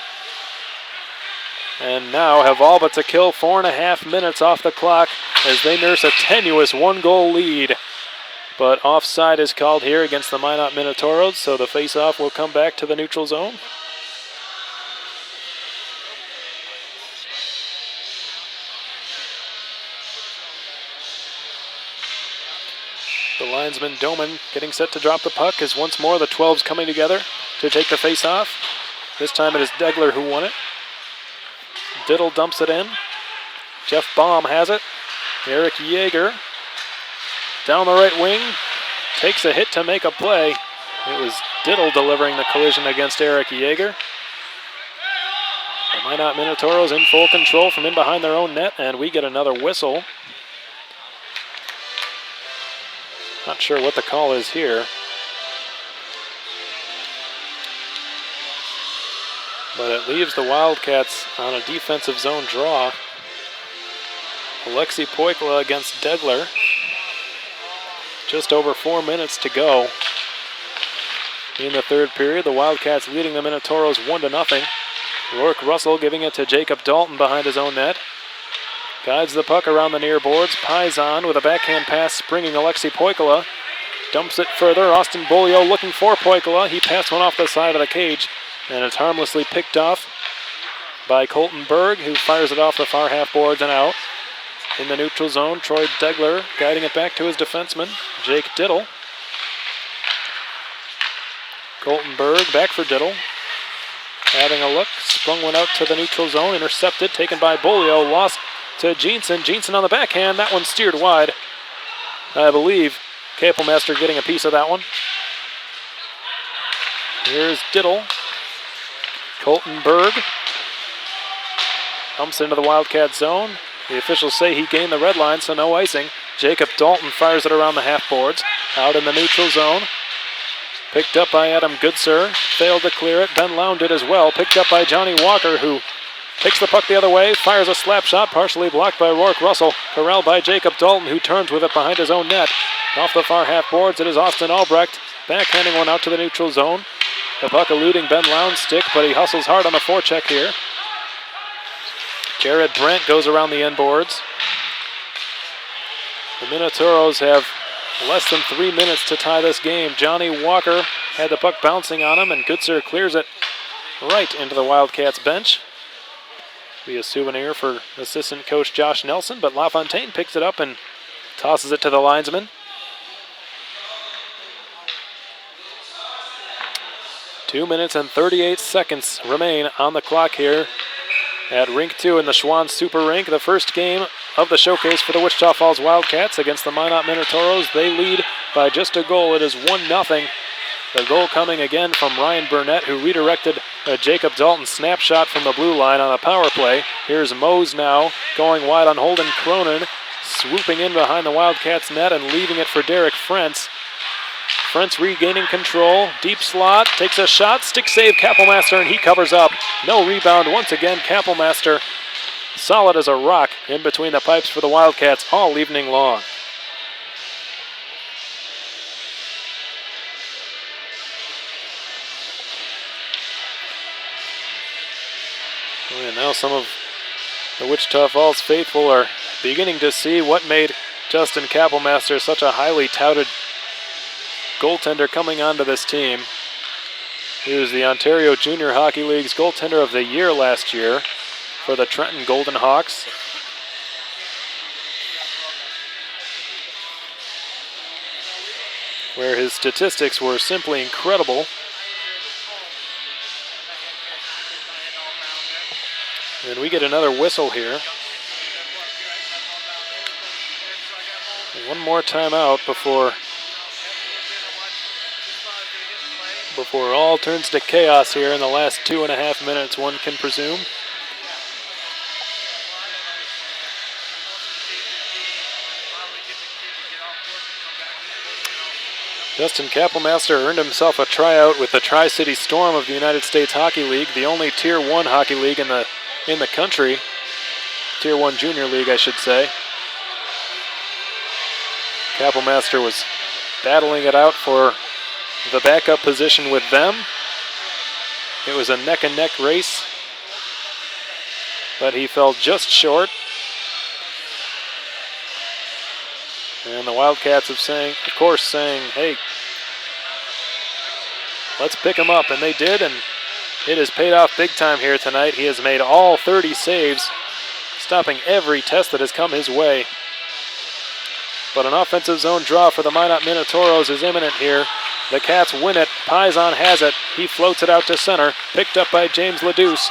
And now have all but to kill 4.5 minutes off the clock as they nurse a tenuous 1-goal lead. But offside is called here against the Minot Minotauros, so the faceoff will come back to the neutral zone. The linesman Doman getting set to drop the puck as once more the 12s coming together to take the faceoff. This time it is Degler who won it. Diddle dumps it in. Jeff Baum has it. Eric Yeager down the right wing. Takes a hit to make a play. It was Diddle delivering the collision against Eric Yeager. The Minot Minotauros in full control from in behind their own net, and we get another whistle. Not sure what the call is here. But it leaves the Wildcats on a defensive zone draw. Alexei Poikla against Degler. Just over 4 minutes to go in the third period. The Wildcats leading the Minotauros 1-0. Rourke Russell giving it to Jacob Dalton behind his own net. Guides the puck around the near boards. Paisan with a backhand pass springing Alexei Poikla. Dumps it further. Austin Bolio looking for Poikla. He passed one off the side of the cage, and it's harmlessly picked off by Colton Berg, who fires it off the far half boards and out. In the neutral zone, Troy Degler guiding it back to his defenseman, Jake Diddle. Colton Berg back for Diddle. Having a look, sprung one out to the neutral zone, intercepted, taken by Bolio, lost to Jeanson. Jeanson on the backhand, that one steered wide. I believe Kapelmaster getting a piece of that one. Here's Diddle. Colton Berg dumps into the Wildcat zone. The officials say he gained the red line, so no icing. Jacob Dalton fires it around the half boards. Out in the neutral zone. Picked up by Adam Goodsir. Failed to clear it. Ben Lown did as well. Picked up by Johnny Walker, who takes the puck the other way. Fires a slap shot, partially blocked by Rourke Russell. Corralled by Jacob Dalton, who turns with it behind his own net. Off the far half boards, it is Austin Albrecht. Backhanding one out to the neutral zone. The puck eluding Ben Lown's stick, but he hustles hard on the forecheck here. Jared Brent goes around the end boards. The Minotauros have less than 3 minutes to tie this game. Johnny Walker had the puck bouncing on him, and Goodsir clears it right into the Wildcats bench. Be a souvenir for assistant coach Josh Nelson, but LaFontaine picks it up and tosses it to the linesman. 2 minutes and 38 seconds remain on the clock here at Rink 2 in the Schwann Super Rink. The first game of the showcase for the Wichita Falls Wildcats against the Minot Minotauros. They lead by just a goal. It is 1-0. The goal coming again from Ryan Burnett, who redirected a Jacob Dalton snapshot from the blue line on a power play. Here's Mose now going wide on Holden Cronin, swooping in behind the Wildcats net and leaving it for Derek Frentz. Frentz regaining control, deep slot, takes a shot, stick save Kapelmaster, and he covers up. No rebound once again. Kapelmaster solid as a rock in between the pipes for the Wildcats all evening long. And now some of the Wichita Falls faithful are beginning to see what made Justin Kapelmaster such a highly touted goaltender coming onto this team. He was the Ontario Junior Hockey League's goaltender of the year last year for the Trenton Golden Hawks. where his statistics were simply incredible. And we get another whistle here. And one more timeout before all turns to chaos here in the last 2.5 minutes, one can presume. Justin Kapelmaster earned himself a tryout with the Tri-City Storm of the United States Hockey League, the only Tier 1 hockey league in the country. Tier 1 junior league, I should say. Kapelmaster was battling it out for the backup position with them. It was a neck-and-neck race, but he fell just short. And the Wildcats of course saying, hey, let's pick him up. And they did, and it has paid off big time here tonight. He has made all 30 saves, stopping every test that has come his way. But an offensive zone draw for the Minot Minotauros is imminent here. The Cats win it. Pizon has it. He floats it out to center. Picked up by James Leduce.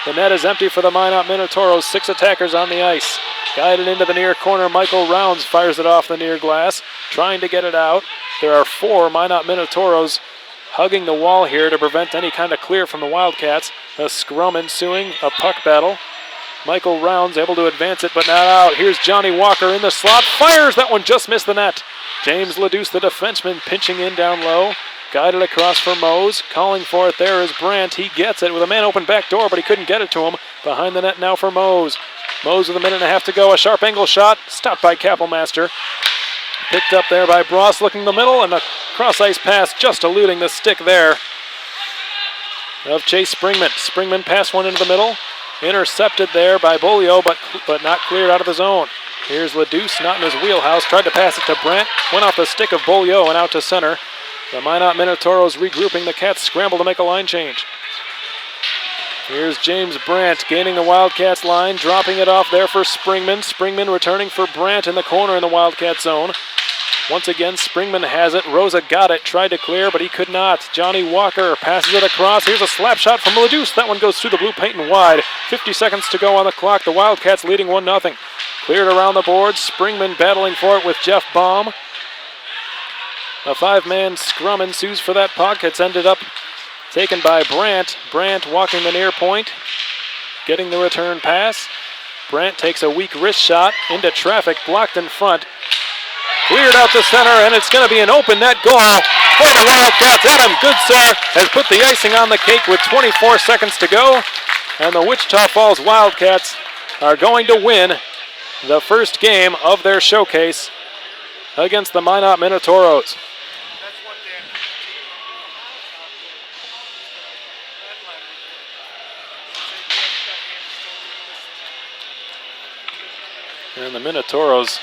The net is empty for the Minot Minotauros. 6 attackers on the ice. Guided into the near corner, Michael Rounds fires it off the near glass, trying to get it out. There are 4 Minot Minotauros hugging the wall here to prevent any kind of clear from the Wildcats. A scrum ensuing, a puck battle. Michael Rounds able to advance it, but not out. Here's Johnny Walker in the slot. Fires! That one just missed the net. James Leduce, the defenseman, pinching in down low. Guided across for Mose. Calling for it there is Brandt. He gets it with a man open back door, but he couldn't get it to him. Behind the net now for Mose. Mose with a minute and a half to go. A sharp angle shot. Stopped by Kapelmaster. Picked up there by Bross, looking the middle, and a cross-ice pass just eluding the stick there of Chase Springman. Springman passed one into the middle. Intercepted there by Bolio, but not cleared out of the zone. Here's Leduce, not in his wheelhouse. Tried to pass it to Brandt. Went off the stick of Bolio and out to center. The Minot Minotauros regrouping. The Cats scramble to make a line change. Here's James Brandt gaining the Wildcats line, dropping it off there for Springman. Springman returning for Brandt in the corner in the Wildcat zone. Once again, Springman has it. Rosa got it, tried to clear, but he could not. Johnny Walker passes it across. Here's a slap shot from Leduce. That one goes through the blue paint and wide. 50 seconds to go on the clock. The Wildcats leading 1-0. Cleared around the boards. Springman battling for it with Jeff Baum. A 5-man scrum ensues for that puck. It's ended up taken by Brandt. Brandt walking the near point, getting the return pass. Brandt takes a weak wrist shot into traffic, blocked in front. Cleared out to center, and it's going to be an open net goal for the Wildcats. Adam Goodsir has put the icing on the cake with 24 seconds to go, and the Wichita Falls Wildcats are going to win the first game of their showcase against the Minot Minotauros. And the Minotauros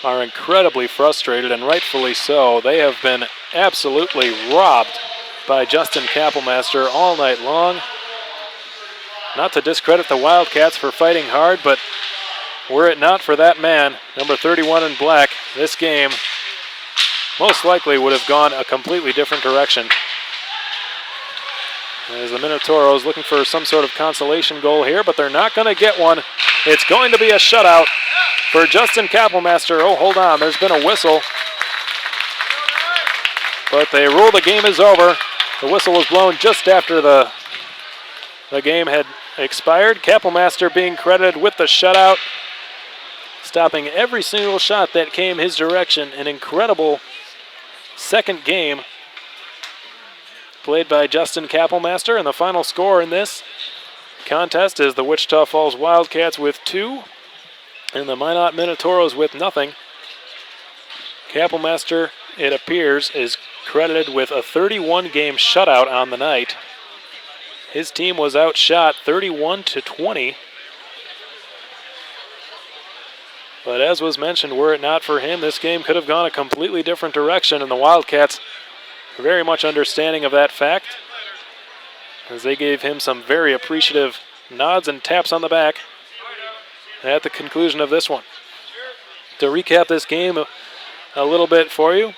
are incredibly frustrated, and rightfully so. They have been absolutely robbed by Justin Kapelmaster all night long. Not to discredit the Wildcats for fighting hard, but were it not for that man, number 31 in black, this game most likely would have gone a completely different direction. As the Minotauros looking for some sort of consolation goal here, but they're not going to get one. It's going to be a shutout for Justin Kapelmaster. Oh, hold on, there's been a whistle. But they rule the game is over. The whistle was blown just after the game had expired. Kapelmaster being credited with the shutout, stopping every single shot that came his direction. An incredible second game played by Justin Kapelmaster, and the final score in this contest is the Wichita Falls Wildcats with 2 and the Minot Minotauros with nothing. Kapelmaster, it appears, is credited with a 31-game shutout on the night. His team was outshot 31-20. But as was mentioned, were it not for him, this game could have gone a completely different direction, and the Wildcats are very much understanding of that fact, as they gave him some very appreciative nods and taps on the back at the conclusion of this one. To recap this game a little bit for you,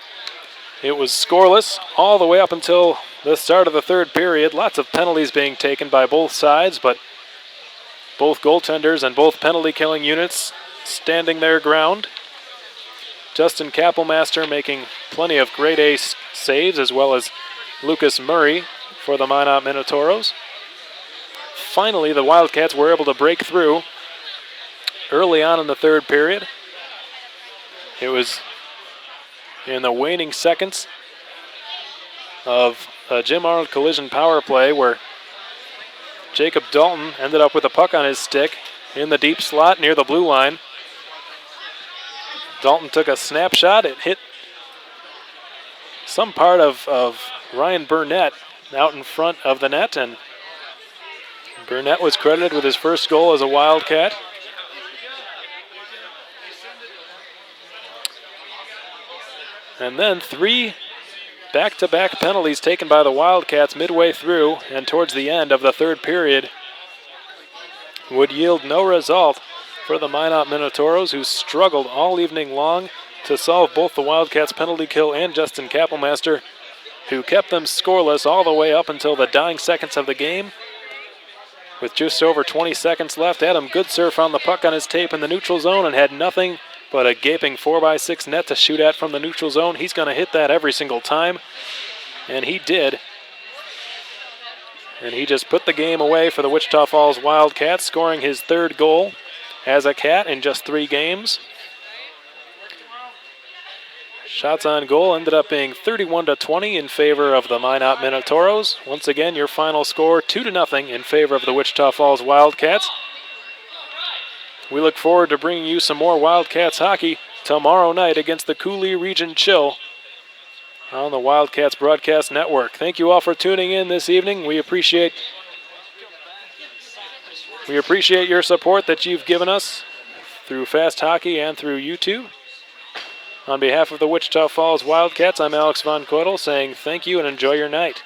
It was scoreless all the way up until the start of the third period. Lots of penalties being taken by both sides, but both goaltenders and both penalty-killing units standing their ground. Justin Kappelmaster making plenty of grade A saves, as well as Lucas Murray for the Minot Minotauros. Finally, the Wildcats were able to break through early on in the third period. It was in the waning seconds of a Jim Arnold collision power play where Jacob Dalton ended up with a puck on his stick in the deep slot near the blue line. Dalton took a snapshot. It hit some part of Ryan Burnett out in front of the net, and Burnett was credited with his first goal as a Wildcat. And then 3 back-to-back penalties taken by the Wildcats midway through and towards the end of the third period would yield no result for the Minot Minotauros, who struggled all evening long to solve both the Wildcats' penalty kill and Justin Kappelmaster, who kept them scoreless all the way up until the dying seconds of the game. With just over 20 seconds left, Adam Goodsurf found the puck on his tape in the neutral zone and had nothing but a gaping 4x6 net to shoot at from the neutral zone. He's going to hit that every single time, and he did. And he just put the game away for the Wichita Falls Wildcats, scoring his third goal as a Cat in just 3 games. Shots on goal ended up being 31-20 in favor of the Minot Minotauros. Once again, your final score 2-0 in favor of the Wichita Falls Wildcats. We look forward to bringing you some more Wildcats hockey tomorrow night against the Coulee Region Chill on the Wildcats Broadcast Network. Thank you all for tuning in this evening. We appreciate your support that you've given us through Fast Hockey and through YouTube. On behalf of the Wichita Falls Wildcats, I'm Alex Von Koetel saying thank you and enjoy your night.